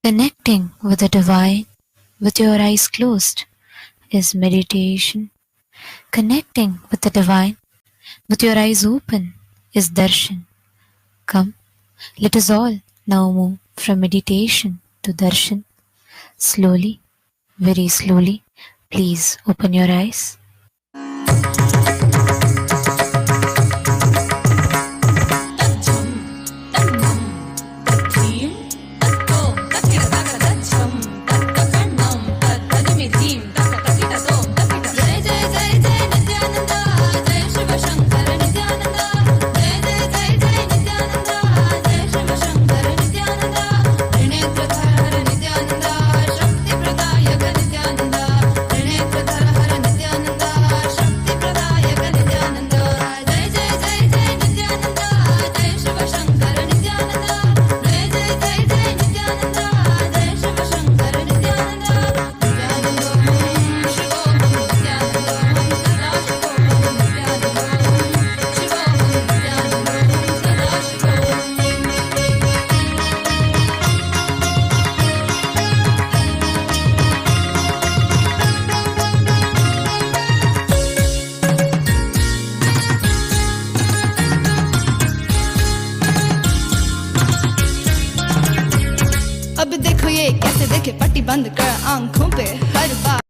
Connecting with the divine with your eyes closed is meditation. Connecting with the divine with your eyes open is darshan. Come, let us all now move from meditation to darshan. Slowly, very slowly, please open your eyes. बंद कर आंखों पे हर बार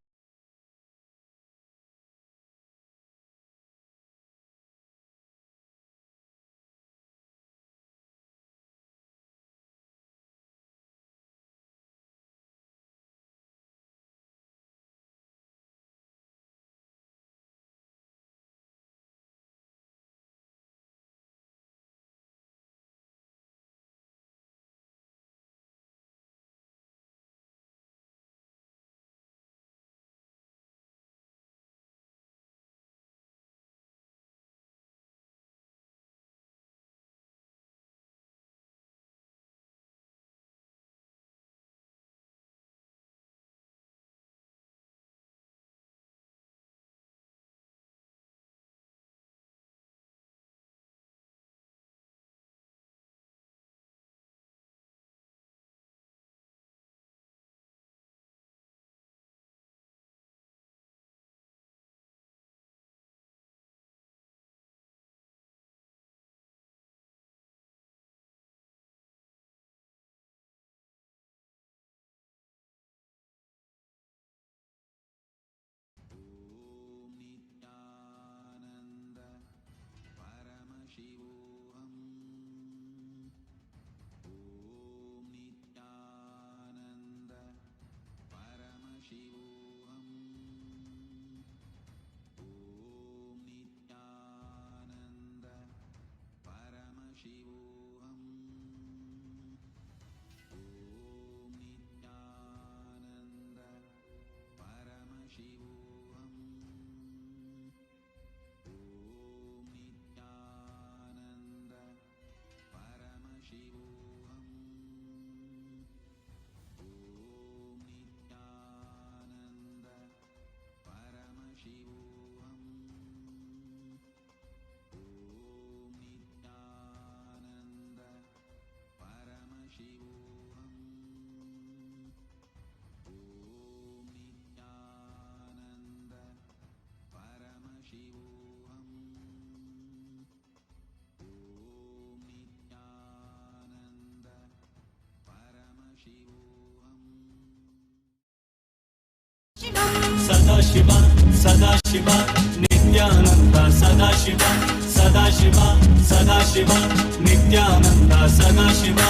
Sadashiva, Sadashiva, Nityananda, Sadashiva, Sadashiva, Sadashiva, Nityananda, Sadashiva.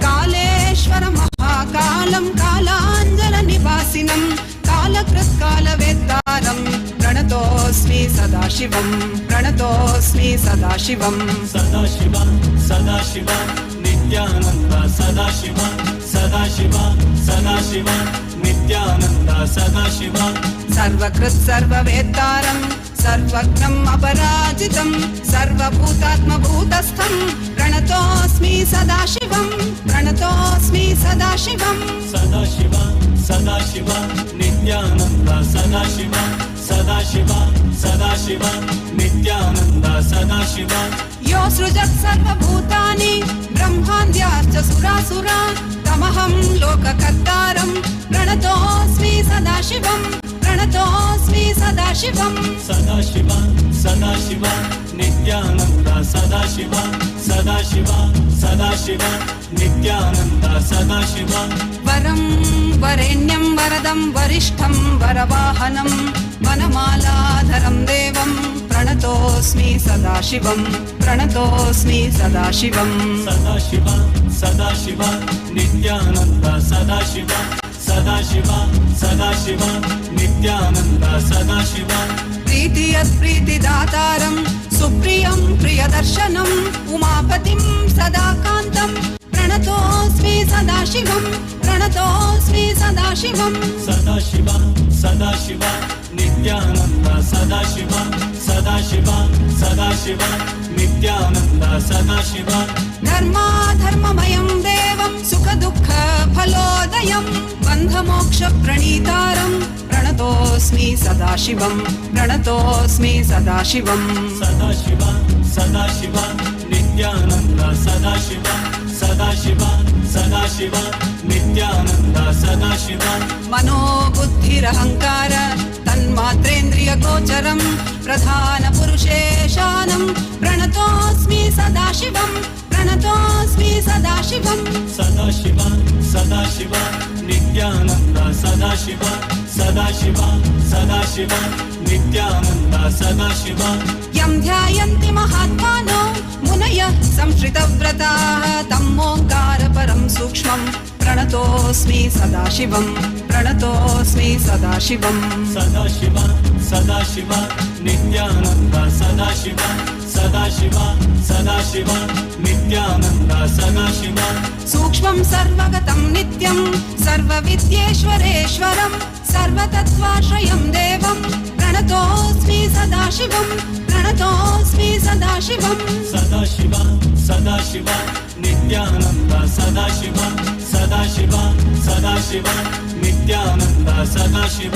Kaleshwar महाकालं कालाञ्जल निवासिनं कालकृत् कालवेत्तारं प्रणतोऽस्मि सदाशिवं प्रणतोऽस्मि सदाशिवं Sadashiva, Sadashiva, Nityananda, Sadashiva, Sadashiva, Sadashiva, Nityananda, Sadashiva. सर्वकृत् सर्ववेत्तारं सर्वज्ञम् अपराजितं सर्वभूतात्मभूतस्थं प्रणतोऽस्मि सदाशिवं प्रणतोऽस्मि सदाशिवं Sadashiva, Sadashiva, Nityananda, Sadashiva, Sadashiva, Sadashiva, Nityananda, Sadashiva. यो सृजत् सर्वभूतानि ब्रह्माद्याश्च सुरासुरा तम प्रणतोऽहं लोककर्तारं प्रणतोऽस्मि सदाशिवं प्रणतोऽस्मि सदाशिवं सदाशिव सदाशिव नित्यानन्द सदाशिव सदाशिव सदाशिव नित्यानन्द सदाशिव वरं वरेण्यं वरदं वरिष्ठं वरवाहनं वनमालाधरं देवं प्रणतोऽस्मि सदाशिवं प्रणतोऽस्मि सदाशिवं सदाशिव सदाशिव नित्यानन्द सदाशिव सदाशिव सदाशिव नित्यानन्द सदाशिव प्रीतियत्प्रीतिदातारं सुप्रियं प्रियदर्शनम् उमापतिं सदाकान्तं प्रणतोऽस्मि सदाशिवं प्रणतोऽस्मि सदाशिवं सदाशिव सदाशिव नित्यानन्द सदाशिव सदाशिव सदाशिव नित्यानन्द सदाशिव धर्माधर्ममयं देवं सुखदुःखफलोदयं बन्धमोक्षप्रणीतारं प्रणतोऽस्मि सदाशिवं प्रणतोऽस्मि सदाशिवं सदाशिव सदाशिव नित्यानन्द सदाशिव सदाशिव सदाशिव नित्यानन्द सदाशिव मनोबुद्धिरहङ्कार तन्मात्रेन्द्रियगोचरं प्रधानपुरुषेशानं प्रणतोऽस्मि सदाशिवं प्रणतोऽस्मि सदाशिवं सदाशिव सदाशिव नित्यानन्द सदाशिव सदाशिव सदाशिव नित्यानन्द सदाशिव यं ध्यायन्ति महात्मानो मुनयः संश्रितव्रताः तम् ओङ्कारपरं सूक्ष्मं प्रणतोऽस्मि सदाशिवं प्रणतोऽस्मि सदाशिवं सदाशिव सदाशिव नित्यानन्द सदाशिव सदाशिव सदाशिव नित्यानन्द सदाशिव सूक्ष्मं सर्वगतं नित्यं सर्वविद्येश्वरेश्वरं सर्वतत्त्वाश्रयं देवं प्रणतोऽस्मि सदाशिवं प्रणतोऽस्मि सदाशिवं सदाशिव सदाशिव नित्यानन्द सदाशिव सदाशिव सदाशिव नित्यानन्द सदाशिव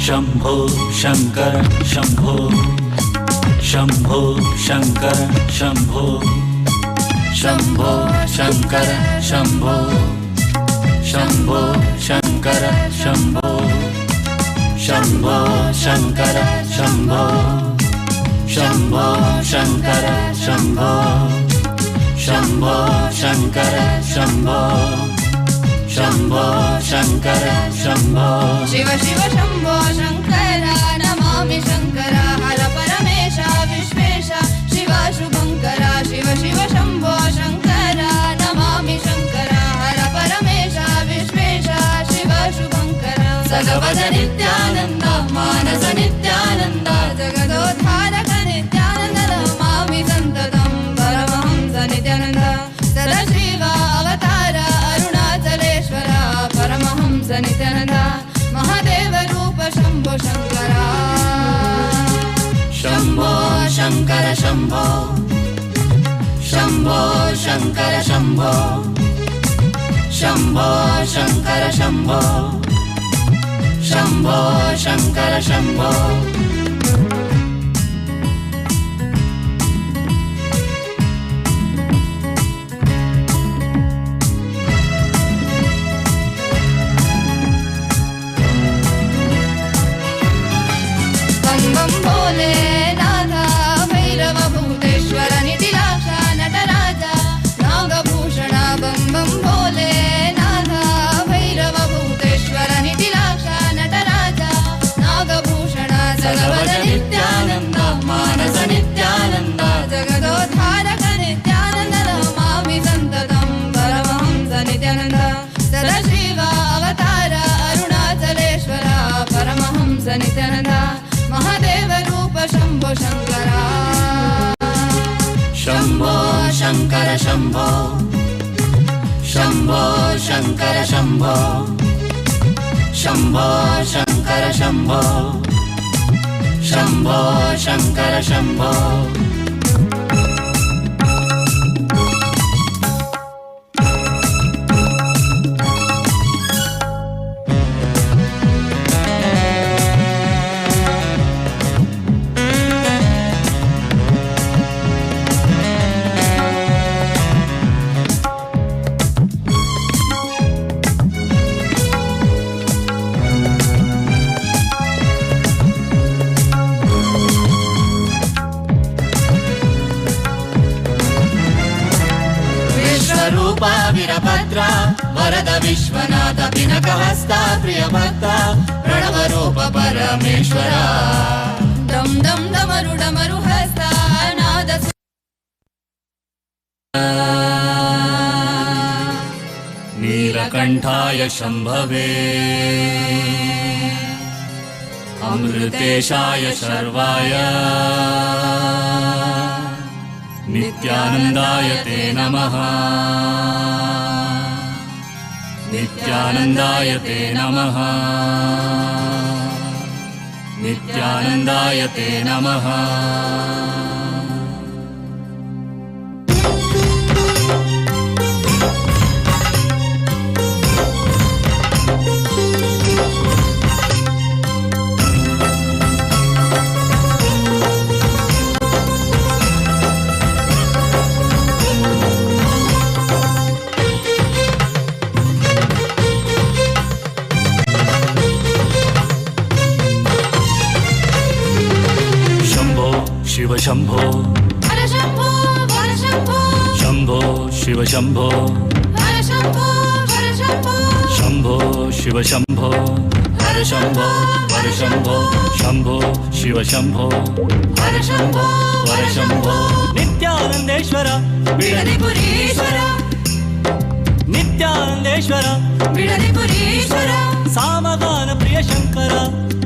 शंभो शंकर शंभो शंभो शंकर शंभो शंभो शंकर शंभो शंभो शंकर शंभो शंभो शंकर शंभो शंभो शंकर शंभो शंभो शंकर शंभो शंभो शंकर शंभो शिव शिव शंभो शंकर नमामि शंकर हर परमेश विश्वेश शिव शुभंकर शिव शिव शंभो शंकर नमामि शंकर हर परमेश विश्वेश शिव शुभंकर भगवद नित्यानंद मानस नित्यानंद जगदोद्धारक नित्यानंद नमामि संततं परमहंस नित्यानंद सदाशिव अवतार अरुणाचलेश्वर परमहंस नित्यानंद महादेव रूप शंभो शंकर शंभो शंकर शंभो शंभो शंकर शंभो शंभो शंकर शंभो शंभो शंकर शंभो बम बम भोले नाथा भैरव भूतेश्वर निधिलाक्ष नटराजा नागभूषण बम बम भोले नाथा भैरव भूतेश्वर निधिलाक्ष नटराजा नागभूषण नित्यानन्द जगदोद्धारक नित्यानन्द नमामि सन्ततं परमहंस नित्यानन्द सदाशिव अवतार अरुणाचलेश्वर परमहंस नित्यानन्द महादेव रूप शम्भो शङ्कर शम्भो शङ्कर शम्भो शम्भो शङ्कर शम्भो शम्भो शङ्कर शम्भो शम्भो शङ्कर शम्भो वीरभद्रा वरद विश्वनाथ पिनकहस्ता प्रियभक्ता प्रणवरूप परमेश्वरा डम डम डमरु हस्ता नाद नीलकण्ठाय शम्भवे अमृतेशाय शर्वाय नित्यानन्दाय ते नमः नित्यानन्दाय ते नमः नित्यानन्दाय ते नमः शिव शंभो हर शंभो हर शंभो शंभो शिव शंभो हर शंभो हर शंभो शंभो शिव शंभो हर शंभो हर शंभो शंभो शिव शंभो हर शंभो हर शंभो नित्यानंदेश्वर बिडदिपुरीश्वर नित्यानंदेश्वर बिडदिपुरीश्वर सामगान प्रिय शंकर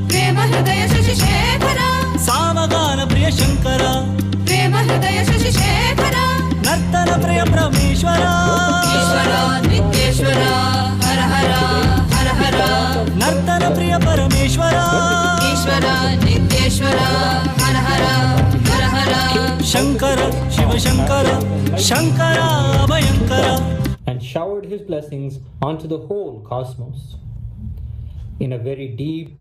प्रेम हृदय शशिशेखर सामगान प्रिय शंकर प्रेम हृदय शशिशेखर नर्तन प्रिय परमेश्वर ईश्वर नित्येश्वर हर हर हर हर नर्तन प्रिय परमेश्वर ईश्वर नित्येश्वर हर हर हर हर Shankar Shiv Shankar Shankar Abhyankar and showered his blessings onto the whole cosmos. In a very deep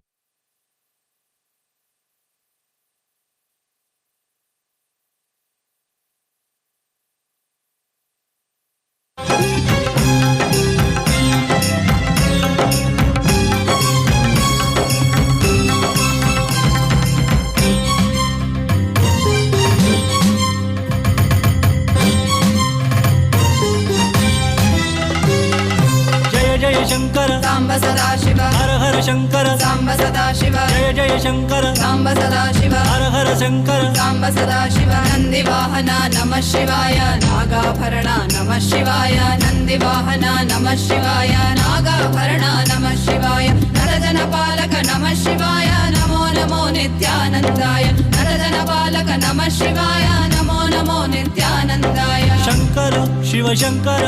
Shankar Samba सदा शिव हर हर शंकर सांब सदा शिव जय जय शंकर सांब सदा शिव हर हर शंकर सांब सदा शिव नंदिवाहना नमः शिवाय नागाभरणा नमः शिवाय नंदिवाहना नमः शिवाय नागाभरणा नमः शिवाय नरजनपालक नमः शिवाय नमो नमो नित्यानन्दाय नरजनपालक नमः शिवाय नमो नमो नित्यानन्दाय शंकर शिव शंकर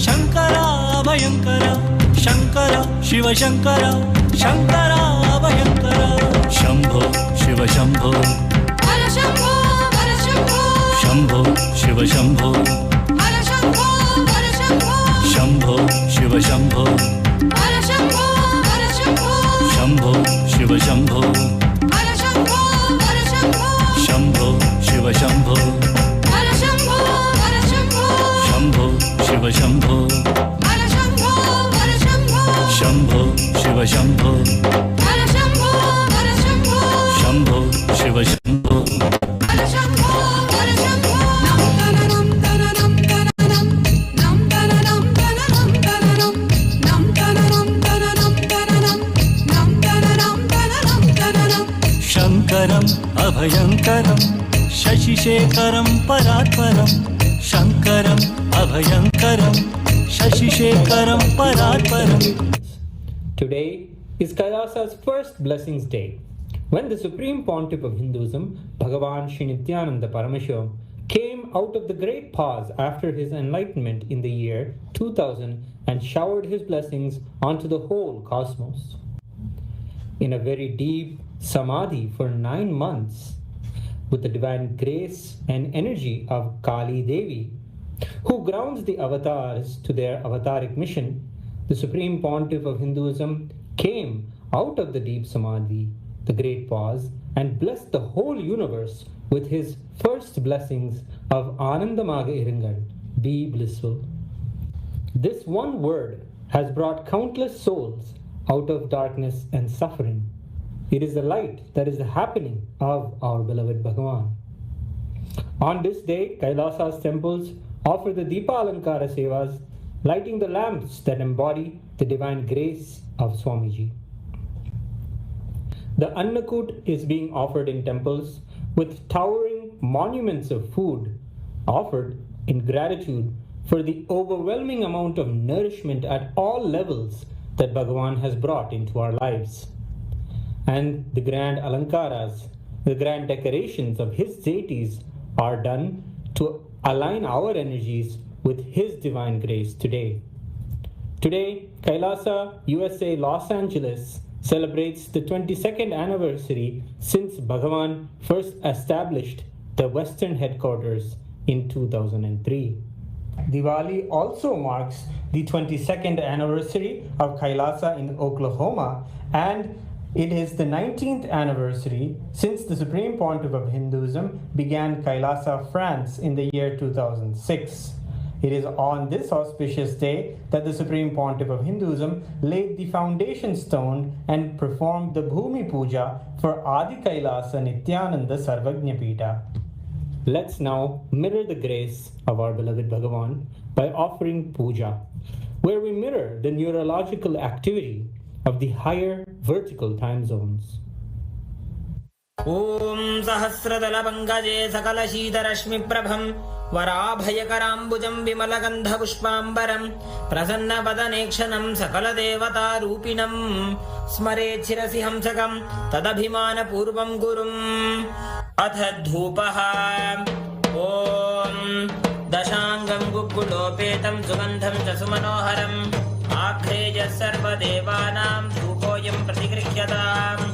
शंकर अभयंकर शंकर शिव शंकर शंकर अभयंकर शंभो शिव शंभो हर शंभो हर शंभो शंभो शिव शंभो हर शंभो हर शंभो शंभो शिव शंभो हर शंभो हर शंभो शंभो शिव शंभो हर शंभो हर शंभो शंभो शिव शंभो हर शंभो हर शंभो शंभो शिव शंभो हर शंभो हर शंभो शंभो शिव शंभो हर शंभो हर शंभो शंभो शिव शंभो हर शंभो हर शंभो नम तननम तननम नम तननम तननम तननम नम तननम तननम तननम नम तननम तननम तननम शंकरम अभयंकरम शशिशेखरं परात्परं शङ्करम् अभयङ्करं शशिशेखरं परात्परम्. Today is Kailasa's first blessings day, when the Supreme Pontiff of Hinduism, Bhagavan Sri Nithyananda Paramashivam, came out of the great pause after his enlightenment in the year 2000 and showered his blessings onto the whole cosmos. In a very deep samadhi for 9 months, with the divine grace and energy of Kali Devi, who grounds the avatars to their avataric mission, the Supreme Pontiff of Hinduism came out of the deep samadhi, the great pause, and blessed the whole universe with his first blessings of Anandamaga Irangal, be blissful. This one word has brought countless souls out of darkness and suffering. It is the light that is the happening of our beloved Bhagavan. On this day, Kailasa's temples offer the Deepa Alankara Sevas, lighting the lamps that embody the divine grace of Swamiji. The Annakut is being offered in temples with towering monuments of food offered in gratitude for the overwhelming amount of nourishment at all levels that Bhagavan has brought into our lives. And the grand alankaras, the grand decorations of his deities are done to align our energies with his divine grace today. Today, Kailasa, USA, Los Angeles celebrates the 22nd anniversary since Bhagavan first established the Western headquarters in 2003. Diwali also marks the 22nd anniversary of Kailasa in Oklahoma, and it is the 19th anniversary since the Supreme Pontiff of Hinduism began Kailasa, France in the year 2006. It is on this auspicious day that the Supreme Pontiff of Hinduism laid the foundation stone and performed the Bhumi Puja for Adi Kailasa Nithyananda Sarvajna Pita. Let's now mirror the grace of our beloved Bhagavan by offering puja, where we mirror the neurological activity of the higher vertical time zones. ॐ सहस्रदलपङ्कजे सकलशीतरश्मिप्रभं वराभयकराम्बुजं विमलगन्धपुष्पाम्बरं प्रसन्नवदनेक्षणं सकलदेवतारूपिणं स्मरेत् शिरसि हंसकं तदभिमानपूर्वं गुरुम् अथ धूपः ॐ दशाङ्गं गुग्गुलोपेतं सुगन्धं च सुमनोहरम् आघ्रेयः सर्वदेवानां धूपोऽयं प्रतिगृह्यताम्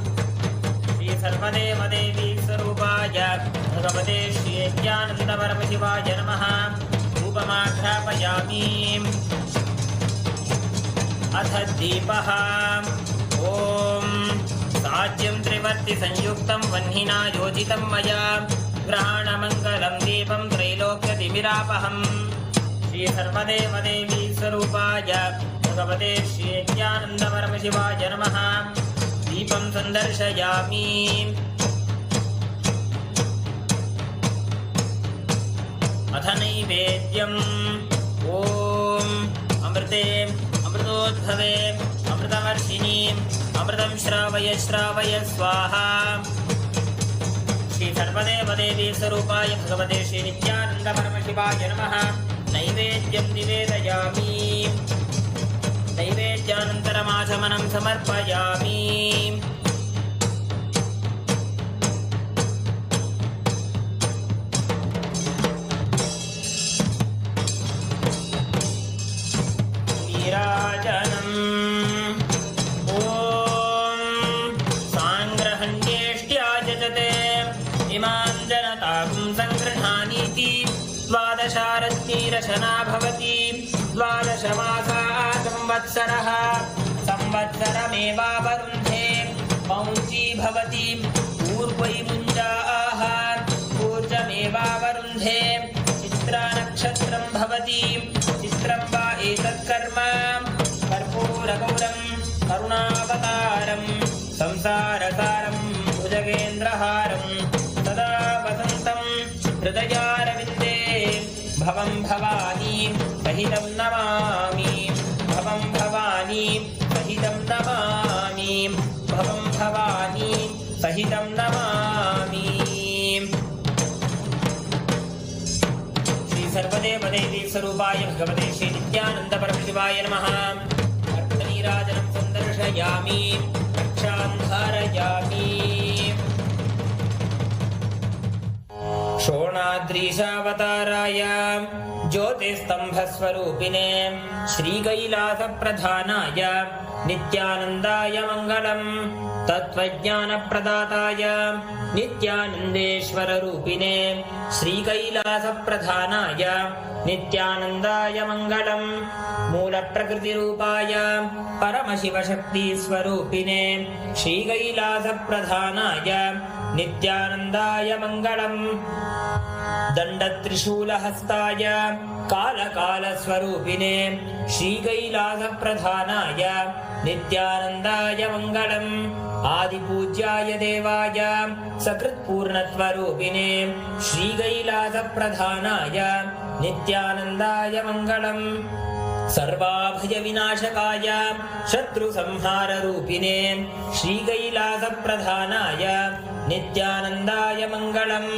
सर्वदेवदेवी स्वरूपाय भगवते श्री नित्यानन्दपरमशिवाय नमः धूपमाघ्रापयामि अथ दीपः ॐ साज्यं त्रिवर्तिसंयुक्तं वह्निना योजितं मया ग्रहाणमङ्गलं दीपं त्रैलोक्यतिमिरापहम् श्री सर्वदेवदेवी स्वरूपाय भगवते श्री नित्यानन्दपरमशिवाय नमः दीपं सन्दर्शयामि अथ नैवेद्यम् ॐ अमृते अमृतोद्भवे अमृतवर्षिणी अमृतं श्रावय श्रावय स्वाहा श्री सर्वदेवदेवी स्वरूपाय भगवते श्री नित्यानन्दपरमशिवाय नमः नैवेद्यं निवेदयामि नैवेद्यानन्तरमाचमनं समर्पयामि नीराजनम् ॐ साङ्ग्रहण्येष्ट्याजते इमां जनतां सङ्गृह्णानीति द्वादशारत्नीरशना भवति द्वादशमासा संवत्सरः संवत्सरमेवावरुन्धे पौंची भवति पूर्वैमुञ्जाः ऊर्जमेवावरुन्धे चित्रानक्षत्रं भवति चित्रं वा एतत्कर्म कर्पूरगौरं करुणावतारं संसारसारं भुजगेन्द्रहारं सदा वसन्तं हृदयारविन्दे भवं भवानी सहितं नमामि भवं भवानी सहितं नमामि भवं भवानी सहितं नमामि सर्वदेवदेवी स्वरूपाय भगवते श्री नित्यानंद परमशिवाय नमः। अर्धनीराजनं सन्दर्शयामि, रक्षां धारयामि। शोणाद्रीशावताराय ज्योतिस्तंभस्वरूपिणे श्रीकैलासप्रधानाय नित्यानन्दाय मङ्गलम्। तत्त्वज्ञानप्रदाताय नित्यानन्देश्वररूपिणे श्रीकैलासप्रधानाय नित्यानन्दाय मङ्गलम्। मूलप्रकृतिरूपाय परमशिवशक्तिस्वरूपिणे श्रीकैलासप्रधानाय नित्यानन्दाय मङ्गलम्। दण्डत्रिशूलहस्ताय कालकालस्वरूपिणे श्रीकैलासप्रधानाय नित्यानन्दाय मङ्गलम्। आदिपूज्याय देवाय सकृत्पूर्णत्वरूपिणे श्रीकैलासप्रधानाय नित्यानन्दाय मङ्गलम्। सर्वाभयविनाशकाय शत्रुसंहाररूपिणे श्रीकैलासप्रधानाय नित्यानन्दाय मङ्गलम्।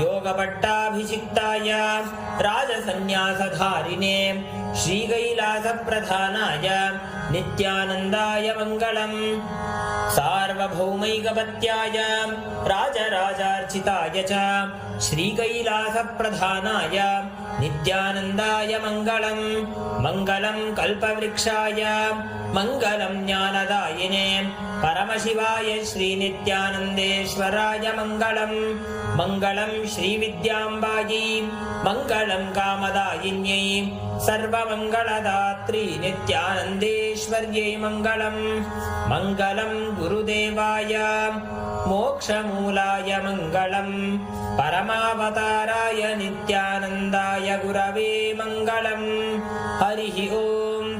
योगपट्टाभिषिक्ताय राजसन्न्यासधारिणे श्रीकैलासप्रधानाय नित्यानन्दाय मङ्गलम्। सार्वभौमैकपत्याय राजराजार्चिताय च श्रीकैलासप्रधानाय नित्यानन्दाय मङ्गलम्। मङ्गलं कल्पवृक्षाय मङ्गलं ज्ञानदायिने परमशिवाय श्रीनित्यानन्देश्वराय मङ्गलम्। मङ्गलं श्रीविद्याम्बायै मङ्गलं कामदायिन्यै सर्वमङ्गलदात्री नित्यानन्देश्वर्यै मङ्गलम्। मङ्गलं गुरुदेवाय मोक्षमूलाय मङ्गलम्। परमावताराय नित्यानन्दाय गुरवे मङ्गलम्। हरिः ॐ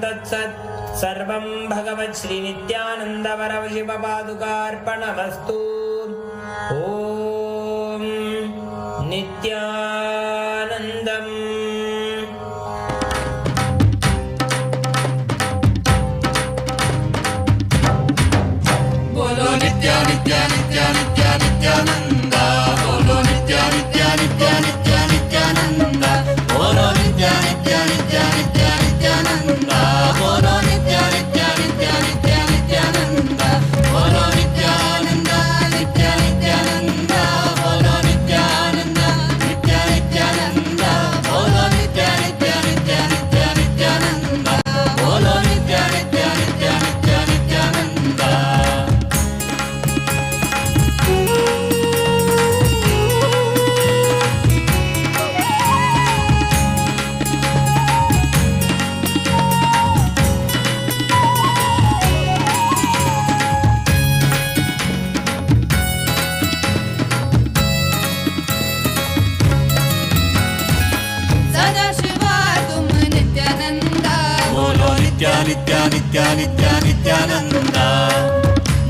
तत्सत्। सर्वं भगवत् श्री नित्यानन्द परमशिवपादुकार्पणमस्तु। ॐ नित्यानन्दम्। बोलो नित्या नित्या नित्या नित्या नित्यानंद। बोलो नित्या नित्या नित्या नित्या नित्यानंद। बोलो नित्या नित्या नित्या नित्या नित्यानंद। बोलो नित्या नित्या नित्या नित्या नित्यानंद। बोलो नित्यानंद नित्या नित्यानंद। बोलो नित्यानंद नित्या नित्यानंद। बोलो नित्या नित्या नित्या नित्या नित्यानंद। बोलो नित्या नित्या नित्या नित्या नित्यानंद। सदाशिवा तुम नित्यानंद। बोलो नित्या नित्या नित्या नित्या नित्यानंद।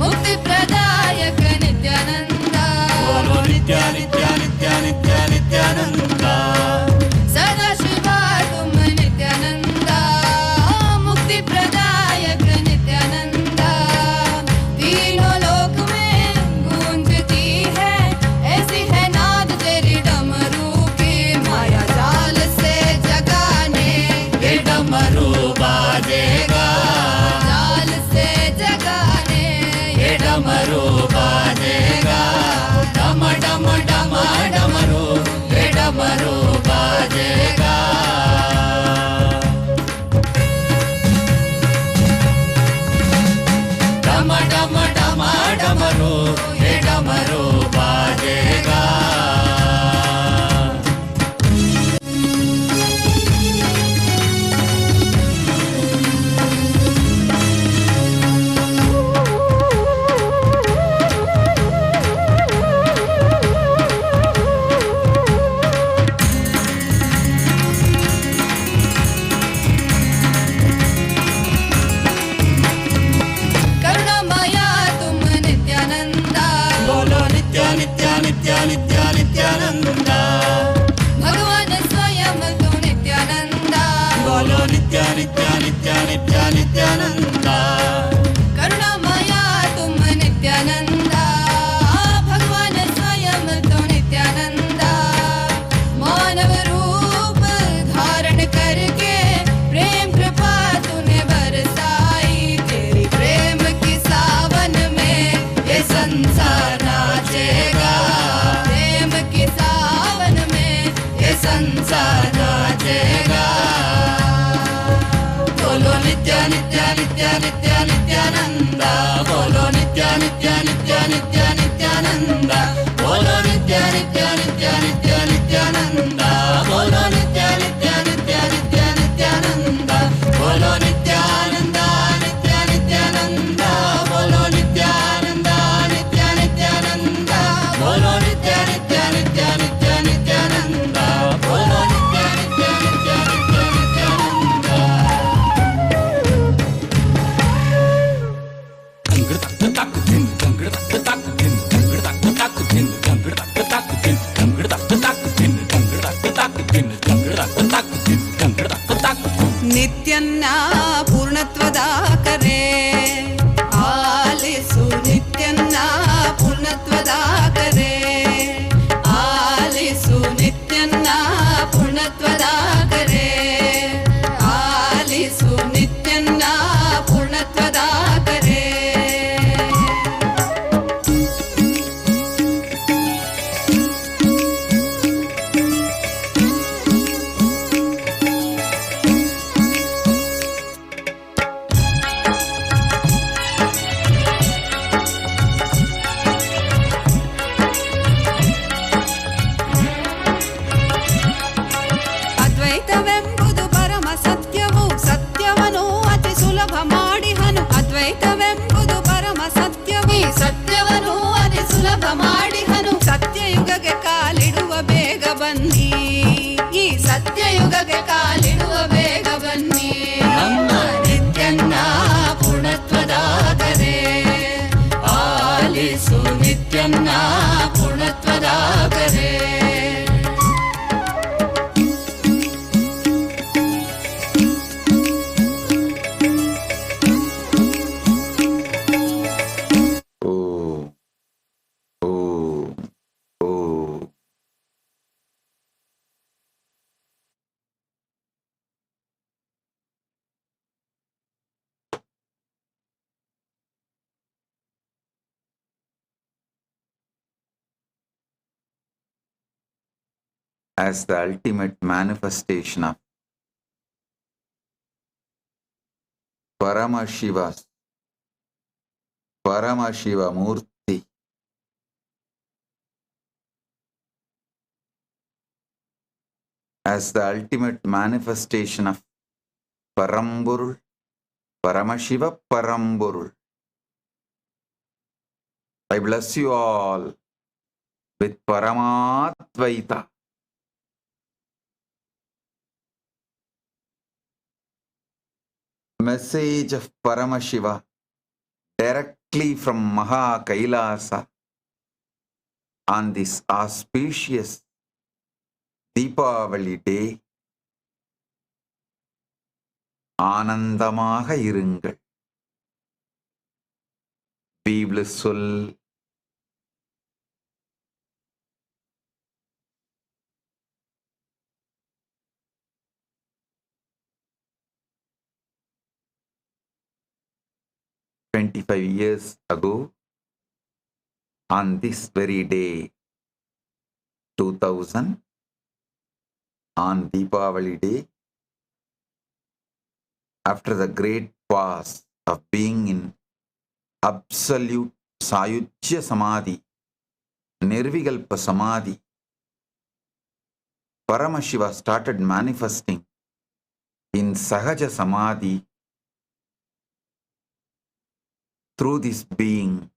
मुक्ति प्रदायक नित्यानंद। बोलो नित्या नित्या नित्या नित्या नित्यानंद। सदाशिवा तुम नित्यानंद। मुक्ति प्रदायक नित्यानंद। तीनों लोक में गूंजती है ऐसी है नाद तेरी डमरू की। माया जाल से जगाने ये डमरू बाजेगा। जाल से जगाने ये डमरू बाजेगा। डम डम डम डमरू ये डमरू बाजेगा। डम डम डम डमरू ये डमरू बाजेगा। करुणामया तुम नित्यानंद। बोलो नित्या नित्या नित्या नित्या नित्यानंद। भगवान स्वयं तू नित्यानंद। बोलो नित्या नित्या नित्या नित्या नित्यानंद। करुणामया तुम नित्यानंद। भगवान स्वयं तू नित्यानंद। मानव रूप nitya nityananda. Bolo nitya nitya nitya nitya nityananda. Bolo nitya nitya nitya nitya nityananda. Bolo nitya nitya nitya nitya nityananda. Bolo nityananda nitya nityananda. Bolo nityananda nitya nityananda. Bolo nitya nitya nitya nitya nityananda. Bolo nitya nitya nitya nitya nityananda. ನಿತ್ಯನ್ನ ಪೂರ್ಣತ್ವದ ಕರೆ ಆಲಿಸು ನಿತ್ಯನ್ನ ಪೂರ್ಣತ್ವದ ಕರೆ ಆಲಿಸು ನಿತ್ಯನ್ನ ಪೂರ್ಣತ್ವದ ಕರೆ ಆಲಿಸು ನಿತ್ಯನ್ನ ಪೂರ್ಣತ್ವದ ಕರೆ ಅದ್ವೈತವೆಂಬುದು ಪರಮ ಸತ್ಯವು ಸತ್ಯವನು ಅತಿ ಸುಲಭ ಮಾಡಿಹನು ಅದ್ವೈತವೆಂಬುದು ಪರಮ ಸತ್ಯವು ಈ ಸತ್ಯವನು ಅತಿ ಸುಲಭ ಮಾಡಿಹನು ಸತ್ಯಯುಗಕ್ಕೆ ಕಾಲಿಡುವ ಬೇಗ ಬನ್ನಿ ಈ ಸತ್ಯಯುಗಕ್ಕೆ ಕಾಲಿಡುವ ಬೇಗ ಬನ್ನಿ ನಮ್ಮ ನಿತ್ಯನ್ನ ಪೂರ್ಣತ್ವದ ಕರೆ ಆಲಿಸು ನಿತ್ಯನ್ನ ಪೂರ್ಣತ್ವದ ಕರೆ Om, Om, Om. As the ultimate manifestation of Paramashiva Murti, as the ultimate manifestation of Paramburul, Paramashiva Paramburul. I bless you all with Paramatvaita. Message of Paramashiva directly from Maha Kailasa on this auspicious Deepavali day. ஆனந்தமாக இருங்கள். Be blissful. "25 years ago, on this very day, 2000, on Deepavali day, after the great pause of being in absolute Sayujya Samadhi, Nirvikalpa Samadhi, Paramashiva started manifesting in Sahaja Samadhi through this being.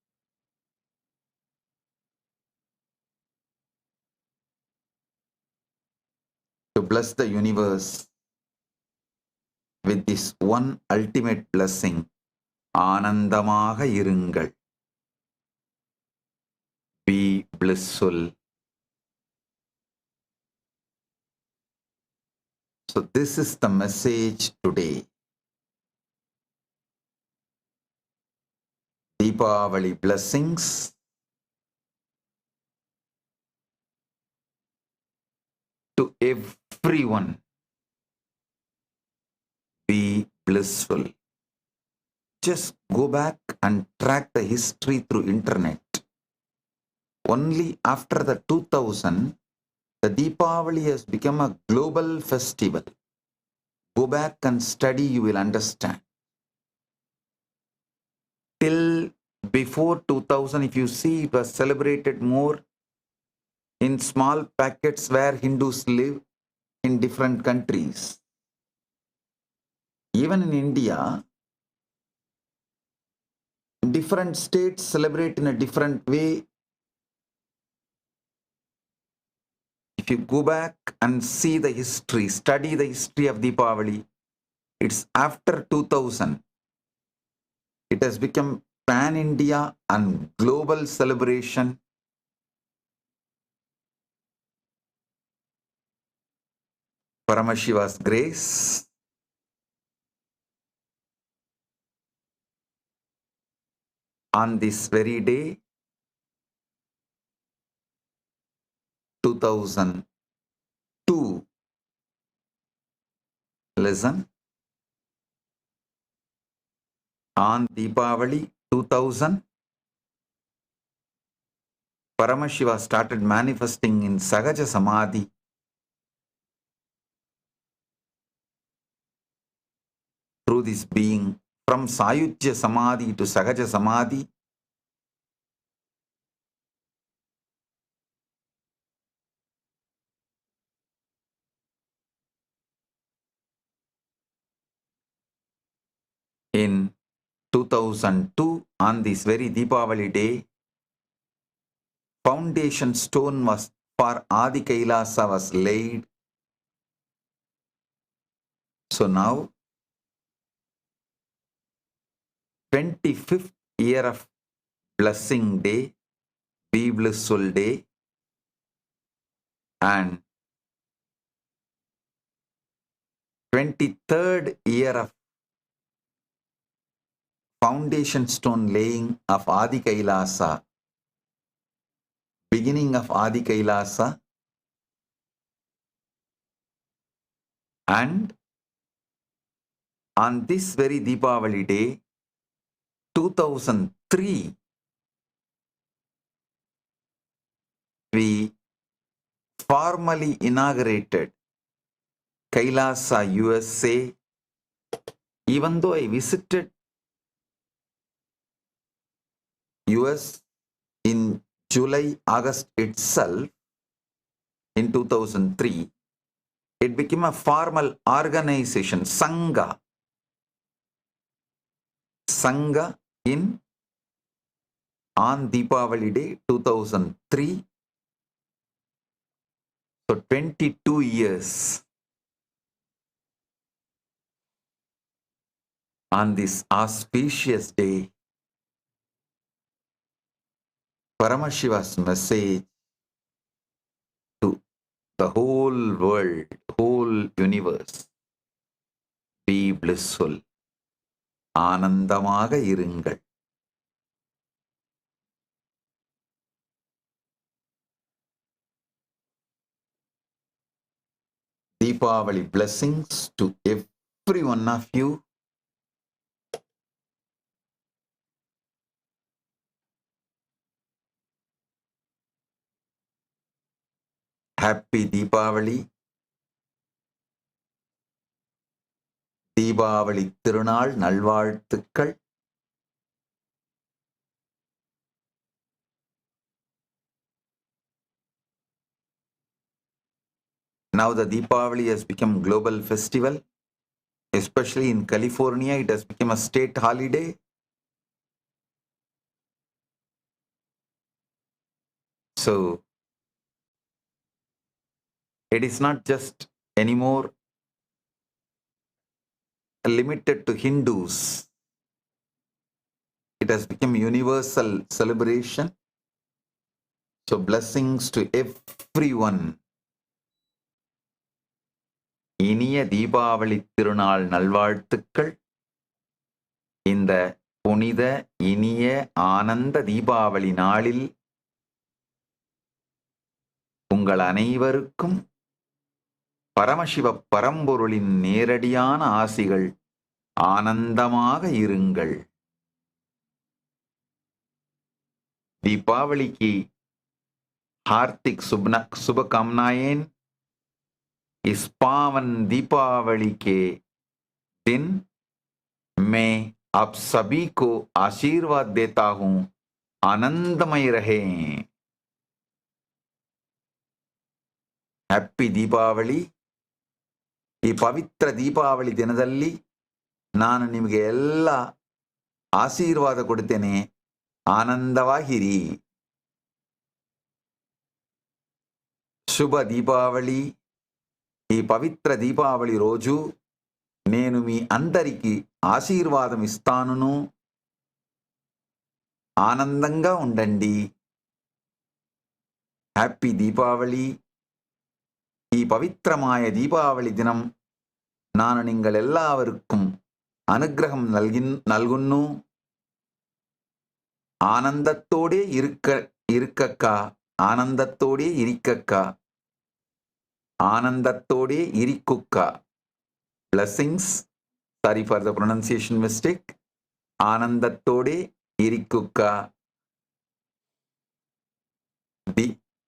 To bless the universe with this one ultimate blessing, ஆனந்தமாக இருங்கள். Be blissful. So this is the message today. Deepavali blessings to everyone. Be blissful. Just go back and track the history through internet. Only after the 2000, the Deepavali has become a global festival. Go back and study, you will understand. till before 2000, if you see, it was celebrated more in small packets where Hindus live in different countries. Even in India, different states celebrate in a different way. If you go back and see the history, study the history of Deepavali, it's after 2000. It has become pan-India and global celebration. Paramashiva's grace, on this very day, 2002, listen, on Deepavali 2000, Paramashiva started manifesting in Sahaja Samadhi. Through this being, from Sayujya Samadhi to Sahaja Samadhi, in 2002, on this very Deepavali day, foundation stone was for Adi Kailasa was laid. So now, 25th year of blessing day, be blissful day, and 23rd year of foundation stone laying of Adi Kailasa, beginning of Adi Kailasa, and on this very Deepavali day, 2003, we formally inaugurated Kailasa USA. Even though I visited US in July, August itself, in 2003, it became a formal organization, Sangha. Sangha on Deepavali day 2003. So 22 years on this auspicious day, Paramashiva's message to the whole world, whole universe, be blissful, ஆனந்தமாக இருங்கள். Deepavali blessings to every one of you. Happy Deepavali. Deepavali திருநாள் நல்வாழ்த்துக்கள். Now the Deepavali has become global festival, especially in California. It has become a state holiday. So it is not just anymore limited to Hindus. It has become universal celebration. So blessings to everyone. இனிய தீபாவளி திருநாள் நல்வாழ்த்துக்கள். இந்த புனித இனிய ஆனந்த தீபாவளி நாளில் உங்கள் அனைவருக்கும் பரமசிவ பரம்பொருளின் நேரடியான ஆசிகள். ஆனந்தமாக இருங்கள். दीपावली की हार्दिक शुभकामनाएं। इस पावन दीपावली के दिन मैं आप सभी को आशीर्वाद देता हूं, आनंदमय रहें. ಹ್ಯಾಪಿ ದೀಪಾವಳಿ. ಈ ಪವಿತ್ರ ದೀಪಾವಳಿ ದಿನದಲ್ಲಿ ನಾನು ನಿಮಗೆ ಎಲ್ಲ ಆಶೀರ್ವಾದ ಕೊಡ್ತೇನೆ. ಆನಂದವಾಗಿರಿ. శుభ దీపావళి. ఈ పవిత్ర దీపావళి రోజు నేను మీ అందరికీ ఆశీర్వాదం ఇస్తాను. ఆనందంగా ఉండండి. హ్యాపీ దీపావళి. ഈ പവിത്രമായ ദീപാവലി ദിനം ഞാൻ നിങ്ങളെല്ലാവർക്കും അനുഗ്രഹം നൽകുന്നു. ആനന്ദത്തോടെ ഇരിക്കക്ക, ആനന്ദത്തോടെ ഇരിക്കക്ക, ആനന്ദത്തോടെ ഇരിക്കുക. Blessings. Sorry for the pronunciation mistake. ആനന്ദത്തോടെ ഇരിക്കുക.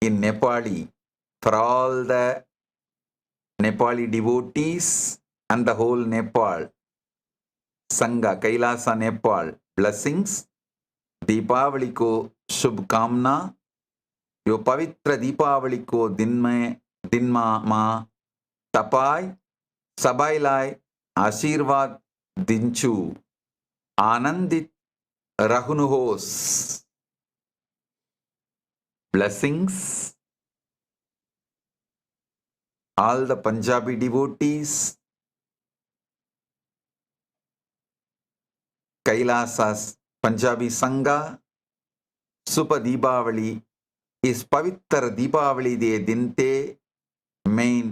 In Nepali, for all the Nepali devotees and the whole Nepal, Sangha, Kailasa Nepal, blessings. Deepawali को शुभकामना. यो पवित्र दीपावली को दिन मा तपाय सबाइलाय आशीर्वाद दिंचु. आनंदित रहुनुहोस. Blessings. All the Punjabi devotees, Kailasa's Punjabi Sangha, Super Deepavali, is पवित्र दीपावली दे दिन ते main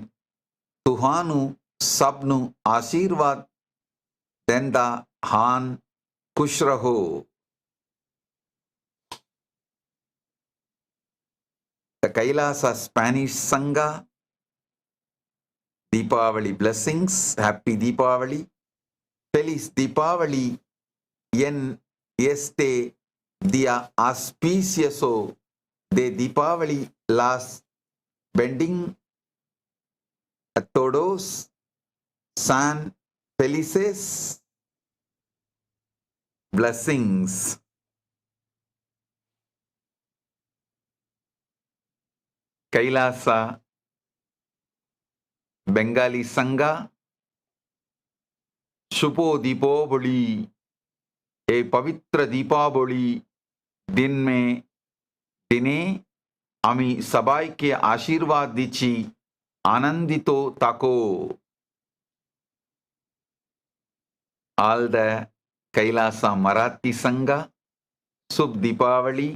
तुहानु सबनु आशीर्वाद देंदा हान. खुश रहो. The Kailasa Spanish Sangha, Deepavali blessings. Happy Deepavali. Feliz Deepavali en este día auspicioso de Deepavali. Las bending a todos san felices. Blessings. Kailasa Bengali Sangha, शुभो दीपावली. ए पवित्र दीपावली दिन में दिने आमी सबाई के आशीर्वाद दीची आनंदितो ताको. All the Kailasa Marathi Sangha, शुभ दीपावली.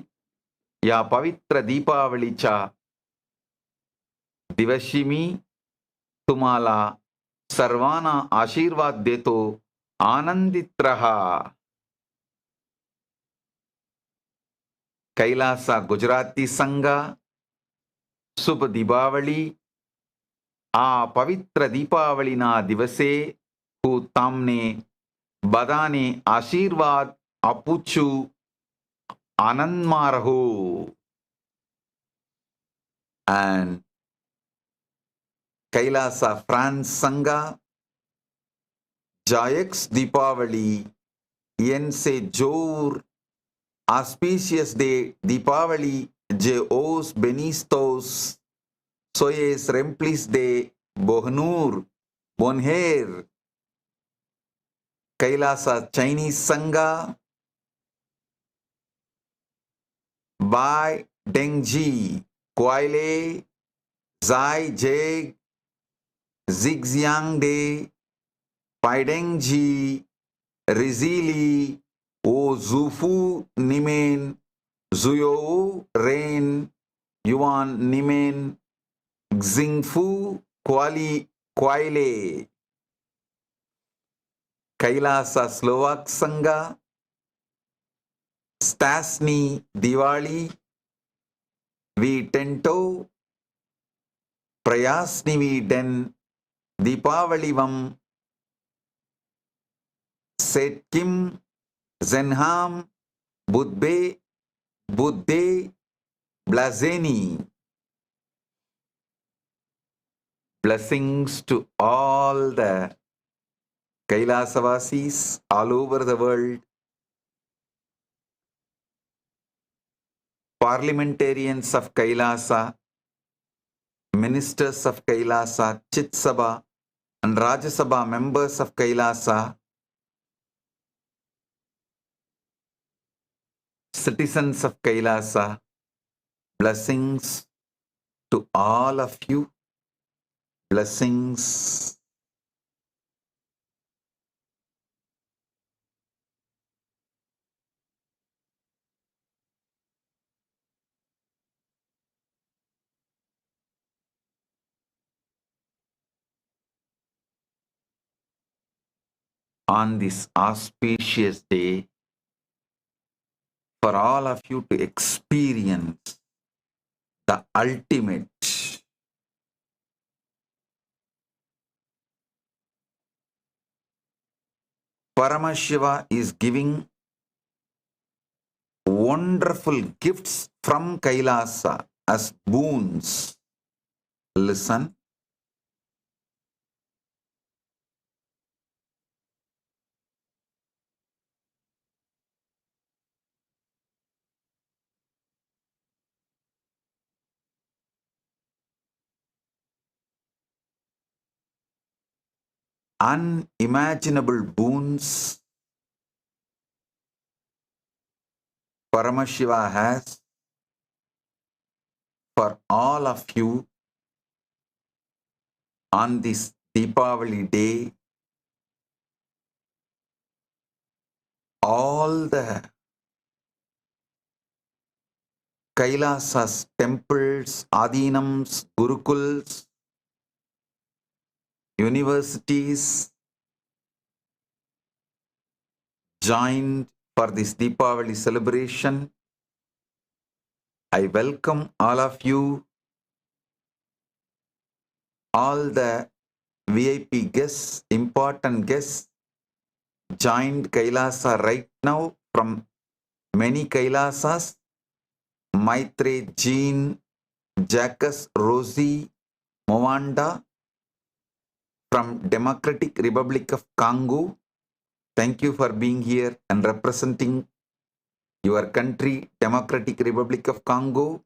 या पवित्र दीपावलीच्या दिवशी मी तुम्हाला सर्वांना आशीर्वाद देतो. आनंदित रहा. कैलासा गुजराती संघा, शुभ दीपावली. आ पवित्र दीपावली ना दिवसे હું તમને બધાને આશીર્વાદ આપું છું. આનંદમાં રહો. And Kailasa France Sangha, Jayex Deepavali, yen se jor auspicious de Deepavali, je os benistos, soyes remplis de Bohnur, Bonher. Kailasa Chinese Sangha, Bai Dengji, Kwaile, Zai Jeg, Zigjiang De, Paidengji, Rizili, O Zufu Nimen, Zuyo Ren, Yuan Nimen, Xingfu Kwaile. Kailasa Slovak Sangha, Stasny Diwali, Vi Tento, Prayasni Vi Den, Deepavalivam, Setkim, Zenham, Budde, Blazeni. Blessings to all the Kailasavasis all over the world, parliamentarians of Kailasa, ministers of Kailasa, Chit Sabha and Rajya Sabha members of Kailasa, citizens of Kailasa, blessings to all of you. Blessings. On this auspicious day, for all of you to experience the ultimate. Paramashiva is giving wonderful gifts from Kailasa as boons. Listen. Unimaginable boons Paramashiva has for all of you on this Deepavali day. All the Kailasas, temples, Adinams, Gurukuls, universities joined for this Deepavali celebration. I welcome all of you, all the VIP guests, important guests joined Kailasa right now from many Kailasas. Maitre, Jean, Jacques, Rosie, Moanda from Democratic Republic of Congo. Thank you for being here and representing your country, Democratic Republic of Congo.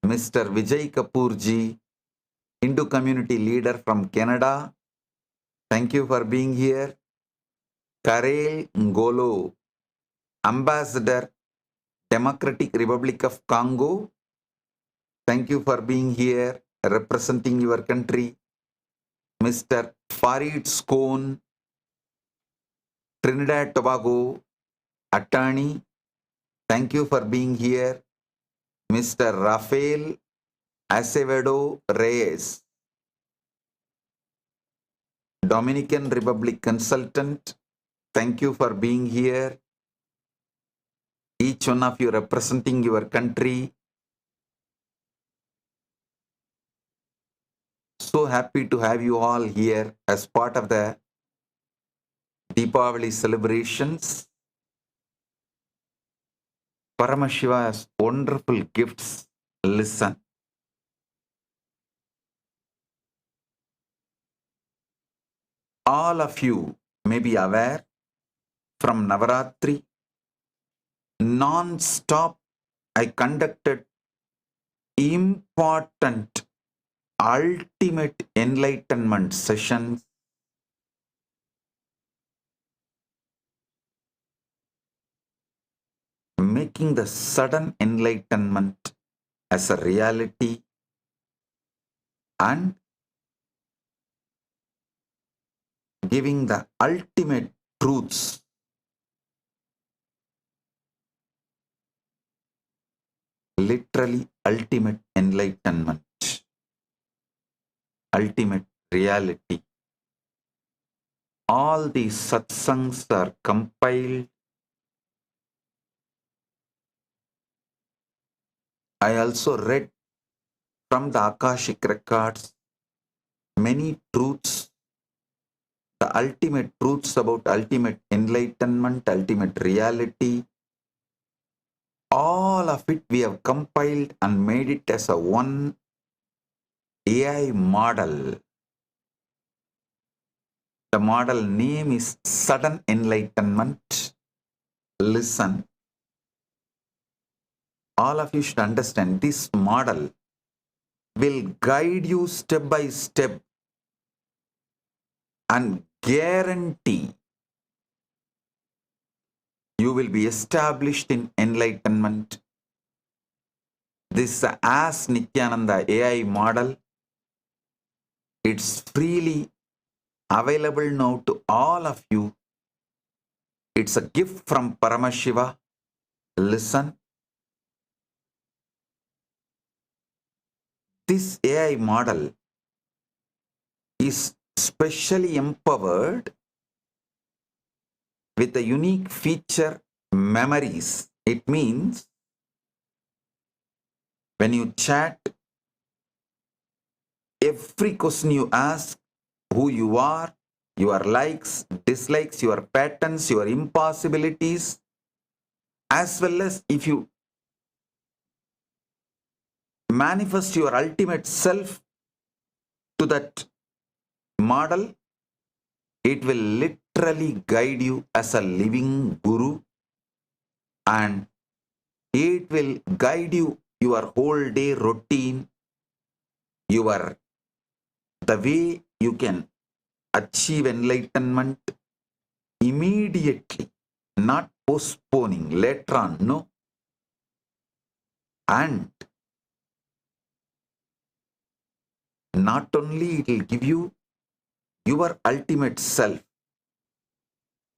Mr. Vijay Kapoorji, Hindu community leader from Canada. Thank you for being here. Karel Ngolo, Ambassador, Democratic Republic of Congo. Thank you for being here, representing your country. Mr. Farid Scone, Trinidad Tobago, attorney. Thank you for being here. Mr. Rafael Acevedo Reyes, Dominican Republic consultant. Thank you for being here. Each one of you representing your country. So happy to have you all here as part of the Deepavali celebrations. Paramashiva has wonderful gifts. Listen. All of you may be aware from Navaratri, non-stop I conducted important ultimate enlightenment sessions, making the sudden enlightenment as a reality and giving the ultimate truths. Literally ultimate enlightenment, ultimate reality. All these satsangs are compiled. I also read from the Akashic records many truths, the ultimate truths about ultimate enlightenment, ultimate reality. All of it we have compiled and made it as a one AI model. The model name is Sudden Enlightenment. Listen. All of you should understand this model will guide you step by step and guarantee you will be established in enlightenment. This As Nithyananda AI model, it's freely available now to all of you. It's a gift from Paramashiva. Listen. This AI model is specially empowered with a unique feature, memories. It means when you chat, every question you ask, who you are, your likes, dislikes, your patterns, your impossibilities, as well as if you manifest your ultimate self to that model, it will literally guide you as a living guru, and it will guide you your whole day routine, the way you can achieve enlightenment immediately, not postponing later on, no. And not only it will give you your ultimate self,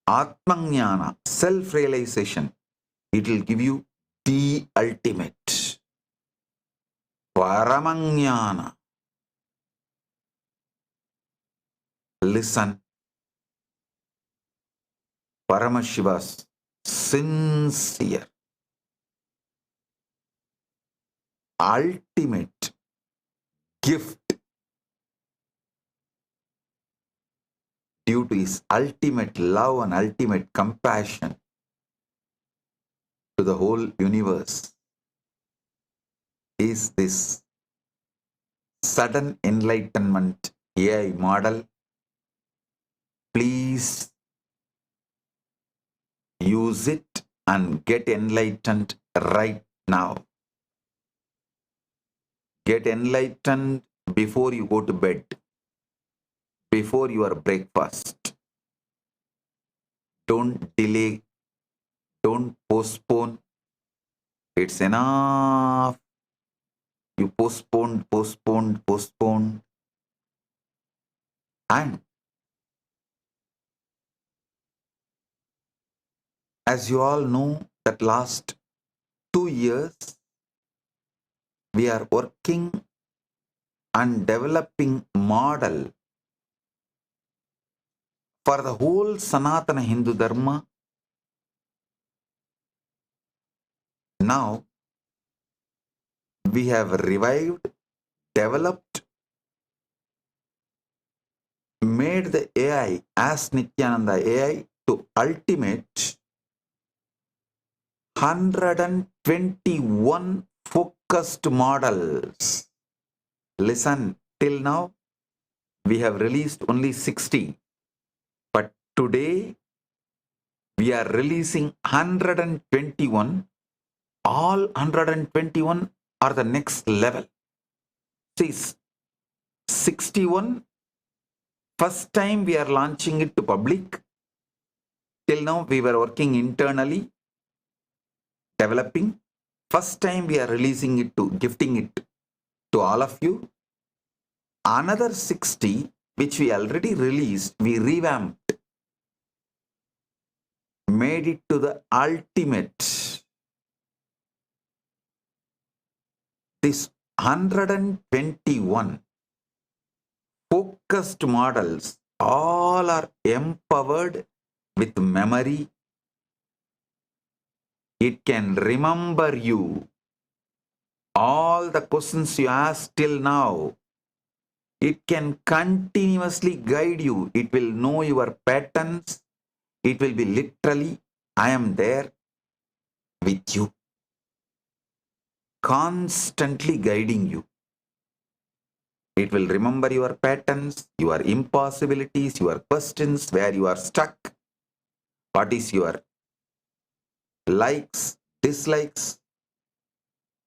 Atmajnana, self-realization, it will give you the ultimate, Paramajnana. Listen, Paramashiva's sincere, ultimate gift due to his ultimate love and ultimate compassion to the whole universe is this Sudden Enlightenment AI model. Please use it and get enlightened right now. Get enlightened before you go to bed, before your breakfast. Don't delay, don't postpone. It's enough. You postponed. And as you all know, that last 2 years, we are working and developing model for the whole Sanatana Hindu Dharma. Now, we have revived, developed, made the AI as Nithyananda AI to ultimate 121 focused models. Listen, till now, we have released only 60. But today, we are releasing 121. All 121 are the next level. See, 61, first time we are launching it to public. Till now, we were working internally, developing. First time we are releasing it to, gifting it to all of you. Another 60, which we already released, we revamped, made it to the ultimate. This 121 focused models all are empowered with memory. It can remember you. All the questions you asked till now, it can continuously guide you. It will know your patterns. It will be literally, I am there with you, constantly guiding you. It will remember your patterns, your impossibilities, your questions, where you are stuck, what is your likes, dislikes,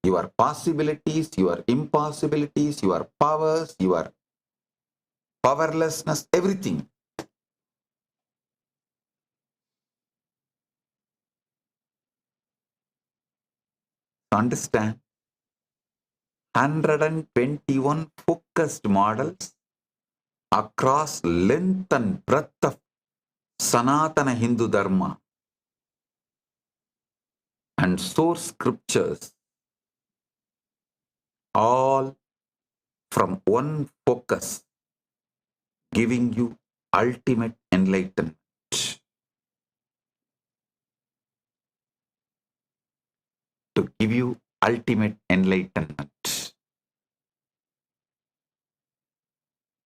your possibilities, your impossibilities, your powers, your powerlessness, everything. Understand? 121 focused models across length and breadth of Sanatana Hindu Dharma and source scriptures, all from one focus, giving you ultimate enlightenment. To give you ultimate enlightenment.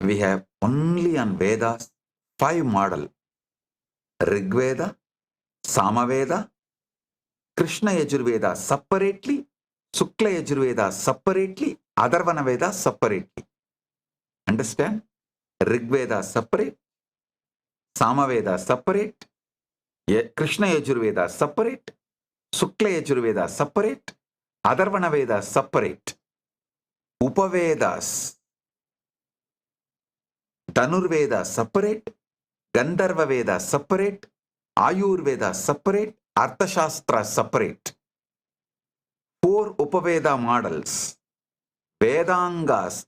We have only on Vedas 5 model: Rigveda, Samaveda, Krishna Yajurveda separately, Sukla Yajurveda separately, Atharvana Veda separately. Understand? Rigveda separate, Samaveda separate, Krishna Yajurveda separate, Sukla Yajurveda separate, Atharvana Veda separate. Upavedas, Dhanurveda separate, Gandharva Veda separate, Ayurveda separate, Arthashastra separate. 4 Upaveda models. Vedangas,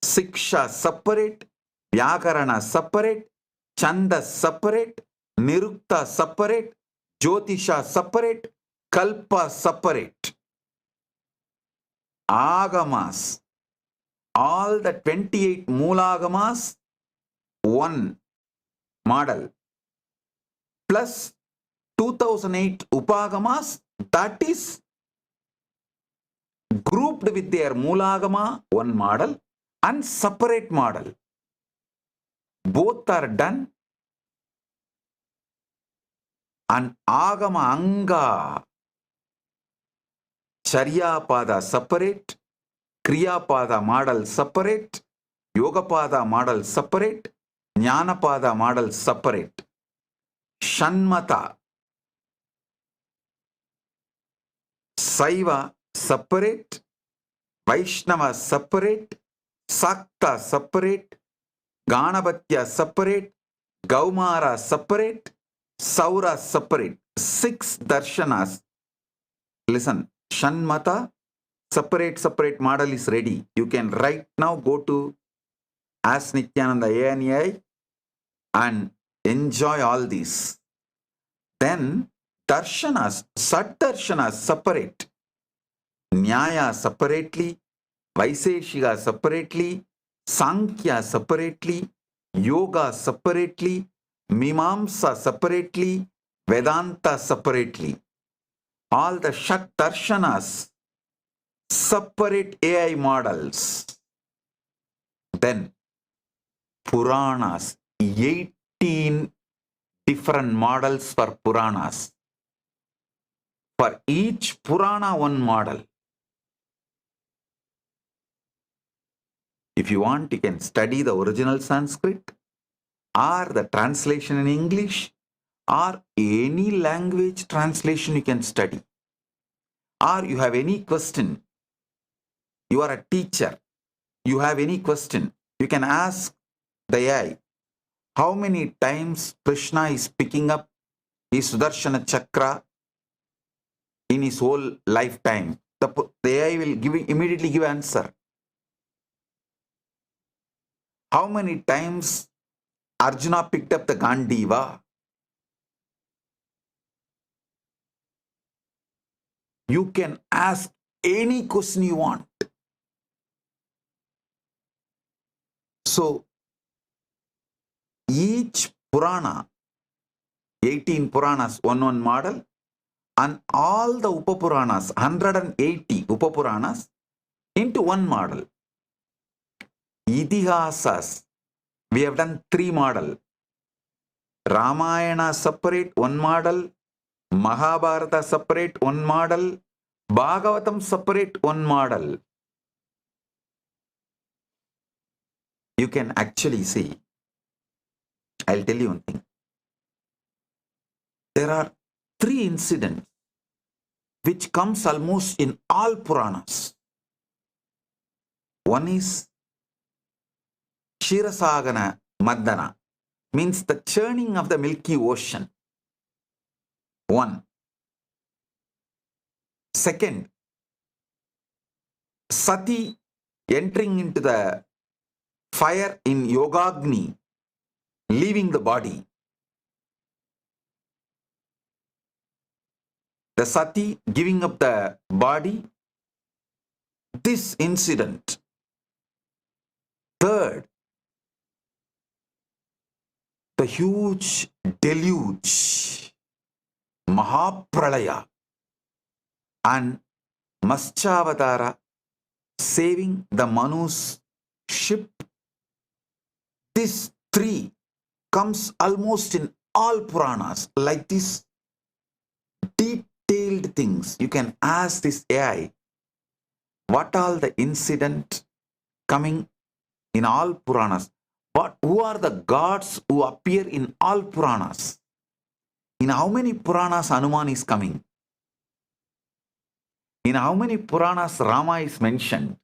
Siksha separate, Vyakarana separate, Chanda separate, Nirukta separate, Jyotisha separate, Kalpa separate. Agamas, all the 28 Moolagamas, one model, plus 2008 Upagamas, that is grouped with their Moolagama, one model, and separate model. Both are done, and Agama Anga, Charyapada separate, Kriyapada model separate, Yogapada model separate, Jnanapada model separate. Shanmata, Saiva separate, Vaishnava separate, Sakta separate, Ganapatya separate, Gaumara separate, Saura separate. 6 darshanas. Listen, Shanmata, separate model is ready. You can right now go to Ask Nithyananda ANI and enjoy all these. Then darshanas, Sat darshanas separate. Nyaya separately, Vaiseshika separately, Sankhya separately, Yoga separately, Mimamsa separately, Vedanta separately. All the Shat darshanas, separate AI models. Then Puranas, 18 different models for Puranas. For each Purana, one model. If you want, you can study the original Sanskrit or the translation in English or any language translation you can study. Or you have any question, you are a teacher, you have any question, you can ask the AI, how many times Krishna is picking up his Sudarshana Chakra in his whole lifetime? The AI will immediately give answer. How many times Arjuna picked up the Gandiva? You can ask any question you want. So, each Purana, 18 Puranas, one model, and all the Upapuranas, 180 Upapuranas, into one model. Itihasas, we have done 3 model. Ramayana separate, one model. Mahabharata separate, one model. Bhagavatam separate, one model. you can actually see, I'll tell you one thing. There are 3 incidents which comes almost in all Puranas. One is Shirasagana Madana, means the churning of the Milky Ocean. One. Second, Sati entering into the fire in Yogagni, leaving the body. The Sati giving up the body. This incident. Third, the huge deluge, Mahapralaya, and Maschavadara saving the Manu's ship. This 3 comes almost in all Puranas, like this detailed things. You can ask this AI, what all the incident coming in all Puranas? Who are the gods who appear in all Puranas? In how many Puranas Hanuman is coming? In how many Puranas Rama is mentioned?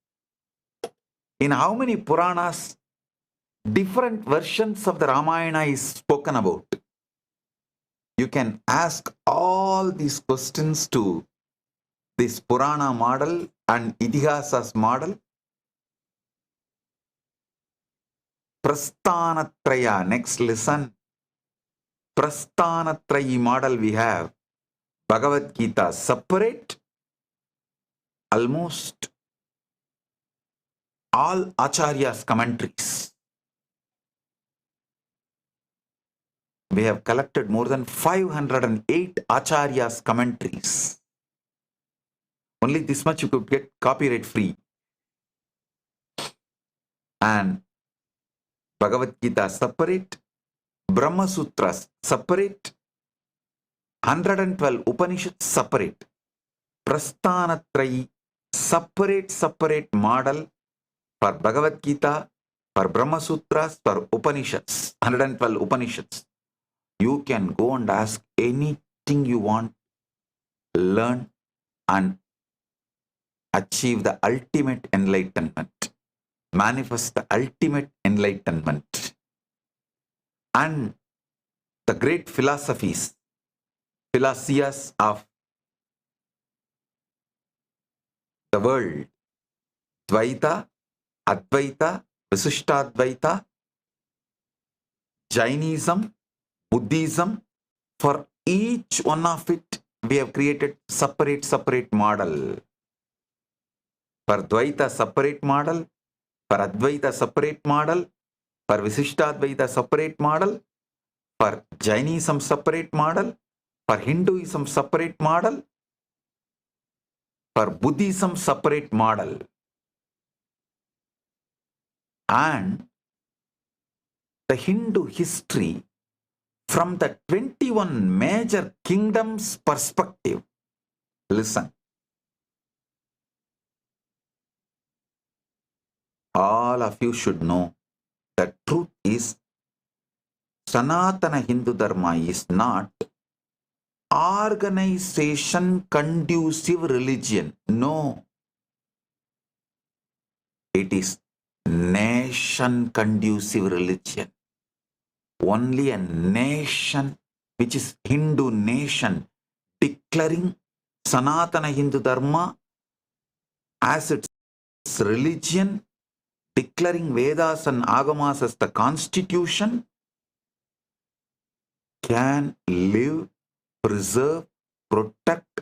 In how many Puranas different versions of the Ramayana is spoken about? You can ask all these questions to this Purana model and Itihasas model. Prasthanatraya, next listen. Prasthanatrayi model we have. Bhagavad Gita separate. Almost all Acharyas' commentaries. We have collected more than 508 Acharyas' commentaries. Only this much you could get copyright free. And Bhagavad Gita separate, Brahma Sutras separate, 112 Upanishads separate, Prasthanatrayi separate model for Bhagavad Gita, for Brahma Sutras, for Upanishads, 112 Upanishads. You can go and ask anything you want, learn and achieve the ultimate enlightenment, manifest the ultimate enlightenment. And the great philosophies of the world, Dvaita, Advaita, Visishtadvaita, Jainism, Buddhism, for each one of it, we have created separate model. For Dvaita, separate model. For Advaita, separate model. For Visishtadvaita, separate model. For Jainism, separate model. For Hinduism, separate model. For Buddhism, separate model. And the Hindu history from the 21 major kingdoms perspective. Listen. All of you should know the truth is Sanatana Hindu Dharma is not organization conducive religion. No. It is nation conducive religion. Only a nation, which is Hindu nation, declaring Sanatana Hindu Dharma as its religion, declaring Vedas and Agamas as the constitution, can live, preserve, protect,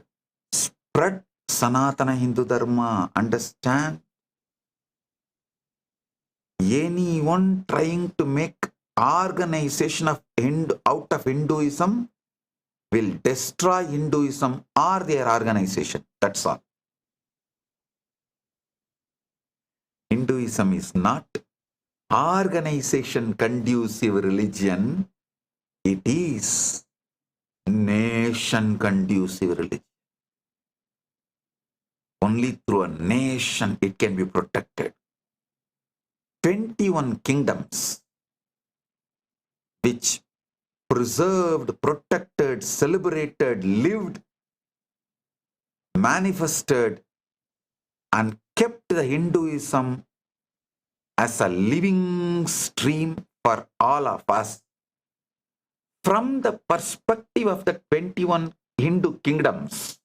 spread Sanatana Hindu Dharma. Understand? Anyone trying to make organization of out of Hinduism will destroy Hinduism or their organization. That's all. Hinduism is not organization conducive religion. It is nation conducive religion. Only through a nation it can be protected. 21 21 kingdoms which preserved, protected, celebrated, lived, manifested, and kept the Hinduism as a living stream for all of us. From the perspective of the 21 Hindu kingdoms,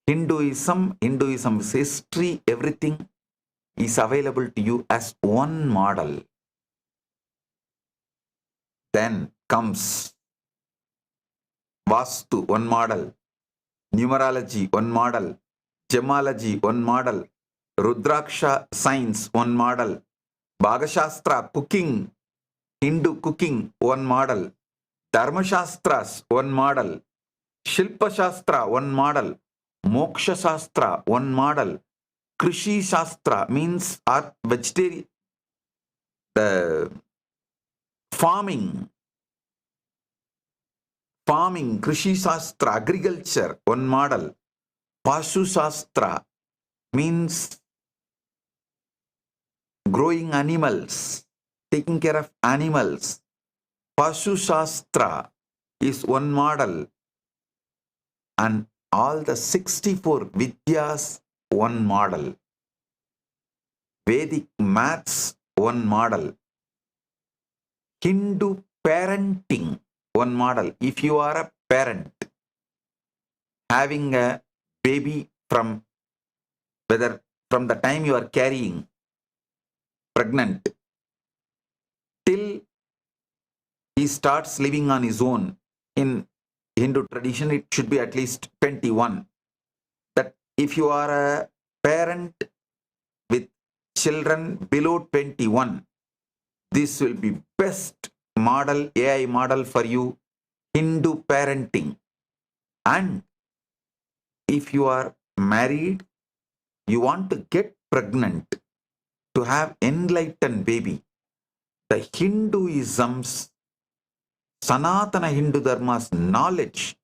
Hinduism's history, everything is available to you as one model. Then comes Vastu, one model. Numerology, one model. Gemology, one model. Rudraksha science, one model. Bhagashastra, cooking, Hindu cooking, one model. Dharmashastras, one model. Shilpa Shastra, one model. Moksha Shastra, one model. Krishi Shastra means vegetarian, the farming, Krishi Shastra, agriculture, one model. Pashu Shastra means growing animals, taking care of animals. Pashu Shastra is one model. And all the 64 Vidyas, one model. Vedic maths, one model. Hindu parenting, one model. If you are a parent having a baby from the time you are carrying, pregnant, till he starts living on his own, in Hindu tradition, it should be at least 21. That if you are a parent with children below 21, this will be best model, AI model for you, Hindu parenting. And if you are married, you want to get pregnant to have enlightened baby, the Hinduism's Sanatana Hindu Dharma's knowledge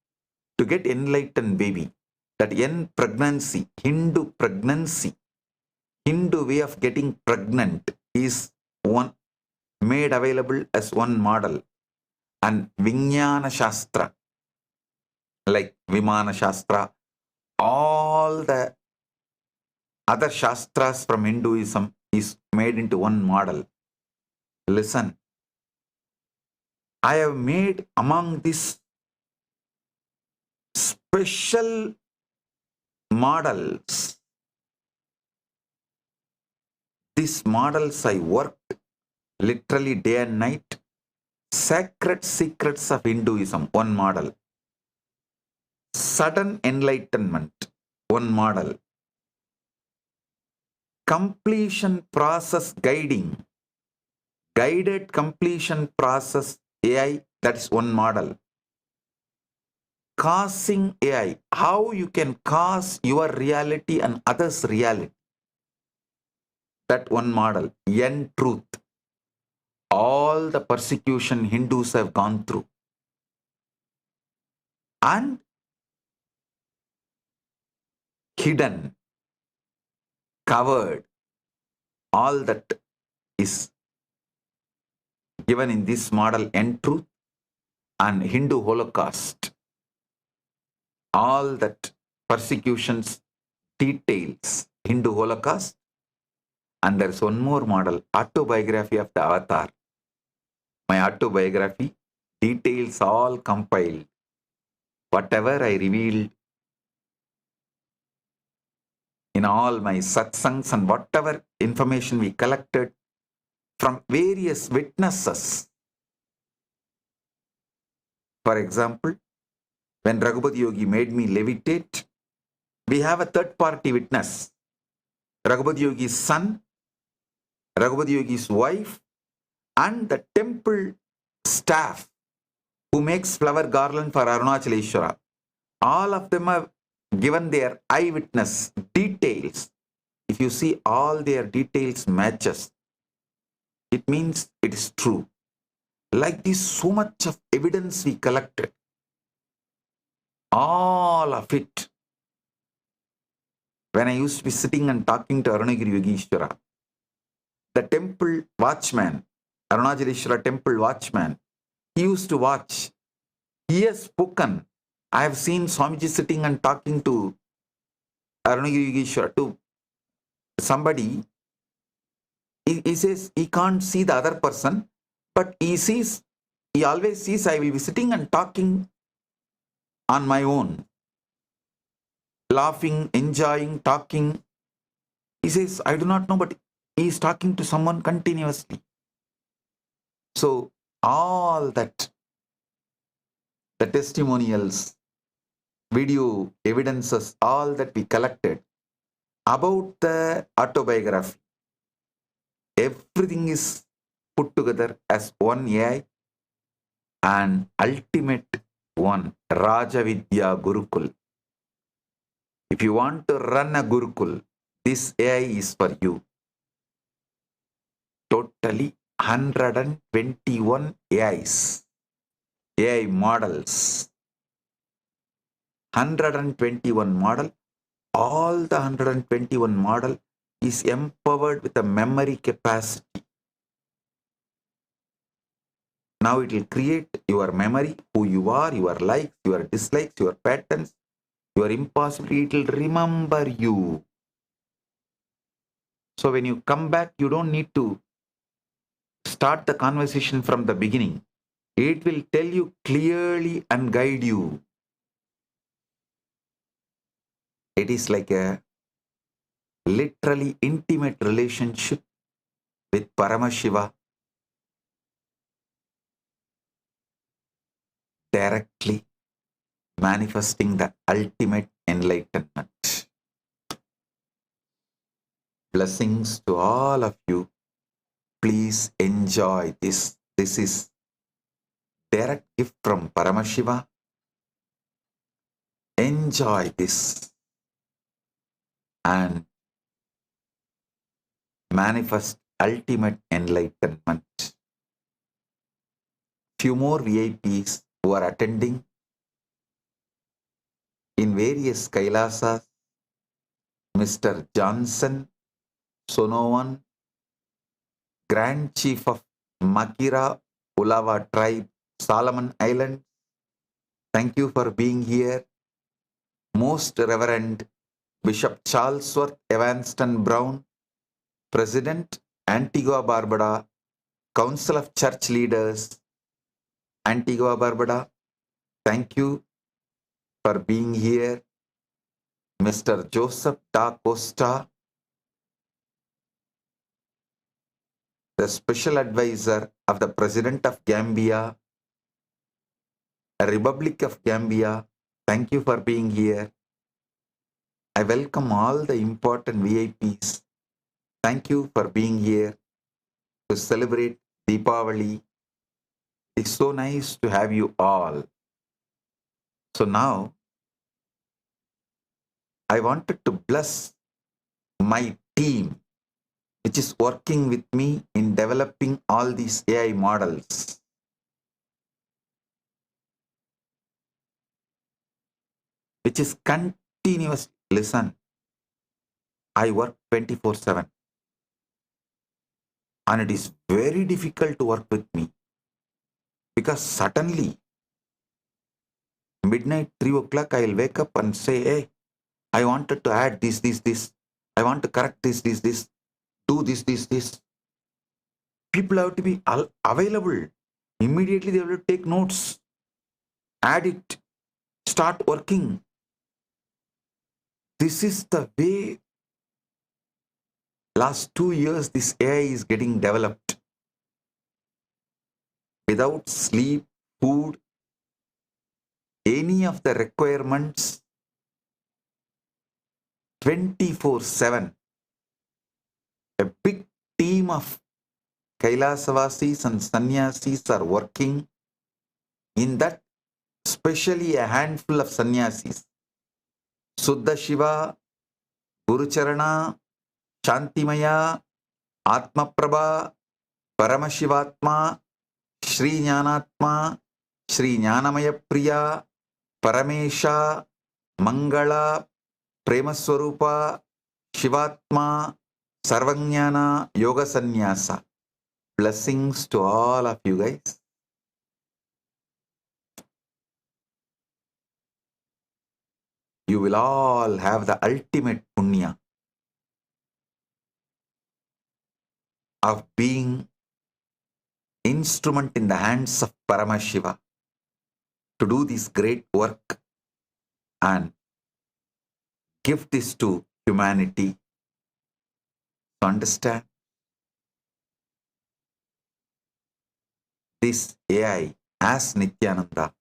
to get enlightened baby, that pregnancy, Hindu pregnancy, Hindu way of getting pregnant is one made available as one model. And Vijnana Shastra, like Vimana Shastra, all the other Shastras from Hinduism is made into one model. Listen, I have made among these special models, these models I worked literally day and night. Sacred secrets of Hinduism, one model. Sudden enlightenment, one model. Completion process guiding, guided completion process AI, that is one model. Causing AI, how you can cause your reality and others' reality, that one model. End truth, all the persecution Hindus have gone through, and hidden, covered, all that is given in this model, End truth and Hindu Holocaust. All that persecutions details, Hindu Holocaust. And there is one more model, autobiography of the avatar. My autobiography details all compiled. Whatever I revealed in all my satsangs and whatever information we collected from various witnesses. For example, when Raghupati Yogi made me levitate, we have a third party witness. Raghupati Yogi's son, Raghupati Yogi's wife, and the temple staff who makes flower garland for Arunachaleshwara. All of them have given their eyewitness details. If you see all their details matches, it means it is true. Like this, so much of evidence we collected, all of it. When I used to be sitting and talking to Arunagiri Yogeshwara, the temple watchman, Arunachaleshwara temple watchman, he used to watch. He has spoken. I have seen Swamiji sitting and talking to Arunachaleshwara, to somebody. He says he can't see the other person, but he always sees I will be sitting and talking on my own, laughing, enjoying, talking. He says, I do not know, but he is talking to someone continuously. So all that, the testimonials, video evidences, all that we collected about the autobiography, everything is put together as one AI and ultimate one, Rajavidya Gurukul. If you want to run a Gurukul, this AI is for you. Totally 121 AIs, AI models. 121 model. All the 121 model is empowered with a memory capacity. Now it will create your memory, who you are, your likes, your dislikes, your patterns, your impossibility. It will remember you. So when you come back, you don't need to start the conversation from the beginning. It will tell you clearly and guide you. It is like a literally intimate relationship with Paramashiva, directly manifesting the ultimate enlightenment. Blessings to all of you. Please enjoy this. This is direct gift from Paramashiva. Enjoy this and manifest ultimate enlightenment. Few more VIPs who are attending in various Kailasas: Mr. Johnson Sonowan, Grand Chief of Makira Ulawa Tribe, Solomon Islands. Thank you for being here. Most Reverend Bishop Charlesworth Evanston Brown, President, Antigua Barbuda, Council of Church Leaders, Antigua Barbuda. Thank you for being here. Mr. Joseph Da Costa, the Special Advisor of the President of Gambia, Republic of Gambia. Thank you for being here. I welcome all the important VIPs. Thank you for being here to celebrate Deepavali. It's so nice to have you all. So now, I wanted to bless my team, which is working with me in developing all these AI models. Which is continuous. Listen, I work 24/7 and it is very difficult to work with me because suddenly midnight 3 o'clock I will wake up and say, hey, I wanted to add this. I want to correct this, do this. People have to be available. Immediately they will take notes, add it, start working. This is the way last 2 years this AI is getting developed. Without sleep, food, any of the requirements, 24/7. A big team of Kailasavasis and Sannyasis are working. In that, especially a handful of Sannyasis, Suddha Shiva, Guru Charana, Shantimaya, Atma Prabha, Paramashivatma, Sri Jnanatma, Sri Jnanamaya Priya, Paramesha, Mangala, Premaswarupa, Shivatma, Sarvajnana Yoga Sannyasa. Blessings to all of you guys. You will all have the ultimate punya of being instrument in the hands of Paramashiva to do this great work and give this to humanity. To understand this AI as Nithyananda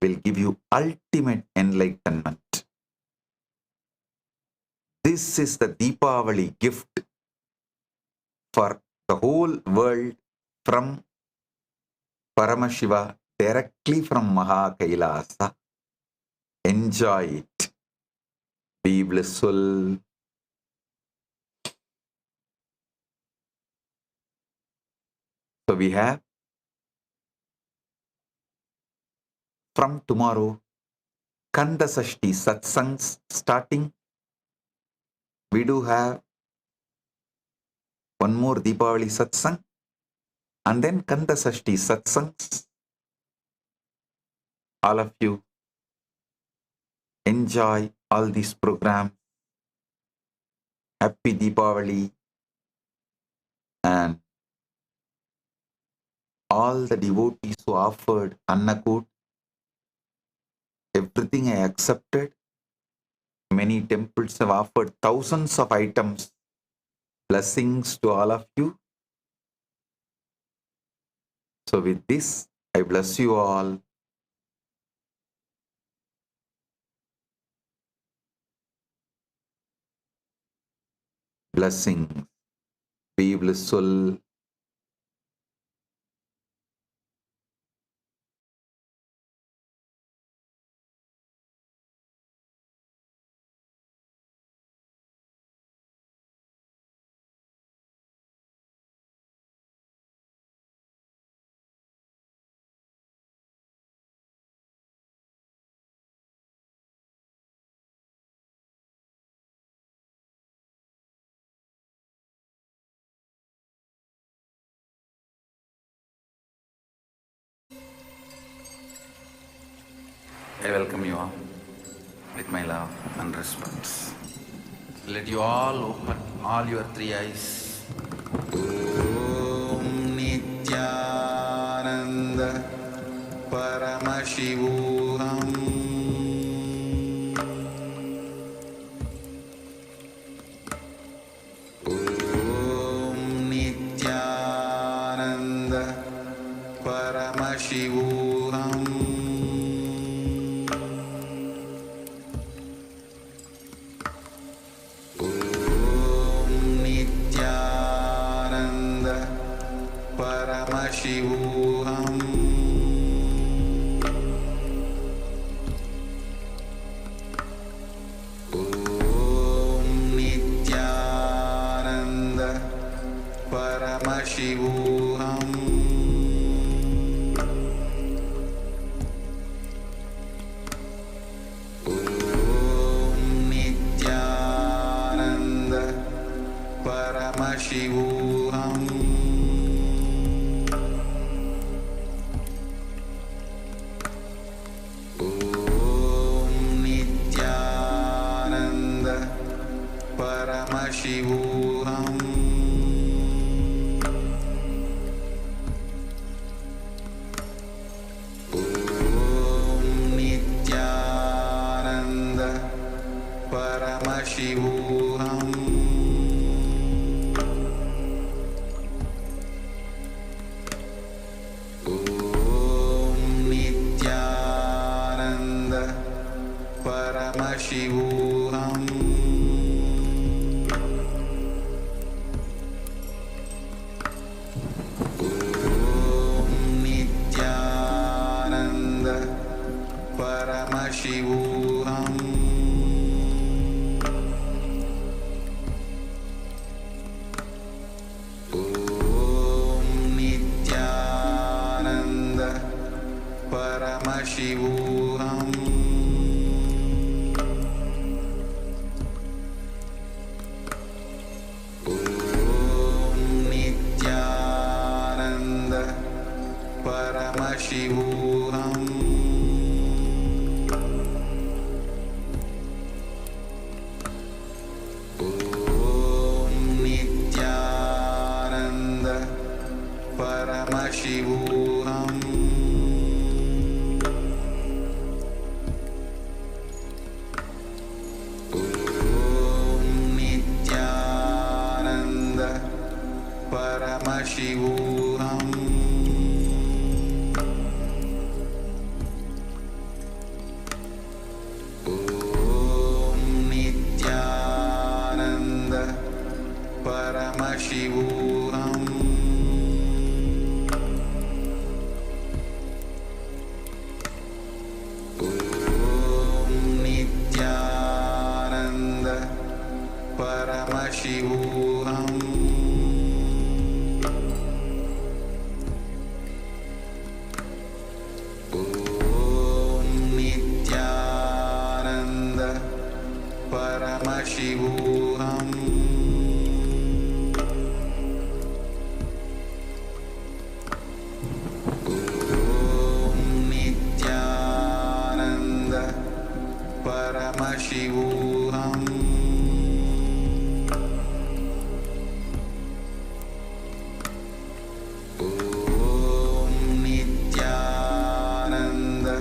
will give you ultimate enlightenment. This is the Deepavali gift for the whole world from Paramashiva, directly from Maha Kailasa. Enjoy it. Be blissful. So we have from tomorrow Kanda Sashti Satsangs starting. We do have one more Deepavali Satsang and then Kanda Sashti Satsangs. All of you enjoy all these programs. Happy Deepavali, and all the devotees who offered Annakut, everything I accepted. Many temples have offered thousands of items. Blessings to all of you. So with this, I bless you all. Blessings. Be blissful. I welcome you all with my love and respect. Let you all open all your three eyes. Om Nithyananda Paramashivam. Om Nithyananda Paramashivam. Paramashivam. Om Nithyananda Paramashivam. Om Nithyananda Paramashivam. Paramashivam. Om Nithyananda Paramashivam. Om Nithyananda Paramashivam. Paramashivam. Om Nithyananda Paramashivam. Om Paramashivoham. Om Nityananda Paramashivoham. Om Nityananda Paramashivoham. Om Nityananda Paramashivoham. Om Nityananda Paramashivoham. Om Nityananda Paramashivoham. Om Nityananda Paramashivoham. Om Nityananda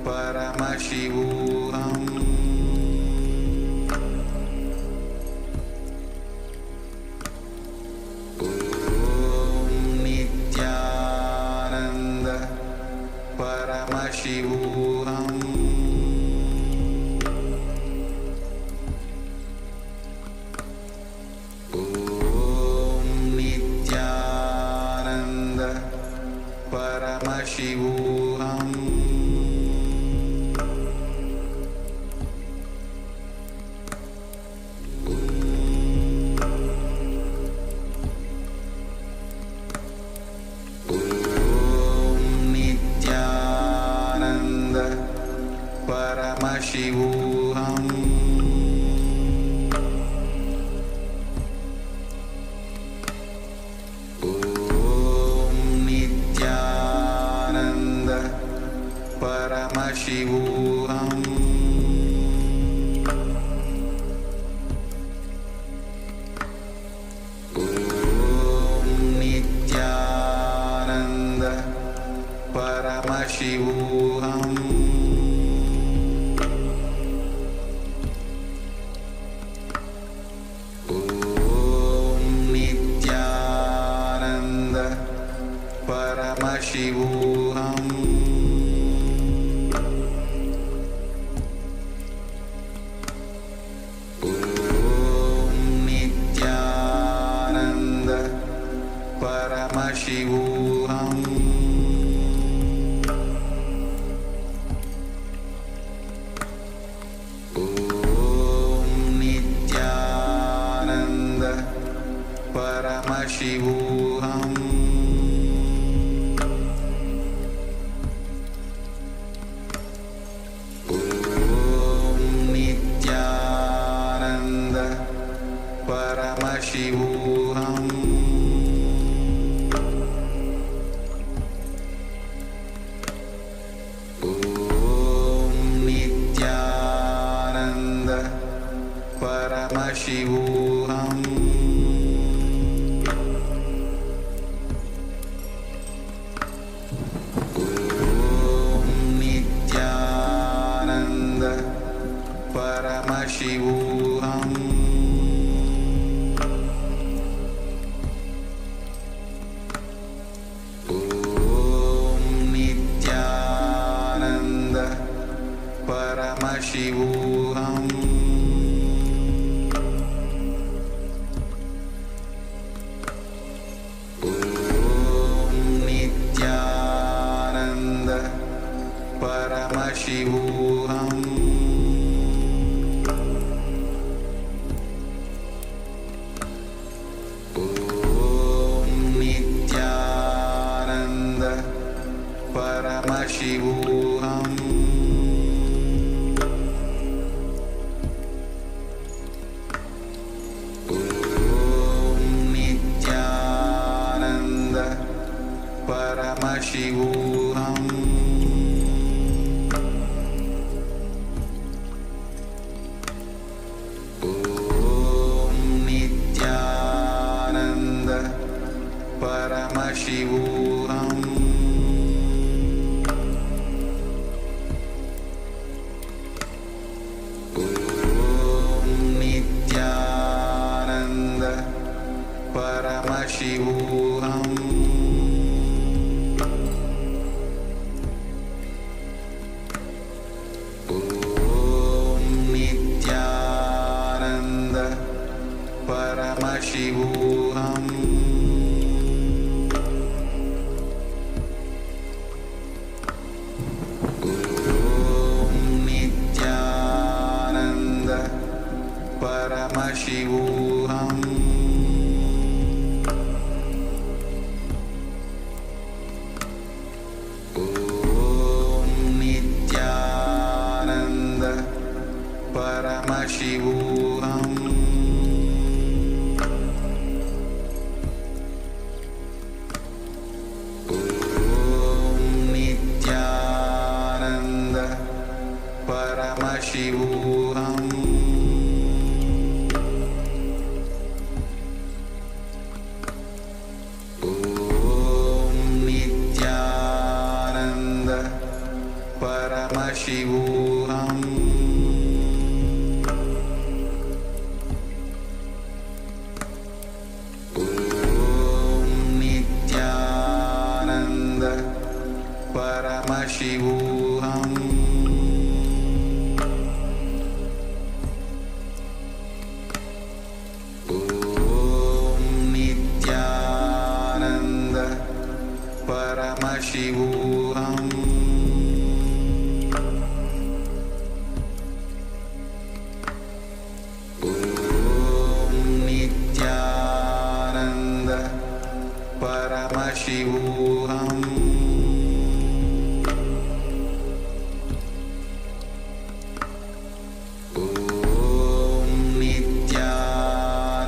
Paramashivoham. Om Nityananda Paramashivoham. Om Nityananda Paramashivoham. Om Nityananda Paramashivoham. Om Nityananda Paramashivoham. Om Nityananda Paramashivoham. Om Nityananda Paramashivoham. Om Nityananda Paramashivoham. Om Nityananda Paramashivoham. Om Nityananda Paramashivoham. Om Nityananda Paramashivoham. Om Nityananda Paramashivoham. Om Nityananda Paramashivoham. Paramashivoham. Om Nityananda Paramashivoham. Paramashivoham. Om Nityananda Paramashivoham. Om Nityananda Paramashivoham. Paramashivoham. Om Nityananda Paramashivoham. Om Nityananda Paramashivoham. Paramashivoham. Om Nityananda Paramashivoham. Om Nityananda Paramashivoham. Paramashivoham. Om Nityananda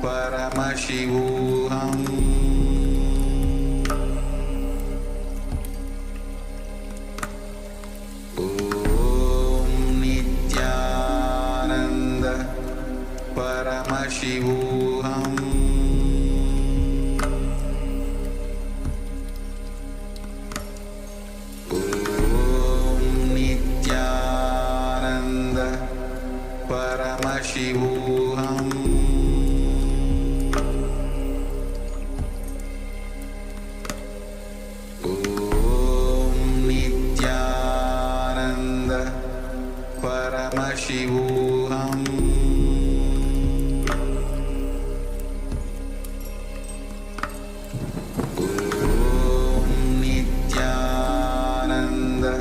Paramashivoham. Om Nityananda Paramashivoham. Paramashivoham. Om Nityananda Paramashivoham. Om Nityananda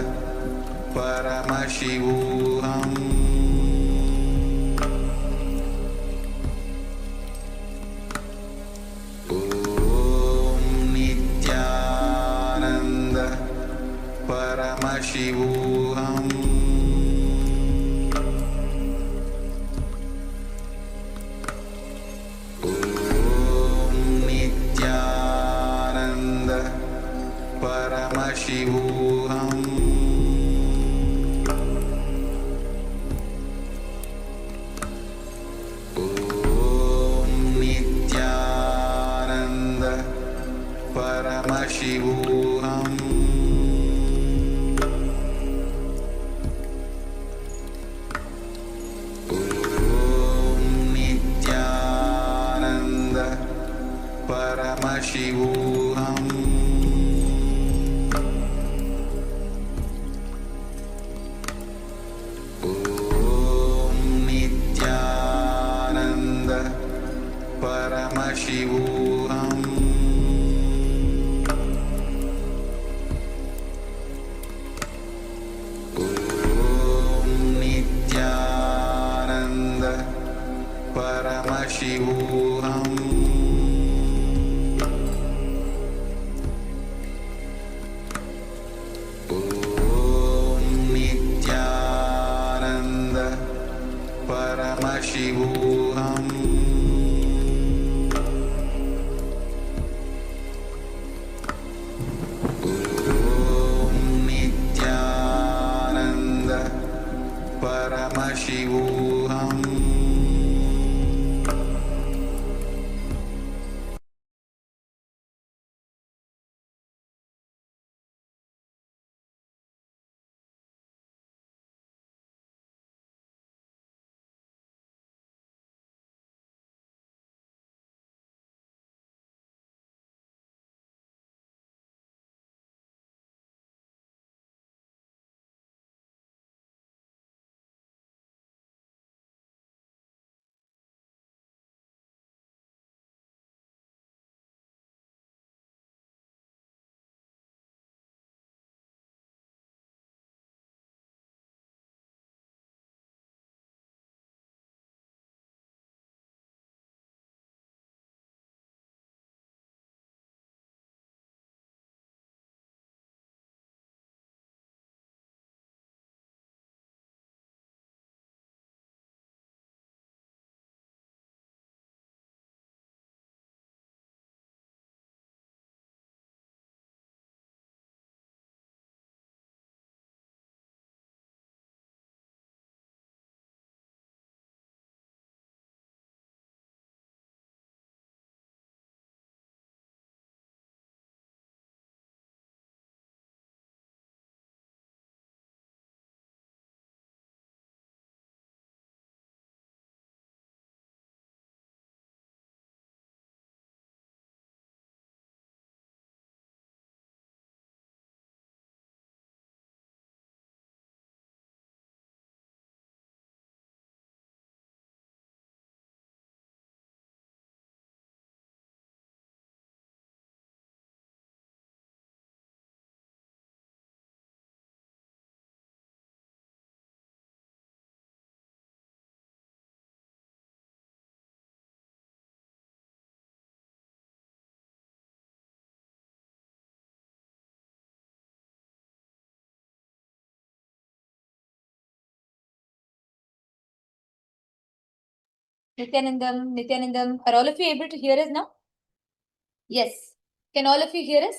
Paramashivoham. Paramashivoham. Om Nityananda Paramashivoham. Om Nityananda Paramashivoham. Paramashivoham. Om Nityananda Paramashivoham. Om Nityananda Paramashivoham. Nityanandam, are all of you able to hear us now? Yes. Can all of you hear us?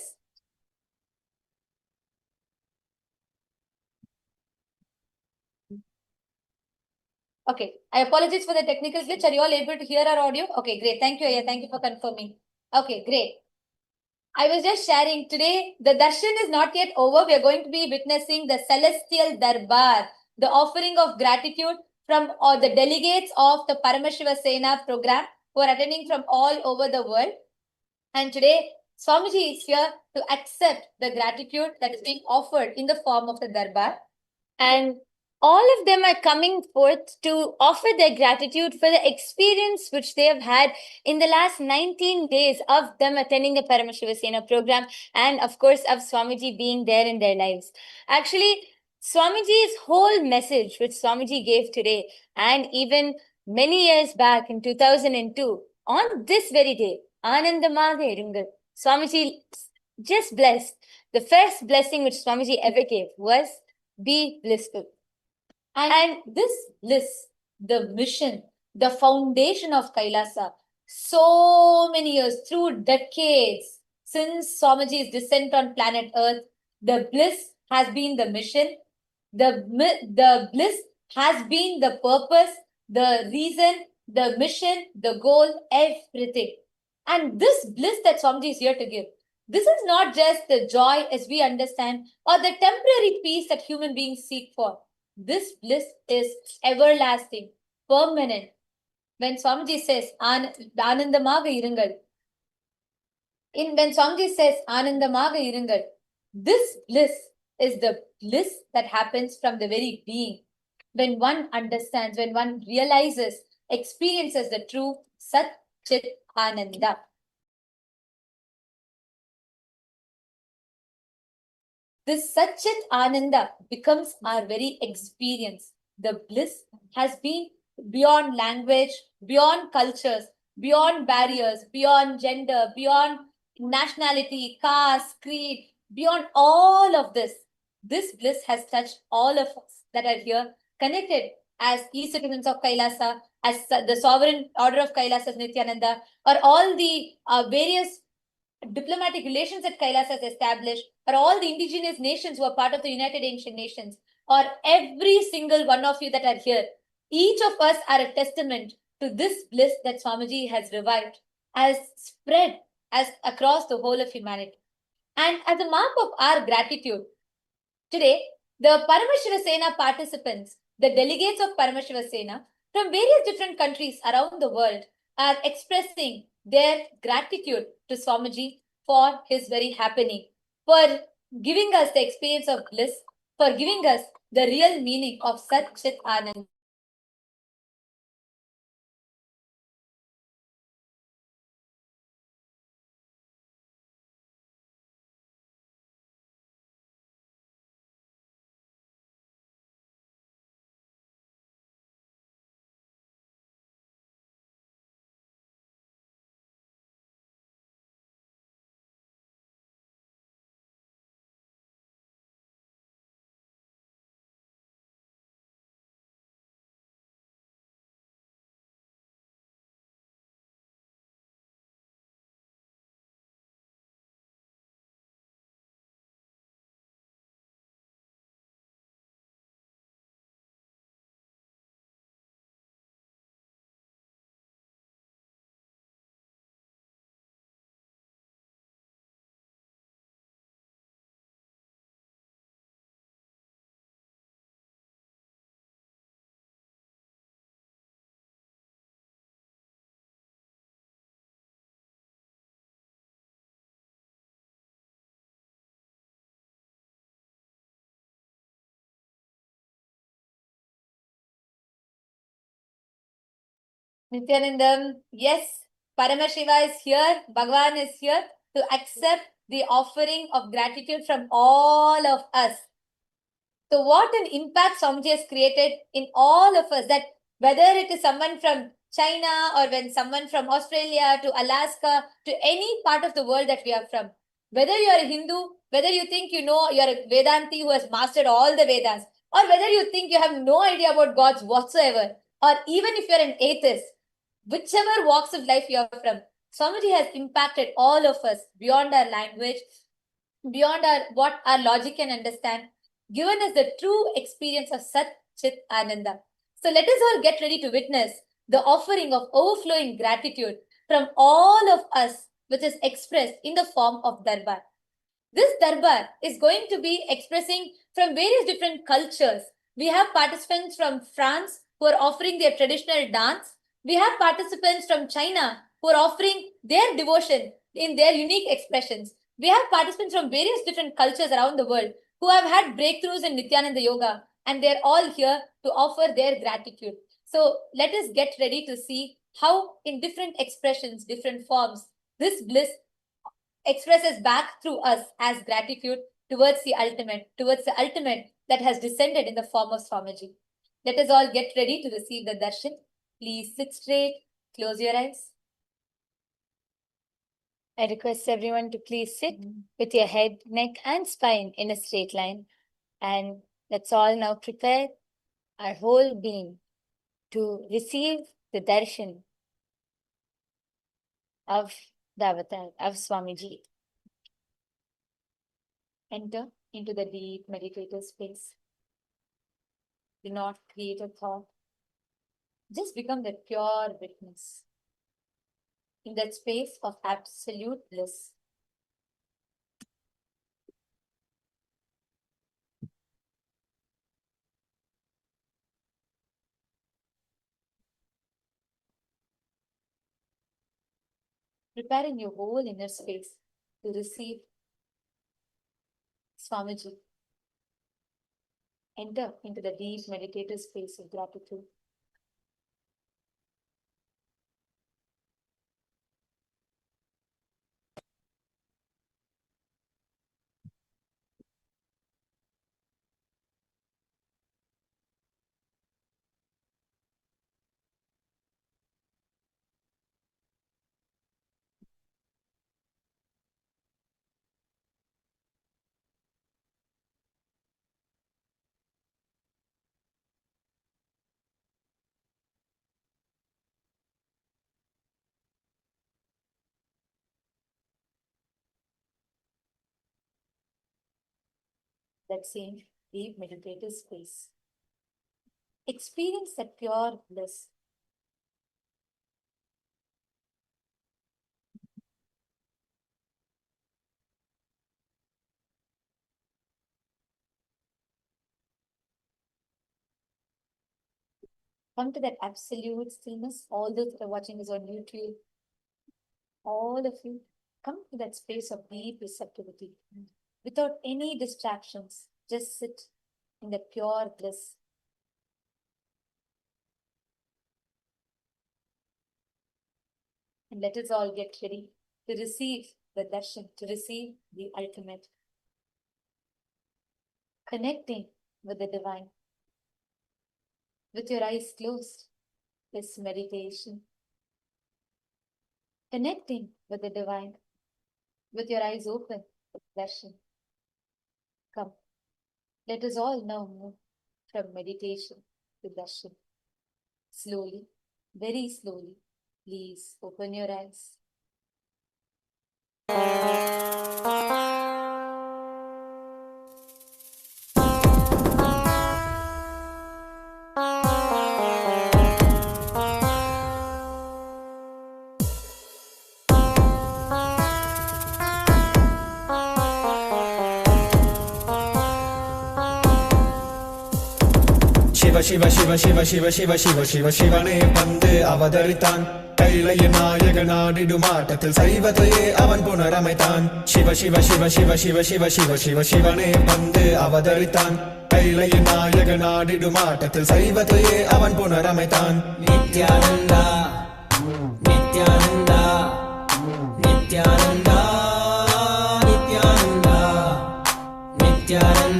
Okay. I apologize for the technical glitch. Are you all able to hear our audio? Okay, great. Thank you, Aya. Thank you for confirming. Okay, great. I was just sharing today, the darshan is not yet over. We are going to be witnessing the celestial darbar, the offering of gratitude from all the delegates of the Paramashiva Sena program who are attending from all over the world. And today, Swamiji is here to accept the gratitude that is being offered in the form of the darbar. And all of them are coming forth to offer their gratitude for the experience which they have had in the last 19 days of them attending the Paramashiva Sena program, and of course of Swamiji being there in their lives. Actually, Swamiji's whole message which Swamiji gave today, and even many years back in 2002, on this very day, Anandamaga Irungal, Swamiji just blessed. The first blessing which Swamiji ever gave was be blissful. And this bliss, the mission, the foundation of Kailasa, so many years, through decades, since Swamiji's descent on planet Earth, the bliss has been the mission, the bliss has been the purpose, the reason, the mission, the goal, everything. And this bliss that Swamiji is here to give, this is not just the joy as we understand or the temporary peace that human beings seek for. This bliss is everlasting, permanent. When Swamiji says, Anandamaga Irungal, when Swamiji says, Anandamaga Irungal, this bliss is the bliss that happens from the very being. When one understands, when one realizes, experiences the true Sat Chit Ananda. This Satchit Ananda becomes our very experience. The bliss has been beyond language, beyond cultures, beyond barriers, beyond gender, beyond nationality, caste, creed, beyond all of this. This bliss has touched all of us that are here, connected as e-citizens of Kailasa, as the sovereign order of Kailasa Nithyananda, or all the various diplomatic relations that Kailasa has established, or all the indigenous nations who are part of the United Ancient Nations, or every single one of you that are here, each of us are a testament to this bliss that Swamiji has revived, has spread as across the whole of humanity. And as a mark of our gratitude, today, the Paramashiva Sena participants, the delegates of Paramashiva Sena from various different countries around the world are expressing their gratitude to Swamiji for his very happening, for giving us the experience of bliss, for giving us the real meaning of Sat Chit Anand. Nityanandam, yes, Paramashiva is here, Bhagavan is here to accept the offering of gratitude from all of us. So what an impact Swamiji has created in all of us, that whether it is someone from China or when someone from Australia to Alaska to any part of the world that we are from, whether you are a Hindu, whether you think you know you are a Vedanti who has mastered all the Vedas, or whether you think you have no idea about gods whatsoever, or even if you are an atheist, whichever walks of life you are from, Swamiji has impacted all of us beyond our language, beyond what our logic can understand, given us the true experience of Sat Chit Ananda. So let us all get ready to witness the offering of overflowing gratitude from all of us, which is expressed in the form of Darbar. This Darbar is going to be expressing from various different cultures. We have participants from France who are offering their traditional dance. We have participants from China who are offering their devotion in their unique expressions. We have participants from various different cultures around the world who have had breakthroughs in Nityananda Yoga, and they're all here to offer their gratitude. So let us get ready to see how in different expressions, different forms, this bliss expresses back through us as gratitude towards the ultimate that has descended in the form of Swamiji. Let us all get ready to receive the darshan. Please sit straight, close your eyes. I request everyone to please sit with your head, neck, and spine in a straight line. And let's all now prepare our whole being to receive the darshan of the avatar of Swamiji. Enter into the deep meditative space. Do not create a thought. Just become the pure witness in that space of absolute bliss. Prepare in your whole inner space to receive Swamiji. Enter into the deep meditative space of gratitude. That same deep meditative space. Experience that pure bliss. Come to that absolute stillness. All those that are watching this on YouTube, all of you, come to that space of deep receptivity. Without any distractions, just sit in that pure bliss. And let us all get ready to receive the darshan, to receive the ultimate. Connecting with the divine. With your eyes closed, this meditation. Connecting with the divine. With your eyes open, darshan. Come, let us all now move from meditation to darshan. Slowly, very slowly, please open your eyes. Shiva Shiva Shiva Shiva Shiva Shiva Shiva Shivane Pande Avadaritan Kailaya Nayaga Nadidu Matatil Saivataye Avan Punaramaitan Shiva Shiva Shiva Shiva Shiva Shiva Shiva Shiva Shivane Pande Avadaritan Kailaya Nayaga Nadidu Matatil Saivataye Avan Punaramaitan Nityananda Nityananda Nityananda Nityananda Nityananda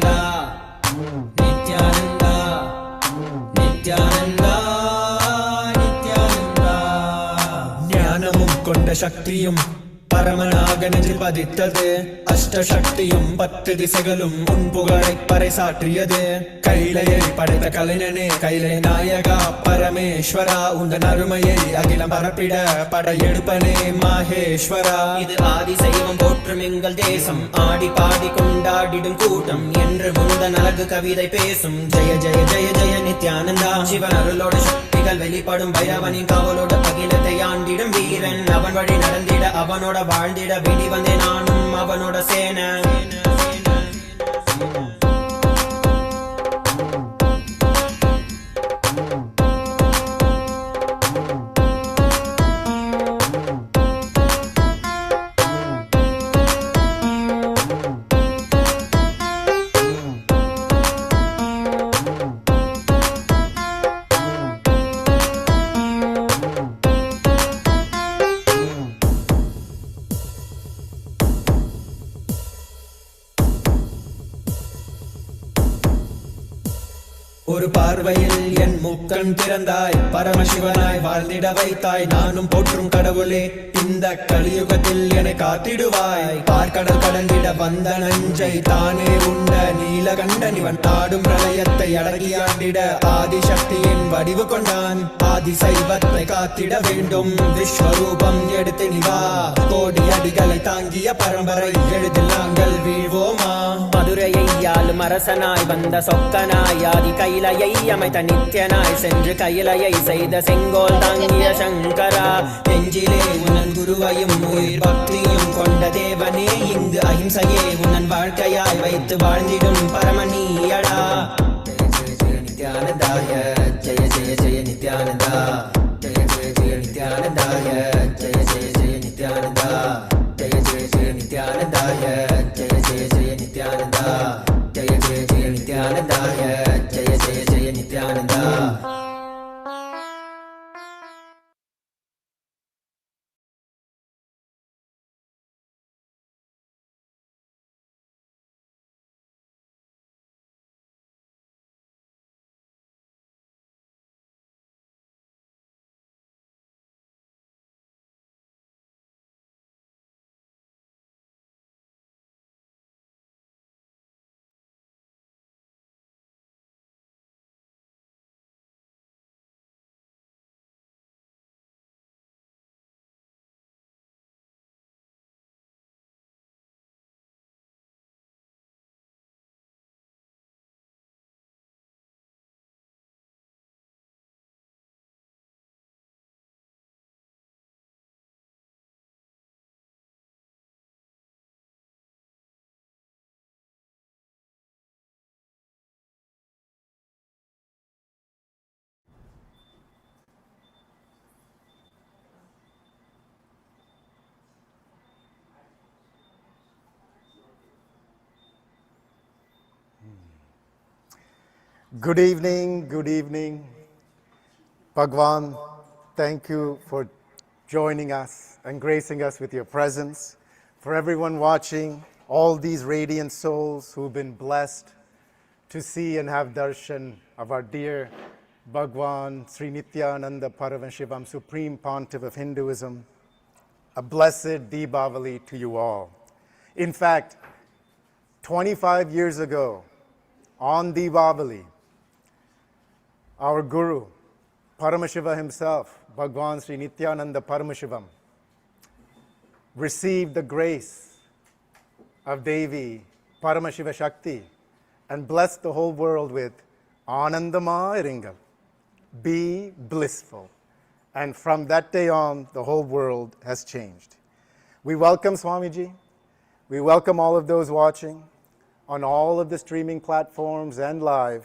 ശക്തിയും பரமனாகனெஞ்சில் பதித்தது அஷ்டசக்தியும் 10 திசைகளும் உன் புகழை பறைசாற்றியது கைலையை படைத்த கலைஞனே கைலை நாயகா பரமேஸ்வரா உந்தன் அருமையை அகிலம் பரப்பிட படையெடுப்பனே மாஹேஸ்வரா. இது ஆதி சைவம் போற்றும் எங்கள் தேசம், ஆடி பாடி கொண்டாடிடும் கூட்டம் என்று முந்தன் அழகு கவிதை பேசும். ஜெய ஜெய ஜெய ஜெய நித்யானந்தா. சிவன் அருளோட சக்திகள் வெளிப்படும் பைரவனின் காவலோட பகிலத்தை ஆண்டிடும் வீரன். அவன் வழி நடந்திட அவனோட வாழ்ந்திட வேண்டி வந்தேன் நானும் அவனோட சேன. ஒரு பார்வையில் என் முக்கண் திறந்தாய், பரமசிவனாய் வாழ்ந்திட வைத்தாய். நானும் போற்றும் கடவுளே இந்த கலியுகத்தில் என்னை காத்திடுவாய். பார்க்கடல் கடந்திட வந்த நஞ்சை தானே உண்ட நீலகண்டன் இவன் ஆடும் பிரளயத்தை அடக்கியாண்டிட ஆதிசக்தியின் வடிவு கொண்டான். ஆதி சைவத்தை காத்திட வேண்டும் விஸ்வரூபம் எடுத்து நிவா. கோடி அடிகளை தாங்கிய பரம்பரை எழுதில் நாங்கள் வீழ்வோமா. மதுரையை ஆளும் அரசனாய் வந்த சொக்கனாய், ஆதி கைலையை அமைத்த நித்யனாய் சென்று கைலையை செய்த செங்கோல் தாங்கிய சங்கரா. நெஞ்சிலே உன்னன் குருவையும் உயிர் பக்தியும் கொண்ட தேவனே, இங்கு அஹிம்சையே உன்னன் வாழ்க்கையாய் வைத்து வாழ்ந்திடும் பரமணியடா. Jaya Jaya Jaya நித்யானந்தாய, Jaya Jaya Jaya Nithyananda, Jaya Jaya Jaya நித்யானந்தாய, Jaya Jaya Jaya Nithyananda, Jaya Jaya Jaya நித்யானந்தாய, Jaya Jaya Jaya Nithyananda, Jaya Jaya Jaya நித்யானந்தாய, Jaya Jaya Jaya Nithyananda. Good evening, good evening. Bhagavan, thank you for joining us and gracing us with your presence. For everyone watching, all these radiant souls who've been blessed to see and have darshan of our dear Bhagavan Sri Nithyananda Paramashivam, Supreme Pontiff of Hinduism, a blessed Deepavali to you all. In fact, 25 years ago, on Diwali, our Guru, Paramashiva himself, Bhagavan Sri Nithyananda Paramashivam, received the grace of Devi Paramashiva Shakti and blessed the whole world with Anandama Iringal, be blissful. And from that day on, the whole world has changed. We welcome Swamiji. We welcome all of those watching on all of the streaming platforms and live.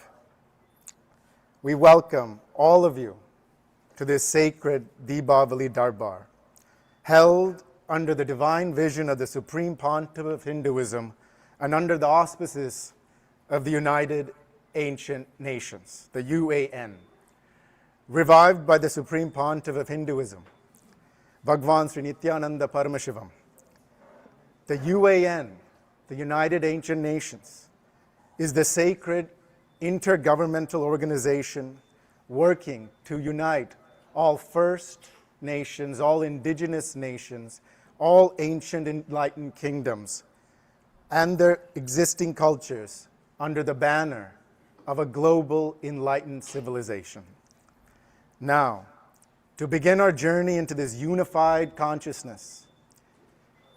We welcome all of you to this sacred Deepavali Darbar, held under the divine vision of the Supreme Pontiff of Hinduism and under the auspices of the United Ancient Nations, the UAN, revived by the Supreme Pontiff of Hinduism, Bhagavan Sri Nithyananda Paramashivam. The UAN, the United Ancient Nations, is the sacred intergovernmental organization working to unite all First Nations, all indigenous nations, all ancient enlightened kingdoms, and their existing cultures under the banner of a global enlightened civilization. Now, to begin our journey into this unified consciousness,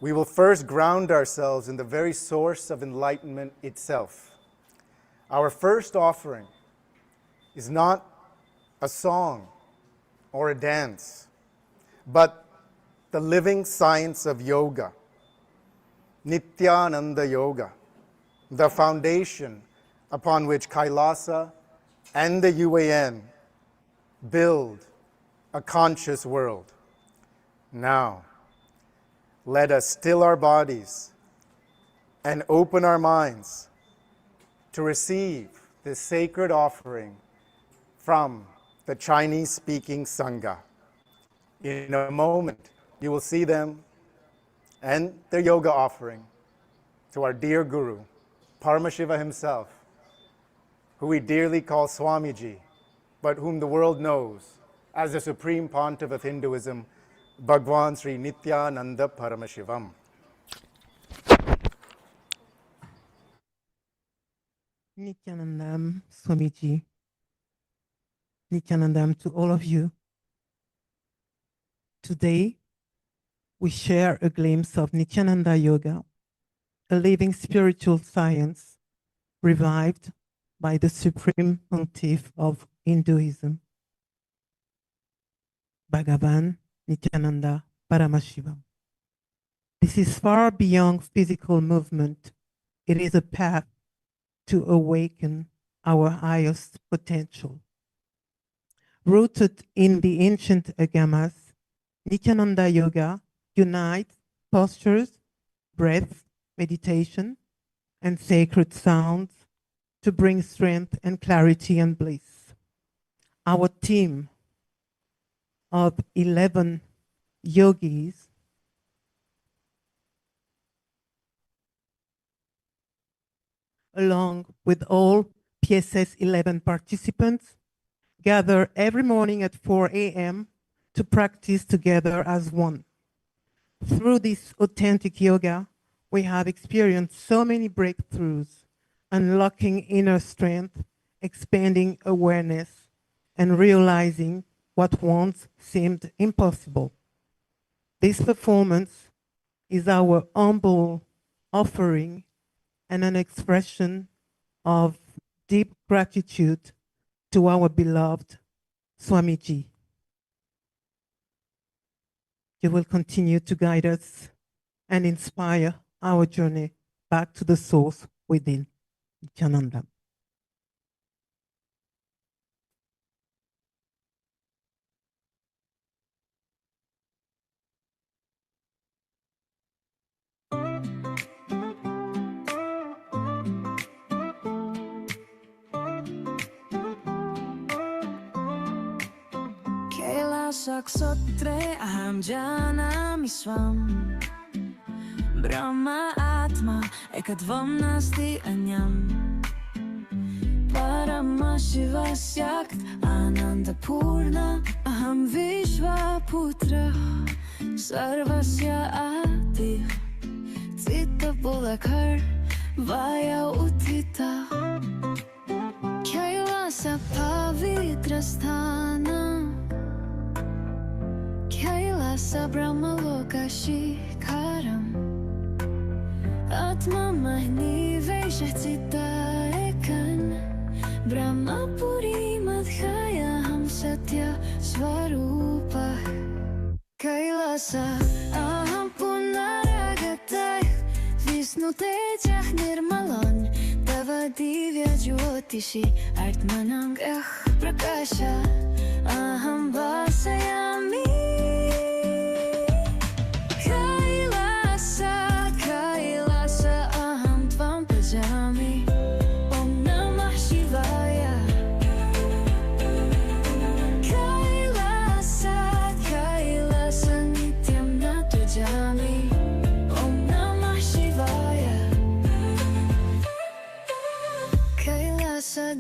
we will first ground ourselves in the very source of enlightenment itself. Our first offering is not a song or a dance, but the living science of yoga, Nityananda Yoga, the foundation upon which KAILASA and the UAN build a conscious world. Now, let us still our bodies and open our minds to receive this sacred offering from the Chinese-speaking Sangha. In a moment, you will see them and their yoga offering to our dear Guru, Paramashiva himself, who we dearly call Swamiji, but whom the world knows as the Supreme Pontiff of Hinduism, Bhagavan Sri Nithyananda Paramashivam. Nityanandam Swamiji. Nityanandam to all of you. Today, we share a glimpse of Nityananda Yoga, a living spiritual science revived by the Supreme Pontiff of Hinduism, Bhagavan Nityananda Paramashivam. This is far beyond physical movement. It is a path to awaken our highest potential. Rooted in the ancient agamas, Nityananda Yoga unites postures, breath, meditation, and sacred sounds to bring strength and clarity and bliss. Our team of 11 yogis along with all PSS 11 participants, gather every morning at 4 a.m. to practice together as one. Through this authentic yoga, we have experienced so many breakthroughs, unlocking inner strength, expanding awareness, and realizing what once seemed impossible. This performance is our humble offering and an expression of deep gratitude to our beloved Swamiji. You will continue to guide us and inspire our journey back to the source within. Nityananda. Saksotre aham janami swam Brahma Atma ekadvam nasti anyam Paramashiva Syakt Ananda Purna aham Vishva Putra Sarvasya Adi Tita Bulakar Vaya Utita Kailasa Pavitrasthana Kailasa Brahma Loka Shikaram Atma Mahni Vaishachita Ekan Brahma Puri Madhaya Ham Satya Svarupa Kailasa Aham Punaragatay Vishnu Tejah Nirmalan Tava Divya Jyotishi Artmanang Prakasha Aham Vasayami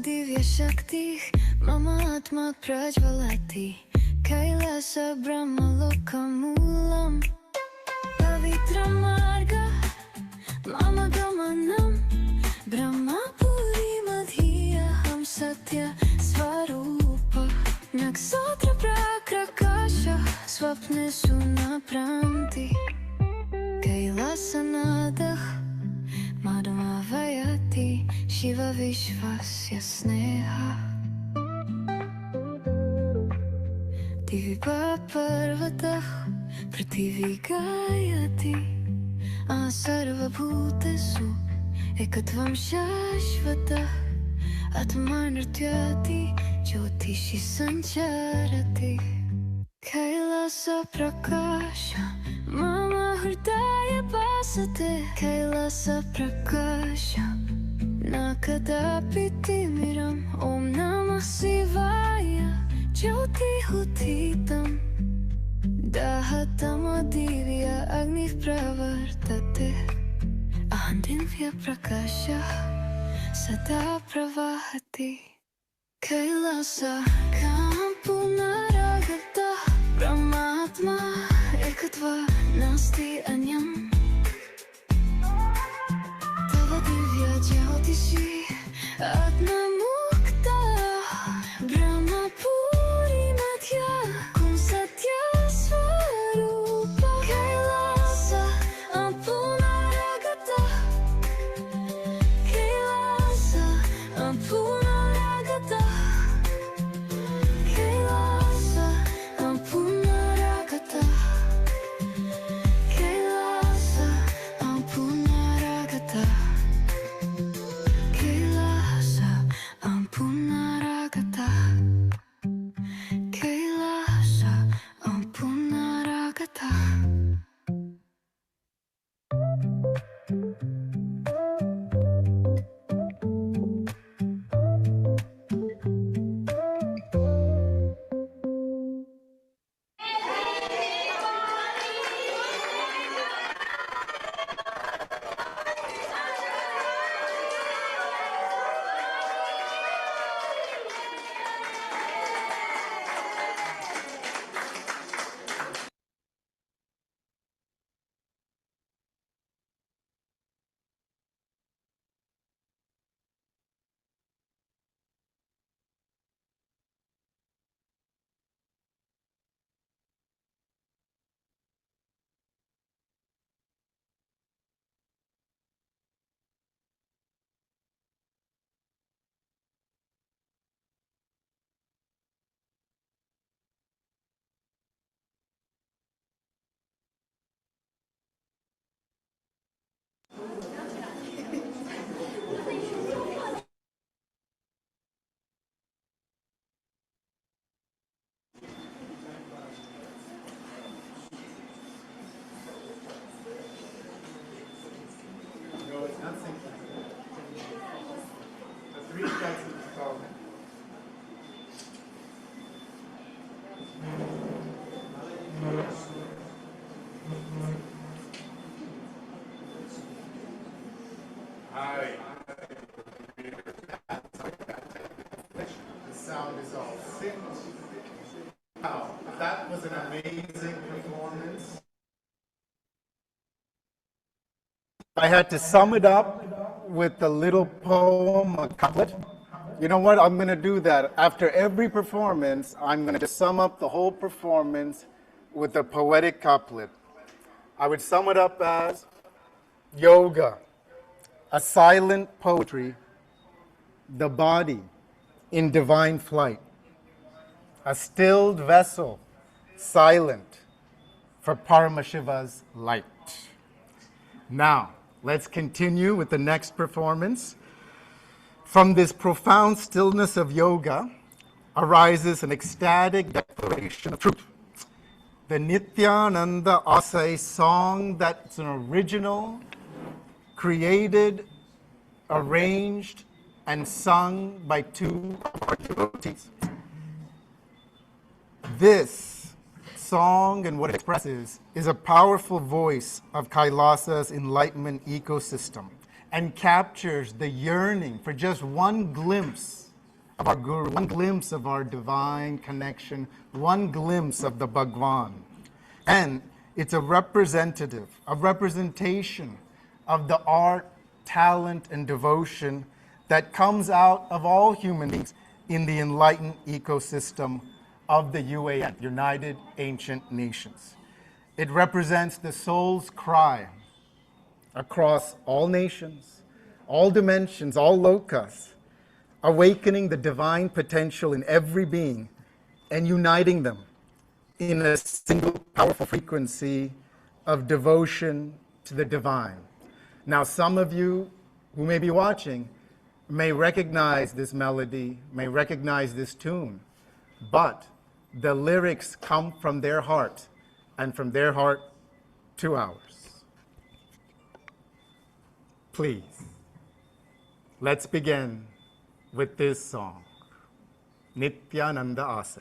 Divya Shakti, Mama Atma Prajvalati, Kailasa Brahma Lokamulam, Pavitra Marga, Mama Gamanam, Brahma Puri Madhya Ham Shiva Vishvasya Sneha Diva Parvatah Prithivi Gayati Sarva Bhutesu Ekatvam Shashvatah Atma Nrityati Jyotishi Sancharati Kailasa Prakasha Mama Hridaya Pasate Kailasa Prakasha Nakadapi Timiram Om Namah Shivaya Jyoti Hutitam Dahatama Divya Agni Pravartate Ahindivya Prakasha Sada Pravahati Kailasa Kampunaragata Brahmatma Ekatva Nasti Anyam Tava Divya Jyotishi Atma Mukta Brahma Puri Madhya Kum Satya Swarupa Kailasa Ampunaragata Kailasa Ampunaragata Kailasa Ampunaragata Kailasa Ampunaragata Kailasa Ampunaragata Kailasa Ampunaragata No, it's not synced. The three tracks of the song. Hi. The sound is all synced. Wow, that was an amazing performance. I had to sum it up with a little poem, a couplet. You know what? I'm going to do that. After every performance, I'm going to sum up the whole performance with a poetic couplet. I would sum it up as yoga, a silent poetry, the body in divine flight, a stilled vessel, silent for Paramashiva's light. Now, let's continue with the next performance. From this profound stillness of yoga arises an ecstatic declaration of truth. The Nithyananda Asai song that's an original, created, arranged, and sung by two of our devotees. This song and what it expresses is a powerful voice of Kailasa's enlightenment ecosystem and captures the yearning for just one glimpse of our Guru, one glimpse of our divine connection, one glimpse of the Bhagavan. And it's a representation of the art, talent, and devotion that comes out of all human beings in the enlightened ecosystem of the UAN, United Ancient Nations. It represents the soul's cry across all nations, all dimensions, all lokas, awakening the divine potential in every being and uniting them in a single powerful frequency of devotion to the divine. Now, some of you who may be watching may recognize this melody, may recognize this tune, but the lyrics come from their heart and from their heart to ours. Please, let's begin with this song, Nityananda Ase.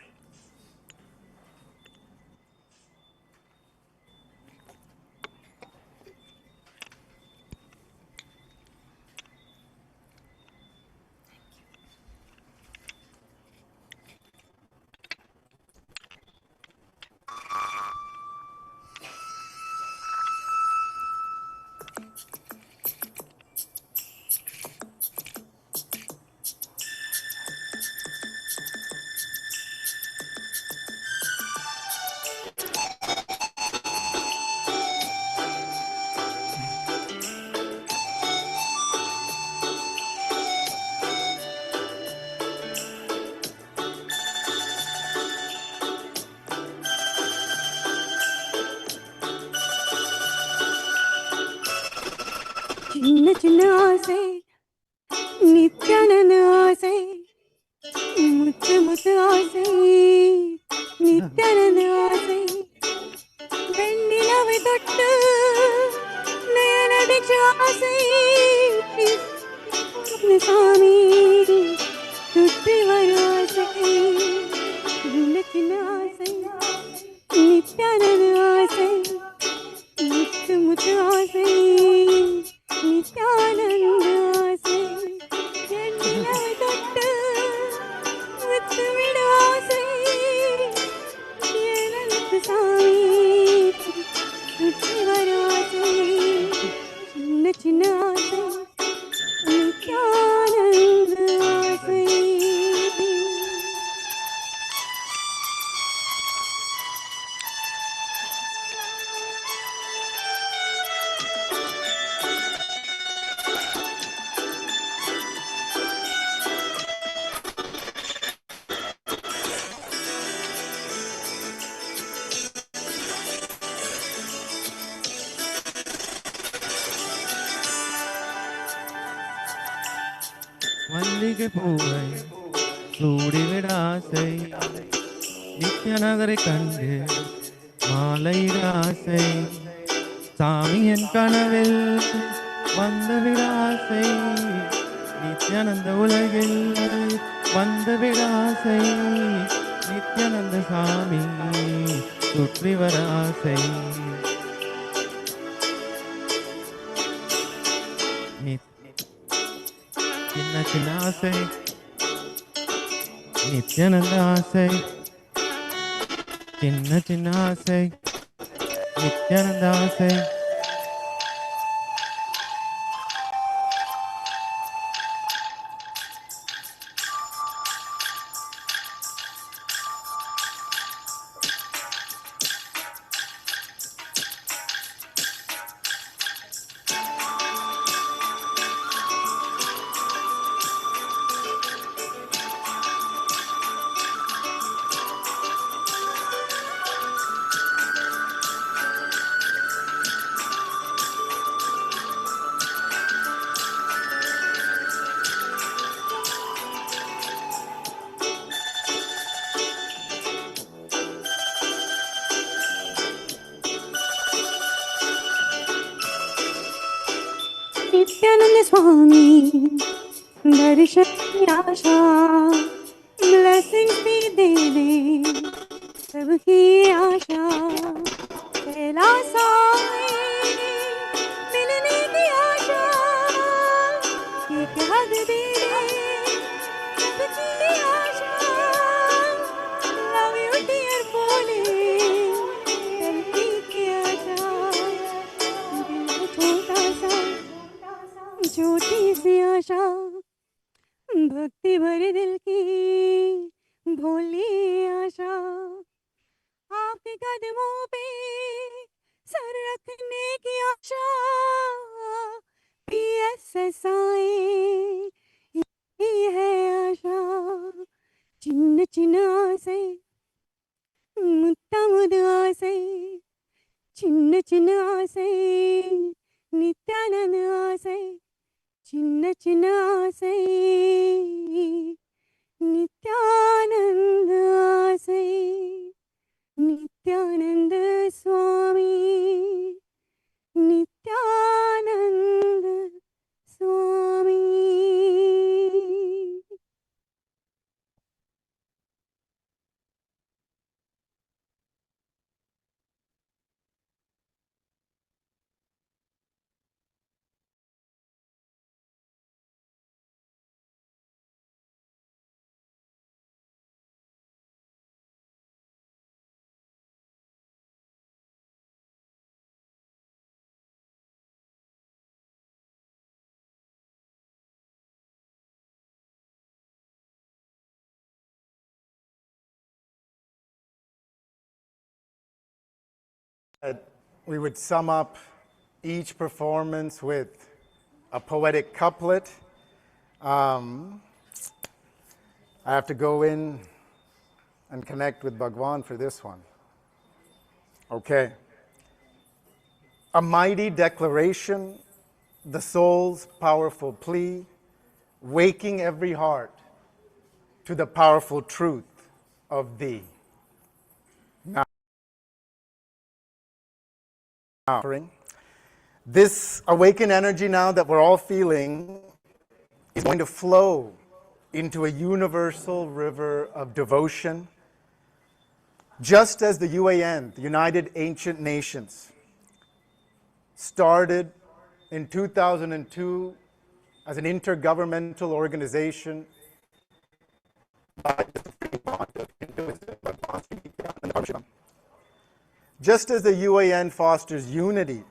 చిన్న చిన్న ఆసే నిత్యానంద ఆసే ముత్తు ముత్తు ఆసే నిత్యానంద ఆసే வெண்ணிலவை தொட்டு நயன தீட்ச ஆசை சாமி சுற்றி வரும் ஆசை சின்ன சின்ன ஆசை நித்யானந்த ஆசை முத்து முத்து ஆசை நித்யானந்த ஆசை வெண்ணிலவை தொட்டு முத்து விட ஆசை எனக்கு சாமி சுற்றி வரும் ஆசை சின்ன சின்ன ஆசை நித்யானந்த ஆசை மல்லிகை பூவை சூடிவிட ஆசை நித்ய நகரை கண்டு மாலையிட ஆசை சாமி என் கனவில் வந்துவிட ஆசை நித்யானந்த உலகில் வந்துவிட ஆசை நித்யானந்த சாமி சுற்றி வர ஆசை சின்ன சின்ன ஆசை நித்யானந்த ஆசை சின்ன சின்ன ஆசை நித்யானந்த ஆசை नित्यानंद स्वामी दर्शन की आशा ब्लेसिंग्स भी दे दे सबकी आशा कैलासा में मिलने की आशा एक हद दे दे सबकी आशा लव यू डियर बोले सेल्फी की आशा दिल छोटा सा छोटी सी आशा भक्ति भरे दिल की भोली आशा आपके कदमों पे सर रखने की आशा PSSI நித்யானந்த ஆசை சின்ன சின்ன ஆசை நித்யானந்த ஆசை நித்யானந்த சுவாமி நித்யானந்த சுவாமி. We would sum up each performance with a poetic couplet. I have to go in and connect with Bhagavan for this one. Okay. A mighty declaration, the soul's powerful plea, waking every heart to the powerful truth of thee. Now, this awakened energy now that we're all feeling is going to flow into a universal river of devotion, just as the UAN, the United Ancient Nations, started in 2002 as an intergovernmental organization by the Supreme Pontiff of Hinduism, Bhagavan Sri Nithyananda Paramashivam. Just as the UAN fosters unity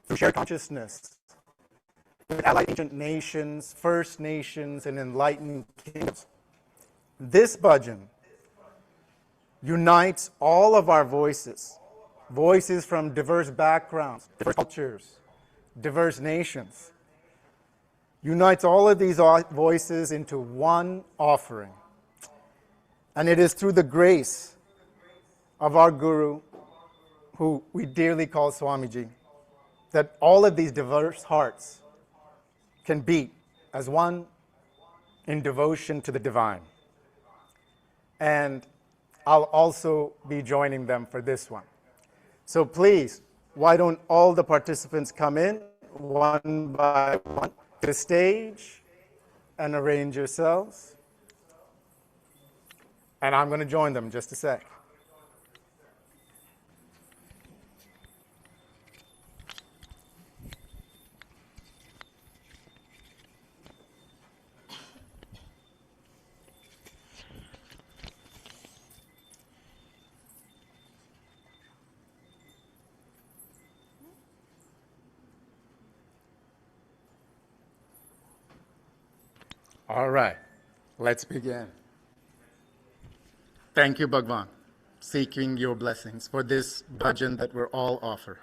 through shared consciousness with allied ancient nations, First Nations, and enlightened kingdoms, this bhajan unites all of our voices, voices from diverse backgrounds, diverse cultures, diverse nations, unites all of these voices into one offering. And it is through the grace of our Guru, who we dearly call Swamiji, that all of these diverse hearts can beat as one in devotion to the divine. And I'll also be joining them for this one. So please, why don't all the participants come in one by one to the stage and arrange yourselves. And I'm going to join them in just a sec. All right, let's begin. Thank you, Bhagavan, seeking your blessings for this bhajan that we're all offer.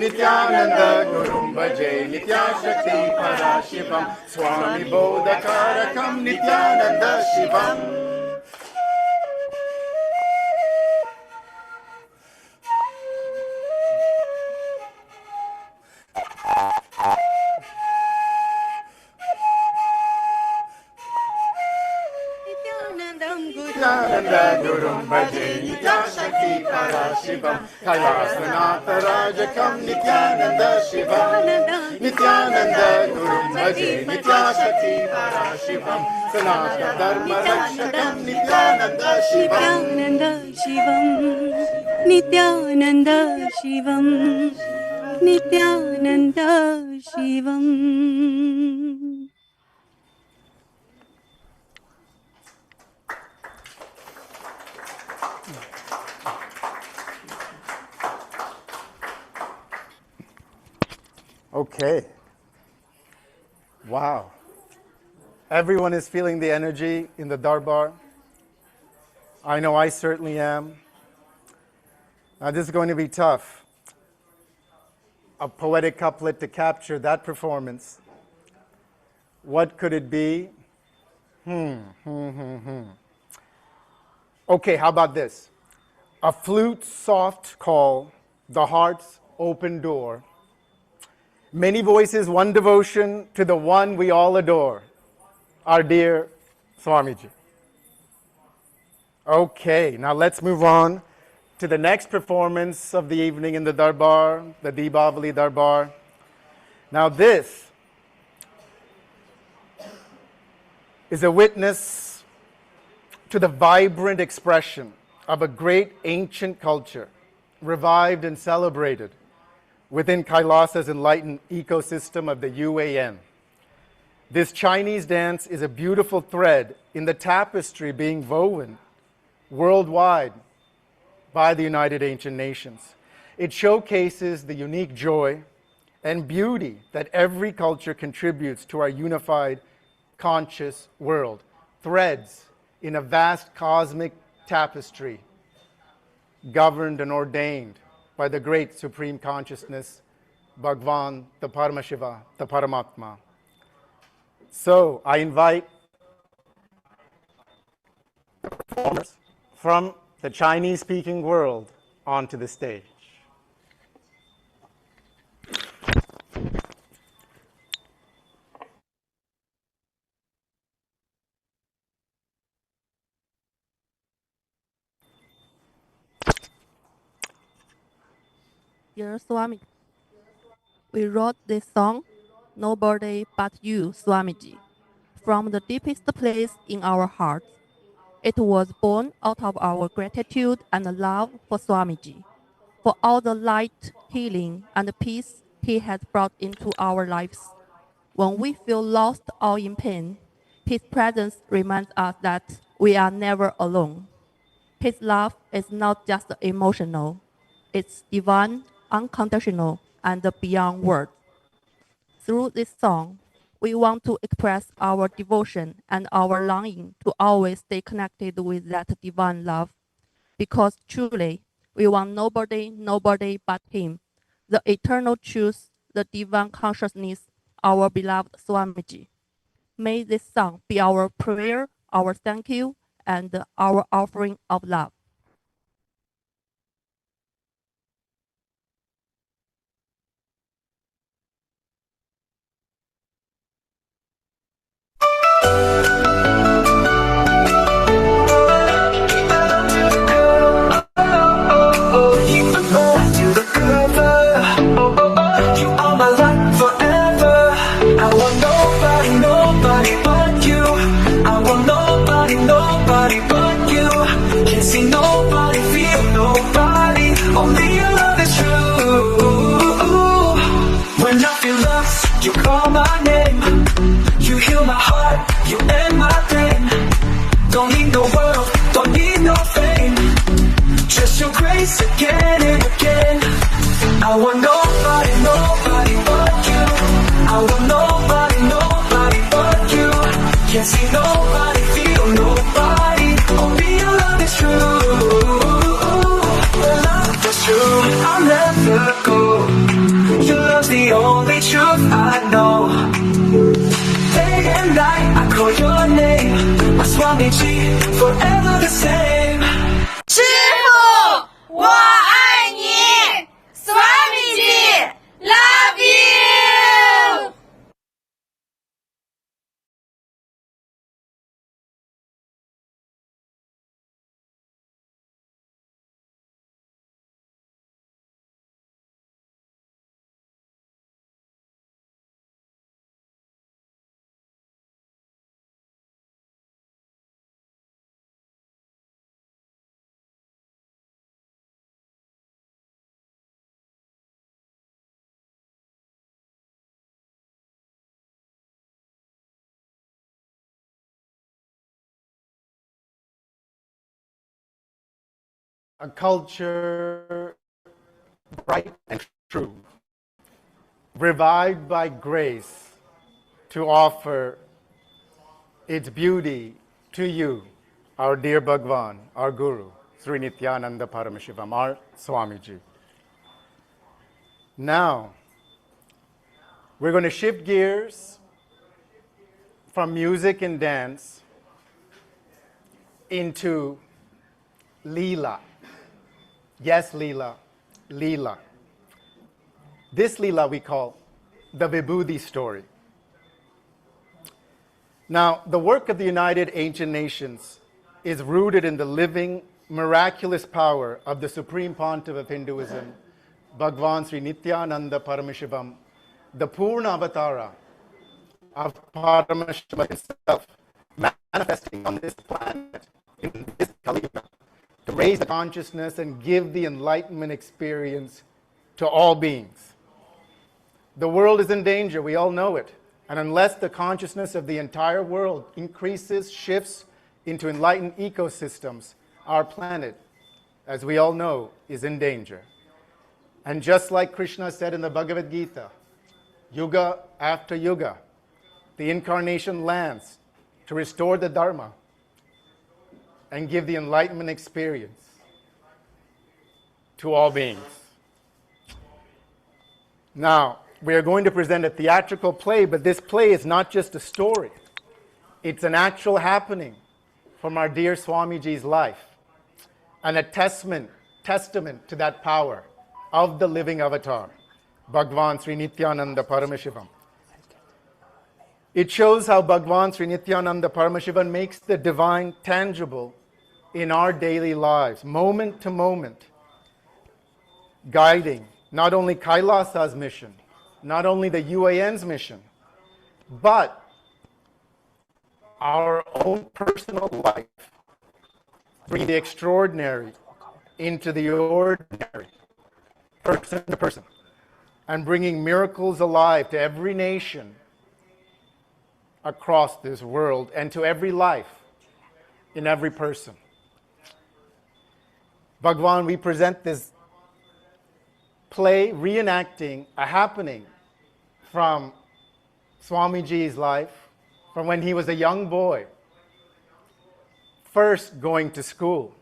Nityananda Gurum Bhaje Nityashakti Parashivam Swami Bodhakarakam Nityananda Shivam. Nityananda Gurum Bhaje Nityashakti Parashivam KAILASA Rajakam Nityananda Shivam. Nityananda Gurum Bhaje Nityashakti Parashivam Sanatana Dharma Rakshakam Nityananda Shivam. Nityananda Shivam. Nityananda Shivam. Okay. Wow. Everyone is feeling the energy in the Darbar. I know I certainly am. Now, this is going to be tough. A poetic couplet to capture that performance. What could it be? Okay, how about this? A flute's soft call, the heart's open door. Many voices, one devotion to the one we all adore, our dear Swamiji. Okay, now let's move on to the next performance of the evening in the Darbar, the Deepavali Darbar. Now this is a witness to the vibrant expression of a great ancient culture, revived and celebrated within Kailasa's enlightened ecosystem of the UAN. This Chinese dance is a beautiful thread in the tapestry being woven worldwide by the United Ancient Nations. It showcases the unique joy and beauty that every culture contributes to our unified, conscious world. Threads in a vast cosmic tapestry, governed and ordained by the great Supreme Consciousness, Bhagavan, the Paramashiva, the Paramatma. So I invite performers from the Chinese-speaking world onto the stage. Dear Swami, we wrote this song, Nobody But You, Swamiji, from the deepest place in our hearts. It was born out of our gratitude and love for Swamiji, for all the light, healing, and peace he has brought into our lives. When we feel lost or in pain, his presence reminds us that we are never alone. His love is not just emotional, it's divine, unconditional, and beyond words. Through this song, we want to express our devotion and our longing to always stay connected with that divine love, because truly, we want nobody but him, the eternal truth, the divine consciousness, our beloved Swamiji. May this song be our prayer, our thank you, and our offering of love. You call my name, you heal my heart, you end my pain. Don't need no world, don't need no fame, just your grace again and again. I want nobody, nobody but you. I want nobody, nobody but you. Can't see nobody, feel nobody, only your love is true. Your love is true, I'll never go. Your love's the only truth I know. Day and night I call your name, my Swamiji, forever the same. 师父，我爱你，Swamiji love you。A culture bright and true, revived by grace to offer its beauty to you, our dear Bhagavan, our Guru, Sri Nithyananda Paramashivam, our Swamiji. Now, we're going to shift gears from music and dance into Leela. Yes, Leela. Leela. This Leela we call the Vibhuti story. Now, the work of the United Ancient Nations is rooted in the living, miraculous power of the Supreme Pontiff of Hinduism, Bhagavan Sri Nithyananda Paramashivam, the Purna Avatara of Paramashiva himself, manifesting on this planet in this Kali Puja to raise the consciousness and give the enlightenment experience to all beings. The world is in danger, we all know it. And unless the consciousness of the entire world increases, shifts into enlightened ecosystems, our planet, as we all know, is in danger. And just like Krishna said in the Bhagavad Gita, yuga after yuga, the incarnation lands to restore the Dharma and give the enlightenment experience to all beings. Now, we are going to present a theatrical play, but this play is not just a story. It's an actual happening from our dear Swamiji's life, and a testament to that power of the living avatar, Bhagavan Sri Nithyananda Paramashivam. It shows how Bhagavan Sri Nithyananda Paramashivam makes the divine tangible in our daily lives, moment to moment, guiding not only KAILASA's mission, not only the UAN's mission, but our own personal life, bringing the extraordinary into the ordinary, person to person, and bringing miracles alive to every nation across this world and to every life in every person. Bhagavan, we present this play reenacting a happening from Swamiji's life, from when he was a young boy, first going to school.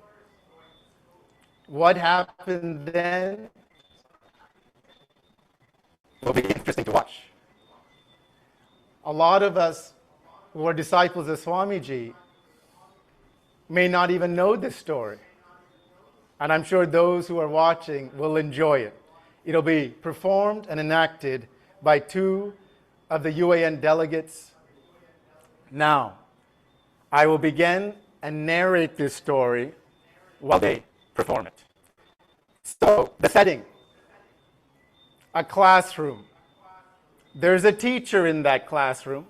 What happened then will be interesting to watch. A lot of us who are disciples of Swamiji may not even know this story. And I'm sure those who are watching will enjoy it. It'll be performed and enacted by two of the UAN delegates. Now, I will begin and narrate this story while they perform it. So, the setting, a classroom. There's a teacher in that classroom.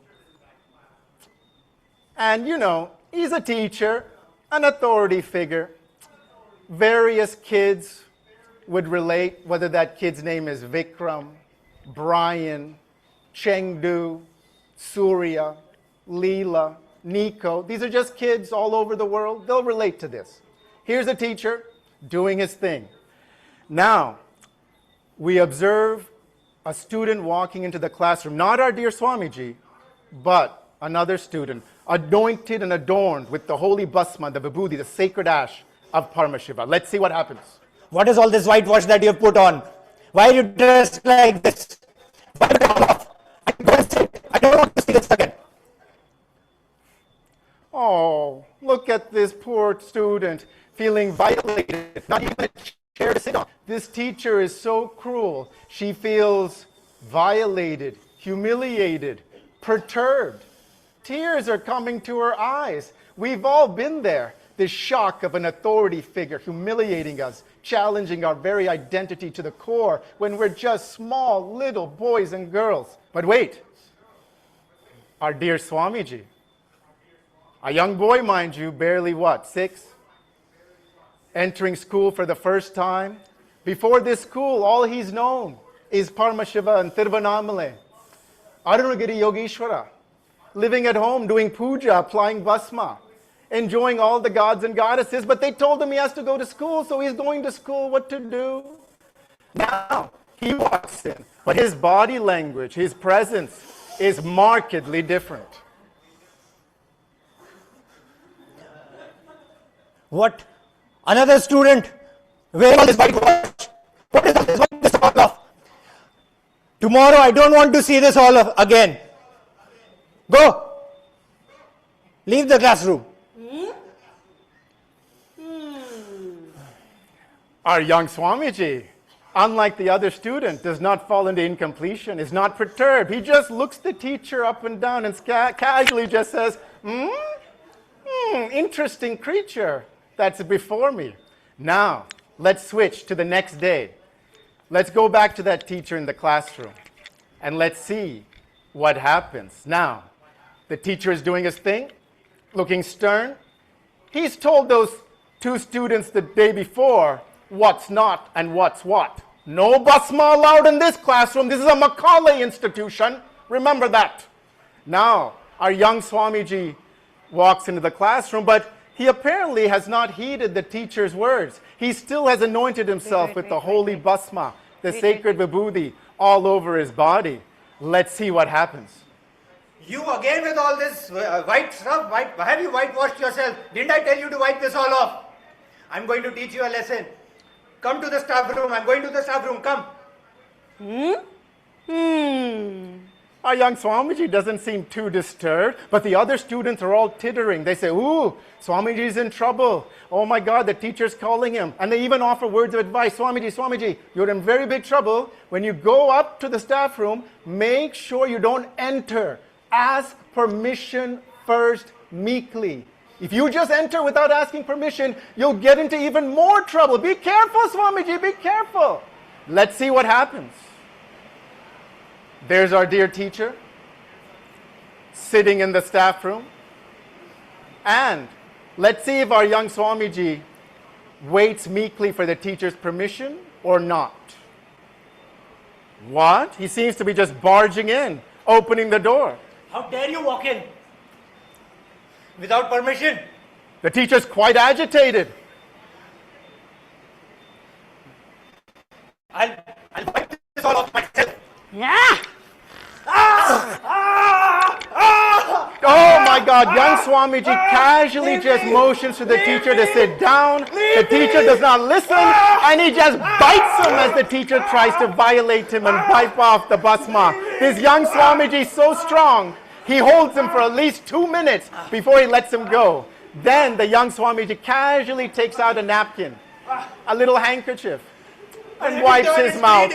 And you know, he's a teacher, an authority figure. Various kids would relate, whether that kid's name is Vikram, Brian, Chengdu, Surya, Leela, Nico. These are just kids all over the world. They'll relate to this. Here's a teacher doing his thing. Now, we observe a student walking into the classroom, not our dear Swamiji, but another student, anointed and adorned with the holy bhasma, the vibhuti, the sacred ash of Paramashiva. Let's see what happens. What is all this whitewash that you have put on? Why are you dressed like this? Why did I come off? I'm going to sit. I don't want to see this again. Oh, look at this poor student feeling violated, not even a chair to sit on. This teacher is so cruel. She feels violated, humiliated, perturbed. Tears are coming to her eyes. We've all been there. This shock of an authority figure humiliating us, challenging our very identity to the core when we're just small little boys and girls. But wait, our dear Swamiji, a young boy, mind you, barely what, 6? Entering school for the first time. Before this school, all he's known is Paramashiva and Tiruvannamalai, Arunagiri Yogeshwara, living at home, doing puja, applying bhasma, enjoying all the gods and goddesses, but they told him he has to go to school, so he's going to school. What to do? Now, He walks in, but his body language, his presence is markedly different. What? Another student wearing all this whitewash. What is all this? What is this all of? Tomorrow I don't want to see this all of again. Go. Leave the classroom. Our young Swamiji, unlike the other student, does not fall into incompletion, is not perturbed. He just looks the teacher up and down and casually just says, interesting creature that's before me. Now, let's switch to the next day. Let's go back to that teacher in the classroom and let's see what happens. Now, the teacher is doing his thing, looking stern. He's told those two students the day before what's not and what's what. No basma allowed in this classroom. This is a Macaulay institution. Remember that. Now, our young Swamiji walks into the classroom, but he apparently has not heeded the teacher's words. He still has anointed himself with the holy basma, the sacred vibhuti, all over his body. Let's see what happens. You again with all this white stuff? Have you whitewashed yourself? Didn't I tell you to wipe this all off? I'm going to teach you a lesson. Come to the staff room. I'm going to the staff room. Come. Our young Swamiji doesn't seem too disturbed, but the other students are all tittering. They say, ooh, Swamiji's in trouble. Oh my God, the teacher's calling him. And they even offer words of advice. Swamiji, you're in very big trouble. When you go up to the staff room, make sure you don't enter. Ask permission first meekly. If you just enter without asking permission, you'll get into even more trouble. Be careful, Swamiji, be careful. Let's see what happens. There's our dear teacher sitting in the staff room. And let's see if our young Swamiji waits meekly for the teacher's permission or not. What? He seems to be just barging in, opening the door. How dare you walk in without permission? The teacher's quite agitated. I'll wipe this all off myself. Yeah. Oh my God, young Swamiji casually just motions to the teacher to sit down. The teacher does not listen, and he just bites him as the teacher tries to violate him and wipe off the basma. This young Swamiji is so strong, he holds him for at least 2 minutes before he lets him go. Then the young Swamiji casually takes out a napkin, a little handkerchief, and wipes his mouth.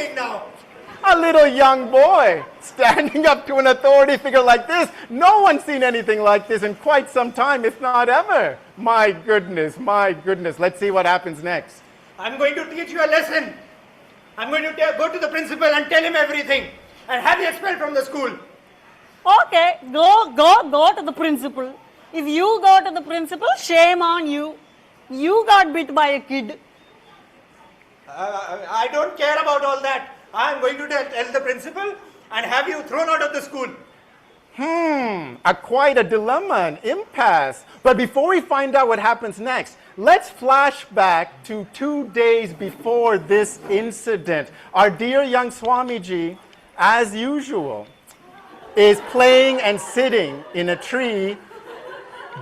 A little young boy standing up to an authority figure like this. No one's seen anything like this in quite some time, if not ever. My goodness, my goodness. Let's see what happens next. I'm going to teach you a lesson. I'm going to go to the principal and tell him everything and have you expelled from the school. Okay, go to the principal. If you go to the principal, shame on you. You got bit by a kid. I don't care about all that. I'm going to tell the principal and have you thrown out of the school. Quite a dilemma, an impasse. But before we find out what happens next, let's flash back to 2 days before this incident. Our dear young Swamiji, as usual, is playing and sitting in a tree,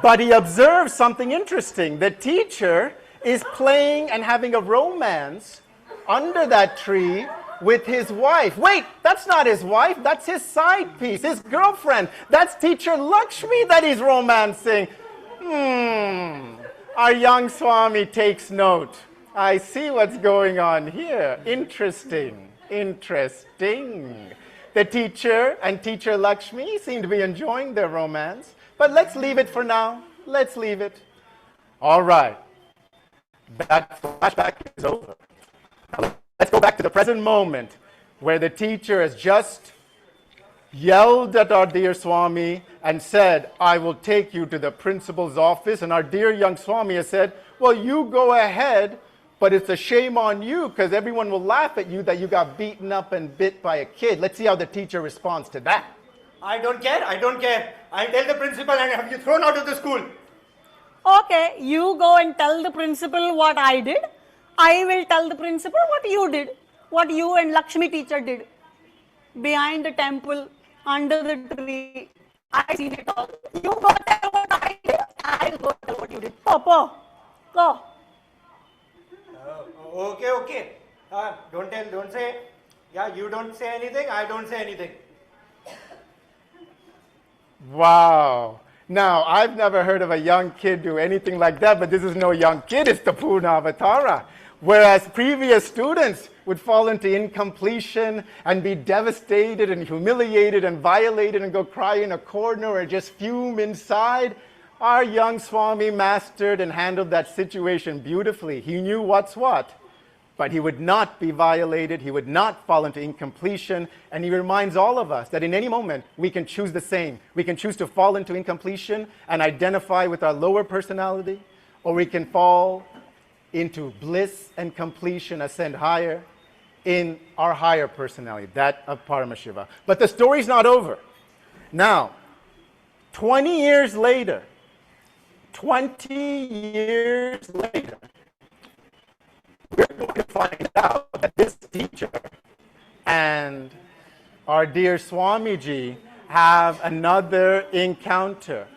but he observes something interesting. The teacher is playing and having a romance under that tree with his wife. Wait, that's not his wife, that's his side piece, his girlfriend. That's teacher Lakshmi that he's romancing. Our young Swami takes note. I see what's going on here. Interesting, interesting. The teacher and teacher Lakshmi seem to be enjoying their romance, but let's leave it for now. Let's leave it. All right. That flashback is over. Let's go back to the present moment where the teacher has just yelled at our dear Swami and said, I will take you to the principal's office. And our dear young Swami has said, well, you go ahead, but it's a shame on you because everyone will laugh at you that you got beaten up and bit by a kid. Let's see how the teacher responds to that. I don't care. I'll tell the principal and have you thrown out of the school. Okay, you go and tell the principal what I did. I will tell the principal what you did. what you and Lakshmi teacher did behind the temple, under the tree. I seen it all. You go tell what I did. I go tell what you did. Go. Okay. Don't say. Yeah, you don't say anything, I don't say anything. Wow. Now, I've never heard of a young kid do anything like that, but this is no young kid, it's the Purna Avatara. Whereas previous students would fall into incompletion and be devastated and humiliated and violated and go cry in a corner or just fume inside, our young Swami mastered and handled that situation beautifully. He knew what's what. But he would not be violated, he would not fall into incompletion, and he reminds all of us that in any moment we can choose the same. We can choose to fall into incompletion and identify with our lower personality, or we can fall into bliss and completion, ascend higher in our higher personality, that of Paramashiva. But the story's not over. Now, 20 years later, we're going to find out that this teacher and our dear Swamiji have another encounter.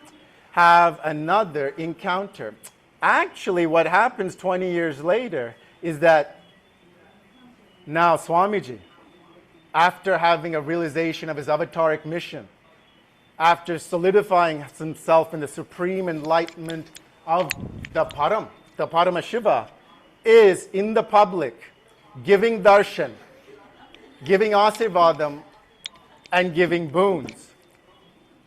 Actually, what happens 20 years later is that now Swamiji, after having a realization of his avataric mission, after solidifying himself in the supreme enlightenment of the Paramashiva, is in the public giving darshan, giving asirvadam, and giving boons.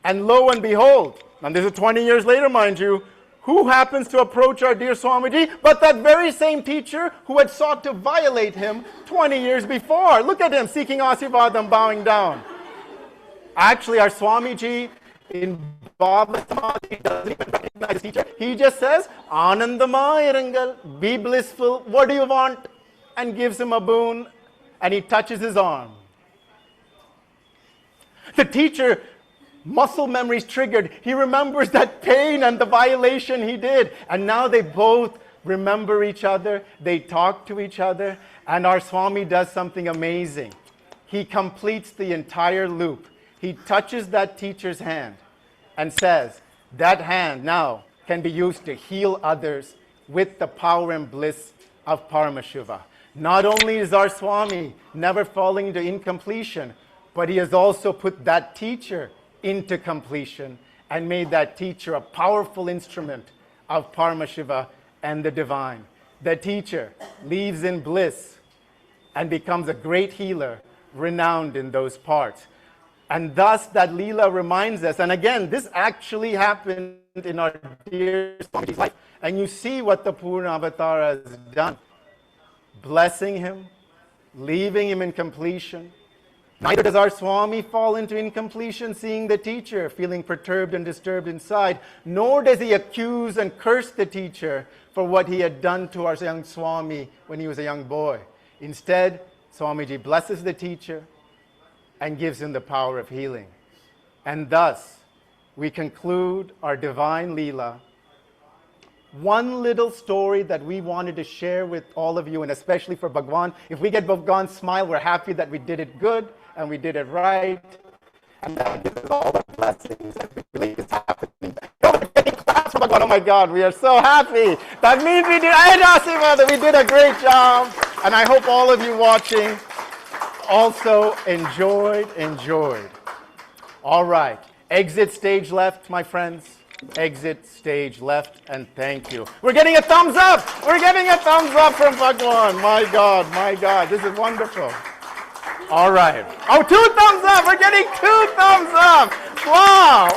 And lo and behold, and this is 20 years later, mind you, who happens to approach our dear Swamiji but that very same teacher who had sought to violate him 20 years before. Look at him seeking asirvadam, bowing down. Actually, our Swamiji in Bhava Samadhi doesn't even recognize his teacher. He just says, Anandamaya Irangal, be blissful, what do you want? And gives him a boon, and he touches his arm. The teacher, muscle memories triggered. He remembers that pain and the violation he did. And now they both remember each other, they talk to each other, and our Swami does something amazing. He completes the entire loop. He touches that teacher's hand and says, that hand now can be used to heal others with the power and bliss of Paramashiva. Not only is our Swami never falling into incompletion, but he has also put that teacher into completion and made that teacher a powerful instrument of Paramashiva and the divine. The teacher leaves in bliss and becomes a great healer renowned in those parts. And thus that Leela reminds us, and again, this actually happened in our dear Swamiji's life. And you see what the Purna Avatar has done. Blessing him, leaving him in completion. Neither does our Swami fall into incompletion seeing the teacher, feeling perturbed and disturbed inside, nor does he accuse and curse the teacher for what he had done to our young Swami when he was a young boy. Instead, Swamiji blesses the teacher and gives him the power of healing. And thus, we conclude our divine Leela. One little story that we wanted to share with all of you, and especially for Bhagavan. If we get Bhagavan's smile, we're happy that we did it good and we did it right. And that gives us all the blessings that we believe is happening. Claps for Bhagavan. Oh my God, we are so happy. That means we did a great job. And I hope all of you watching also enjoyed. All right, exit stage left, my friends. Exit stage left, and thank you. We're getting a thumbs up. We're getting a thumbs up from Bhagavan. My God, this is wonderful. All right. Oh, 2 thumbs up. We're getting 2 thumbs up. Wow.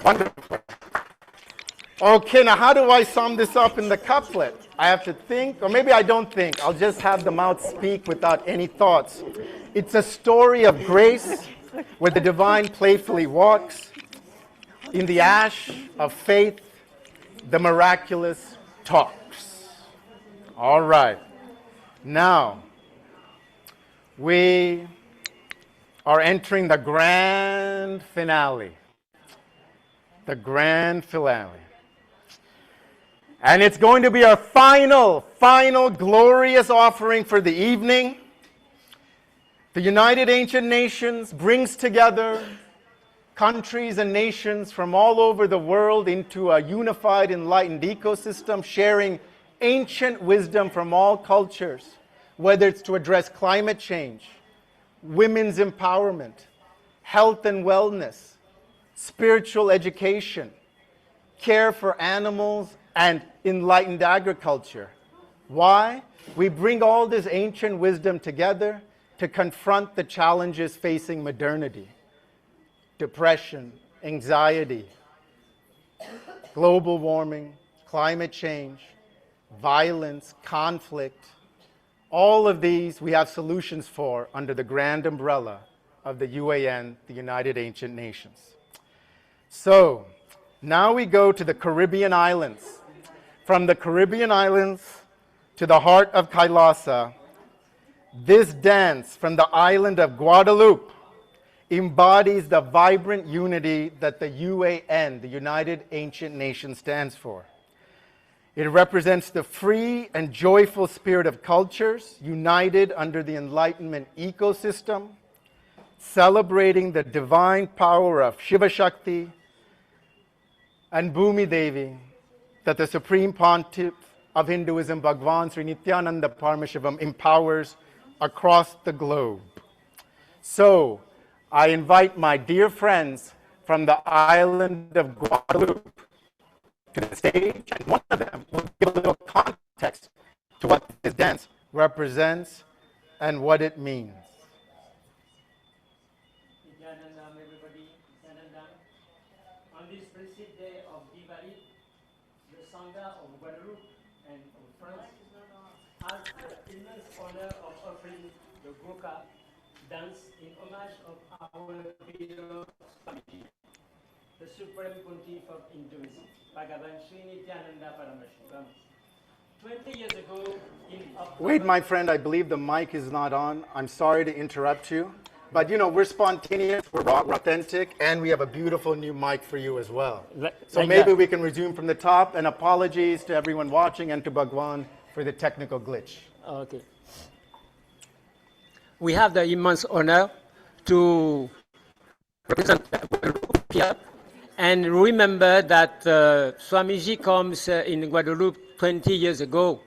Wonderful. Okay, now how do I sum this up in the couplet? I have to think, or maybe I don't think. I'll just have the mouth speak without any thoughts. It's a story of grace where the divine playfully walks. In the ash of faith, the miraculous talks. All right. Now, we are entering the grand finale. The grand finale. And it's going to be our final glorious offering for the evening. The United Ancient Nations brings together countries and nations from all over the world into a unified, enlightened ecosystem, sharing ancient wisdom from all cultures, whether it's to address climate change, women's empowerment, health and wellness, spiritual education, care for animals, and enlightened agriculture. Why? We bring all this ancient wisdom together to confront the challenges facing modernity: depression, anxiety, global warming, climate change, violence, conflict. All of these we have solutions for under the grand umbrella of the UAN, the United Ancient Nations. So now we go to the Caribbean islands. From the Caribbean islands to the heart of Kailasa, this dance from the island of Guadeloupe embodies the vibrant unity that the UAN, the United Ancient Nations, stands for. It represents the free and joyful spirit of cultures united under the Enlightenment ecosystem, celebrating the divine power of Shiva Shakti and Bhumi Devi that the Supreme Pontiff of Hinduism, Bhagavan Sri Nithyananda Paramashivam, empowers across the globe. So, I invite my dear friends from the island of Guadeloupe to the stage, and one of them will give a little context to what this dance represents and what it means. Nityanandam, everybody, Nityanandam. On this blessed day of Diwali, the Sangha of Guadeloupe and of France has the immense honor of offering the Goka dance in homage of our beloved Swamiji, the Supreme Pontiff of Hinduism, Bhagavan Sri Nithyananda Paramashivam. 20 years ago, in October... Wait, my friend, I believe the mic is not on. I'm sorry to interrupt you. But, you know, we're spontaneous, we're raw, we're authentic, and we have a beautiful new mic for you as well. So maybe we can resume from the top, and apologies to everyone watching and to Bhagwan for the technical glitch. Okay. We have the immense honor to represent Guadeloupe here. And remember that Swamiji comes in Guadeloupe 20 years ago,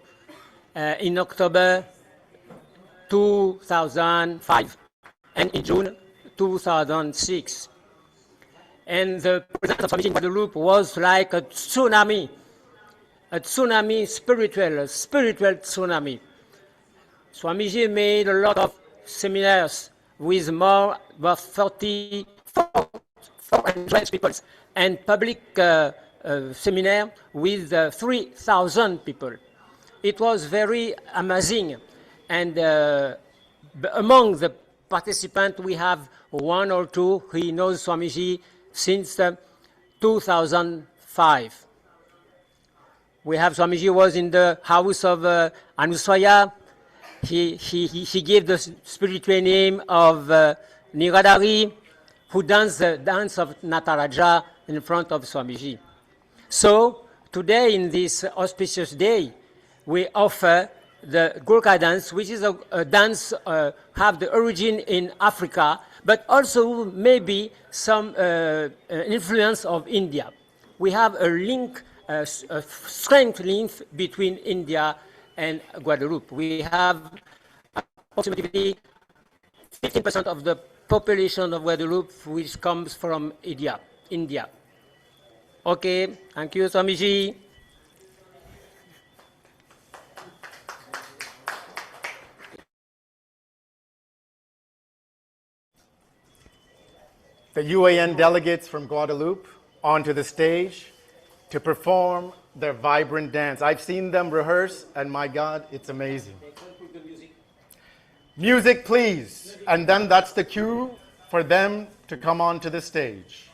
in October 2005, and in June 2006. And the presence of Swamiji in Guadeloupe was like a tsunami, spiritual tsunami. Swamiji made a lot of seminars with more than 400 people, and public seminar with 3,000 people. It was very amazing, and among the participants we have one or two who knows Swamiji since 2005. We have Swamiji was in the house of Anuswaya. He gave the spiritual name of Niradhari, who danced the dance of Nataraja in front of Swamiji. So today, in this auspicious day, we offer the Gurkha dance, which is a dance have the origin in Africa, but also maybe some influence of India. We have a link, a strength link between India and Guadeloupe. We have approximately 15% of the population of Guadeloupe which comes from India. Okay, thank you, Swamiji. The UAN delegates from Guadeloupe onto the stage to perform their vibrant dance. I've seen them rehearse, and my God, it's amazing. Music, please. And then that's the cue for them to come onto the stage.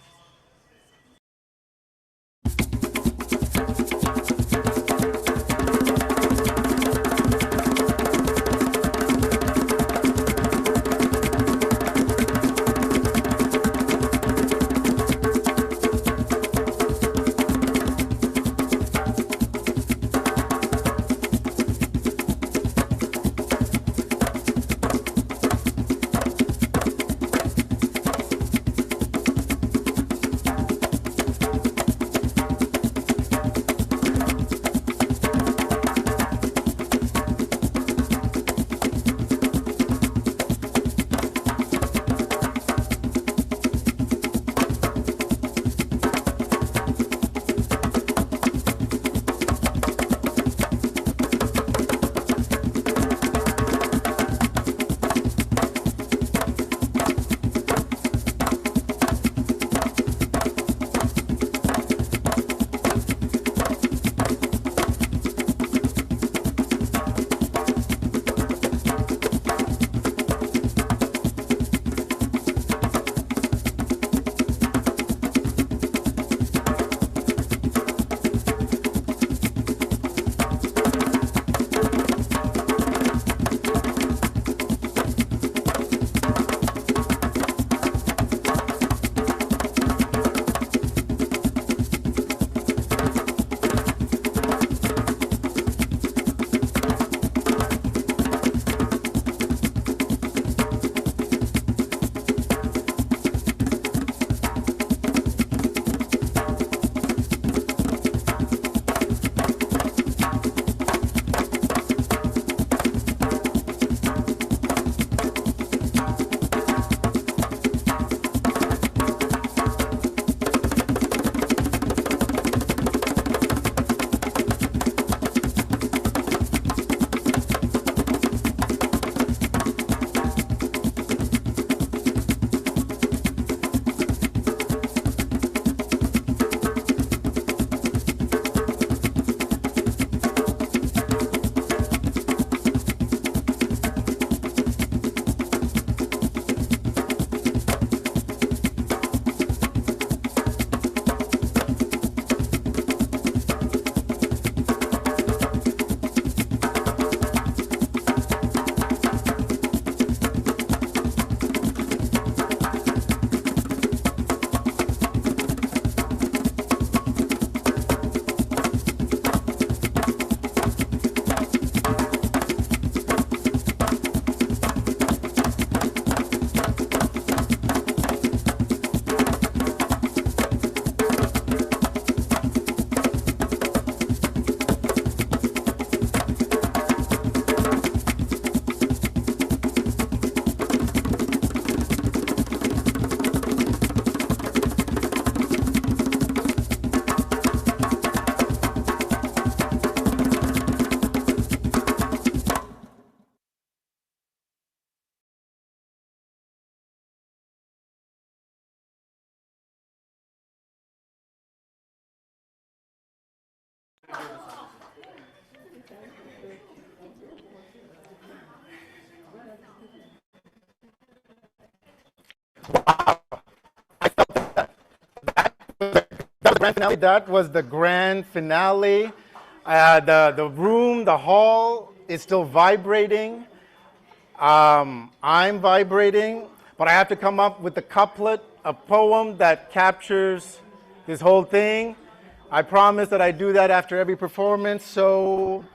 grand finale. That was the grand finale. The room, the hall is still vibrating. I'm vibrating, but I have to come up with a couplet, a poem that captures this whole thing. I promise that I do that after every performance. So,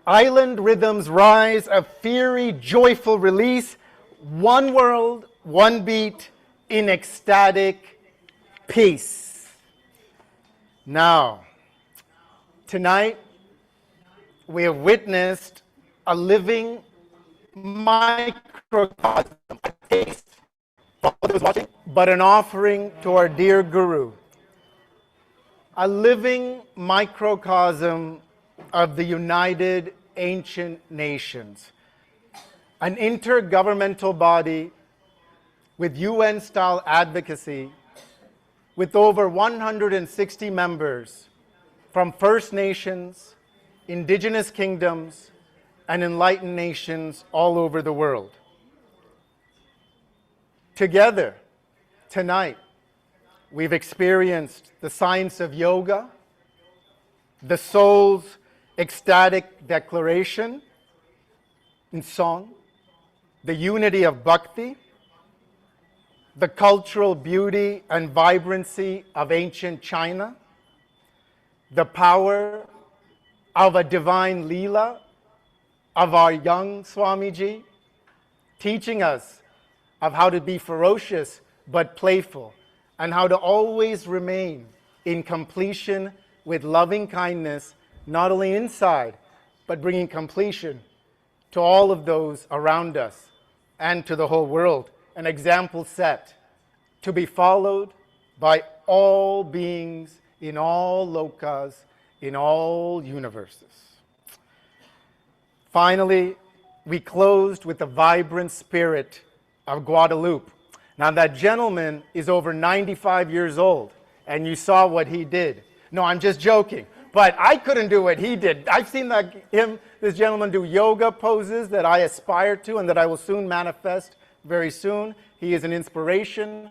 island rhythms rise, a fiery, joyful release. One world, one beat, in ecstatic peace. Now, tonight, we have witnessed a living microcosm, a taste for those watching, but an offering to our dear Guru. A living microcosm of the United Ancient Nations, an intergovernmental body with UN-style advocacy, with over 160 members from First Nations, indigenous kingdoms, and enlightened nations all over the world. Together, tonight, we've experienced the science of yoga, the soul's ecstatic declaration in song, the unity of bhakti, the cultural beauty and vibrancy of ancient China, the power of a divine Leela of our young Swamiji, teaching us of how to be ferocious but playful, and how to always remain in completion with loving kindness, not only inside, but bringing completion to all of those around us and to the whole world. An example set to be followed by all beings in all lokas, in all universes. Finally, we closed with the vibrant spirit of Guadalupe. Now that gentleman is over 95 years old, and you saw what he did. No, I'm just joking, but I couldn't do what he did. I've seen this gentleman do yoga poses that I aspire to and that I will soon manifest very soon. He is an inspiration,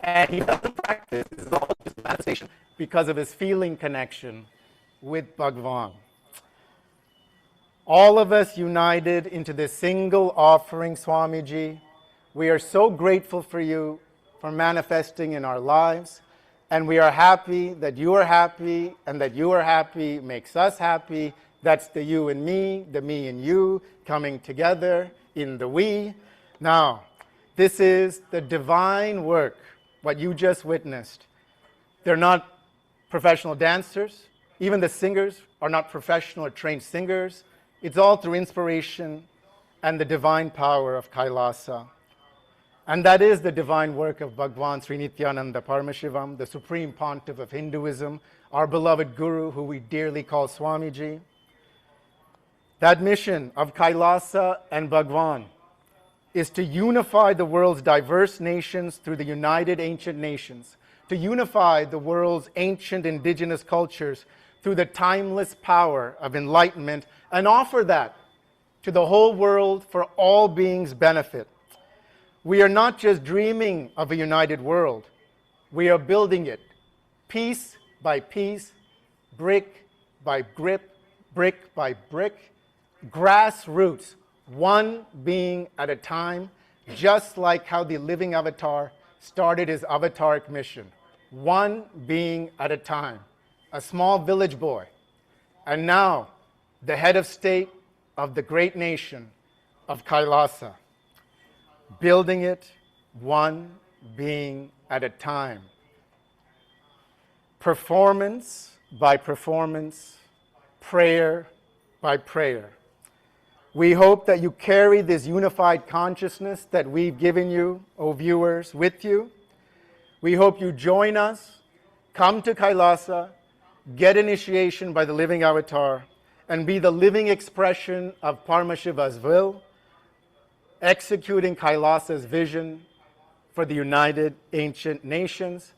and he doesn't practice. This is all just manifestation because of his feeling connection with Bhagavan. All of us united into this single offering, Swamiji. We are so grateful for you for manifesting in our lives, and we are happy that you are happy, and that you are happy makes us happy. That's the you and me, the me and you coming together in the we. Now, this is the divine work, what you just witnessed. They're not professional dancers. Even the singers are not professional or trained singers. It's all through inspiration and the divine power of Kailasa. And that is the divine work of Bhagavan Sri Nithyananda Paramashivam, the Supreme Pontiff of Hinduism, our beloved Guru, who we dearly call Swamiji. That mission of Kailasa and Bhagavan is to unify the world's diverse nations through the United Ancient Nations, to unify the world's ancient indigenous cultures through the timeless power of enlightenment, and offer that to the whole world for all beings' benefit. We are not just dreaming of a united world. We are building it, piece by piece, brick by brick by brick, grassroots, one being at a time, just like how the living avatar started his avataric mission. One being at a time, a small village boy, and now the head of state of the great nation of Kailasa, building it one being at a time. Performance by performance, prayer by prayer. We hope that you carry this unified consciousness that we've given you, O viewers, with you. We hope you join us, come to Kailasa, get initiation by the living avatar, and be the living expression of Paramashiva's will, executing Kailasa's vision for the United Ancient Nations.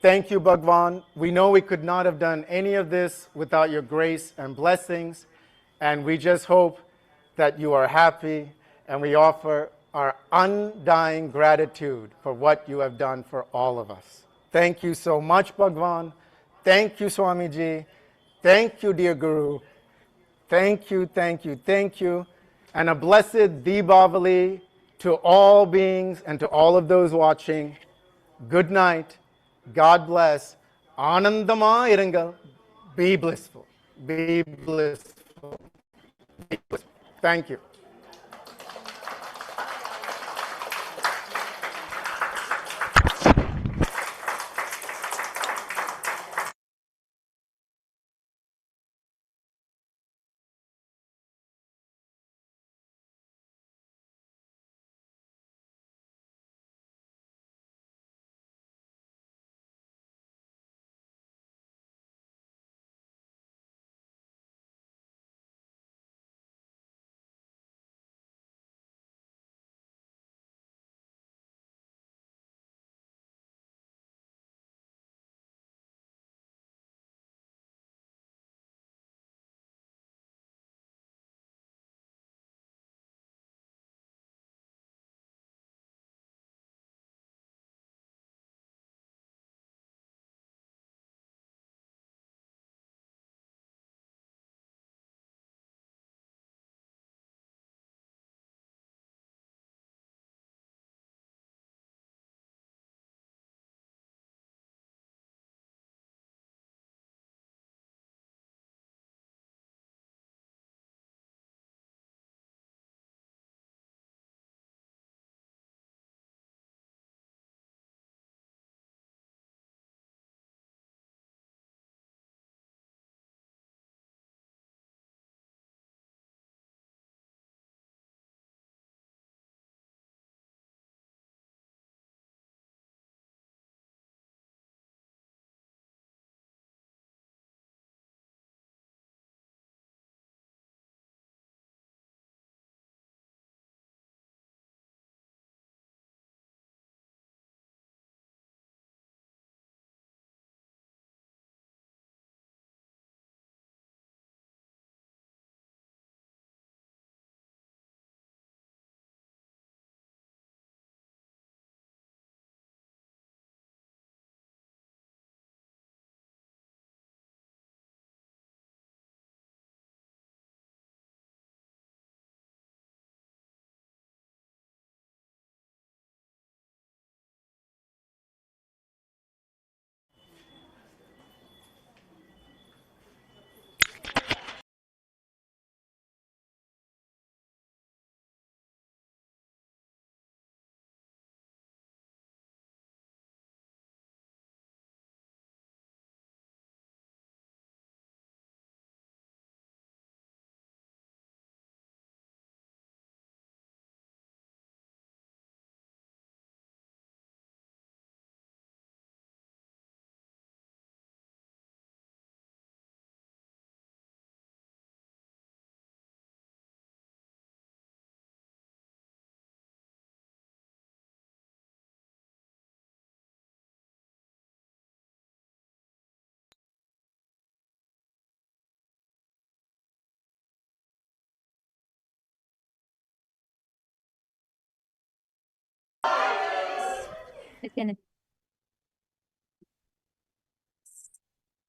Thank you, Bhagavan. We know we could not have done any of this without your grace and blessings, and we just hope that you are happy, and we offer our undying gratitude for what you have done for all of us. Thank you so much, Bhagwan. Thank you, Swamiji. Thank you, dear Guru. Thank you, thank you, thank you. And a blessed Deepavali to all beings and to all of those watching. Good night. God bless. Anandama Irangal. Be blissful. Be blissful. Be blissful. Thank you.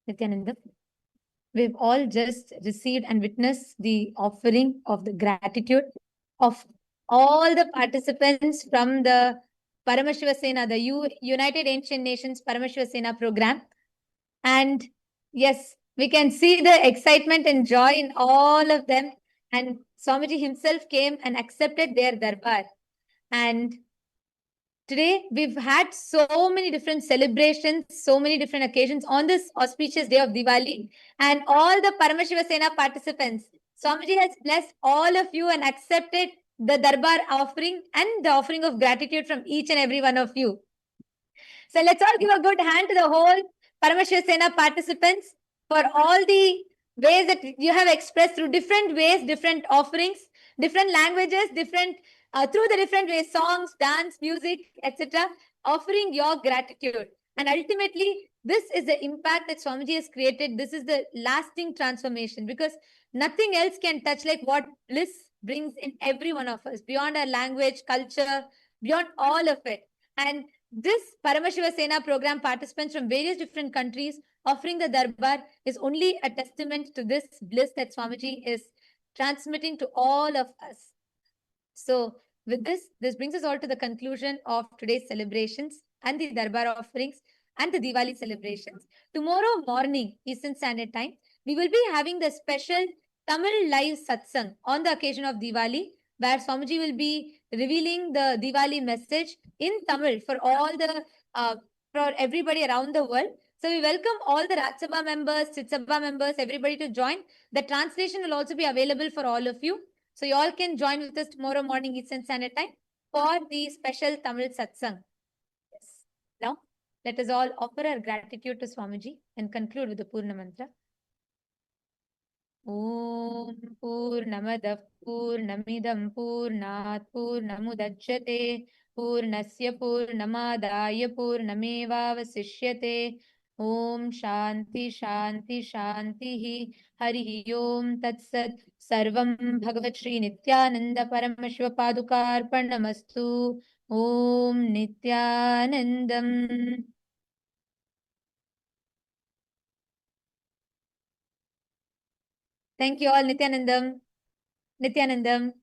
Nityananda, we've all just received and witnessed the offering of the gratitude of all the participants from the Paramashiva Sena, the United Ancient Nations Paramashiva Sena program. And yes, we can see the excitement and joy in all of them. And Swamiji himself came and accepted their darbar. And today, we've had so many different celebrations, so many different occasions on this auspicious day of Diwali. And all the Paramashiva Sena participants, Swamiji has blessed all of you and accepted the Darbar offering and the offering of gratitude from each and every one of you. So let's all give a good hand to the whole Paramashiva Sena participants for all the ways that you have expressed through different ways, different offerings, different languages, different through the different ways, songs, dance, music, etc., offering your gratitude. And ultimately, this is the impact that Swamiji has created. This is the lasting transformation, because nothing else can touch like what bliss brings in every one of us, beyond our language, culture, beyond all of it. And This Paramashiva Sena program participants from various different countries offering the Darbar is only a testament to this bliss that Swamiji is transmitting to all of us. So with this brings us all to the conclusion of today's celebrations and the Darbar offerings and the Diwali celebrations. Tomorrow morning, Eastern Standard Time, we will be having the special Tamil live satsang on the occasion of Diwali, where Swamiji will be revealing the Diwali message in Tamil for all the for everybody around the world. So we welcome all the Rajya Sabha members, Chit Sabha members, everybody to join. The translation will also be available for all of you. So you all can join with us tomorrow morning Eastern Standard Time for the special Tamil satsang. Yes. Now, let us all offer our gratitude to Swamiji and conclude with the Purna Mantra. Om Purnamadah Purnamidam Purnat Purnamudachyate Purnasya Purnamadaya Purnamevavasishyate Om Shanti Shanti Shanti Hari Om Tat Sat Sarvam Bhagavan Sri Nithyananda Paramashiva Padukarpanamastu Om Nithyanandam. Thank you all, Nithyanandam. Nithyanandam.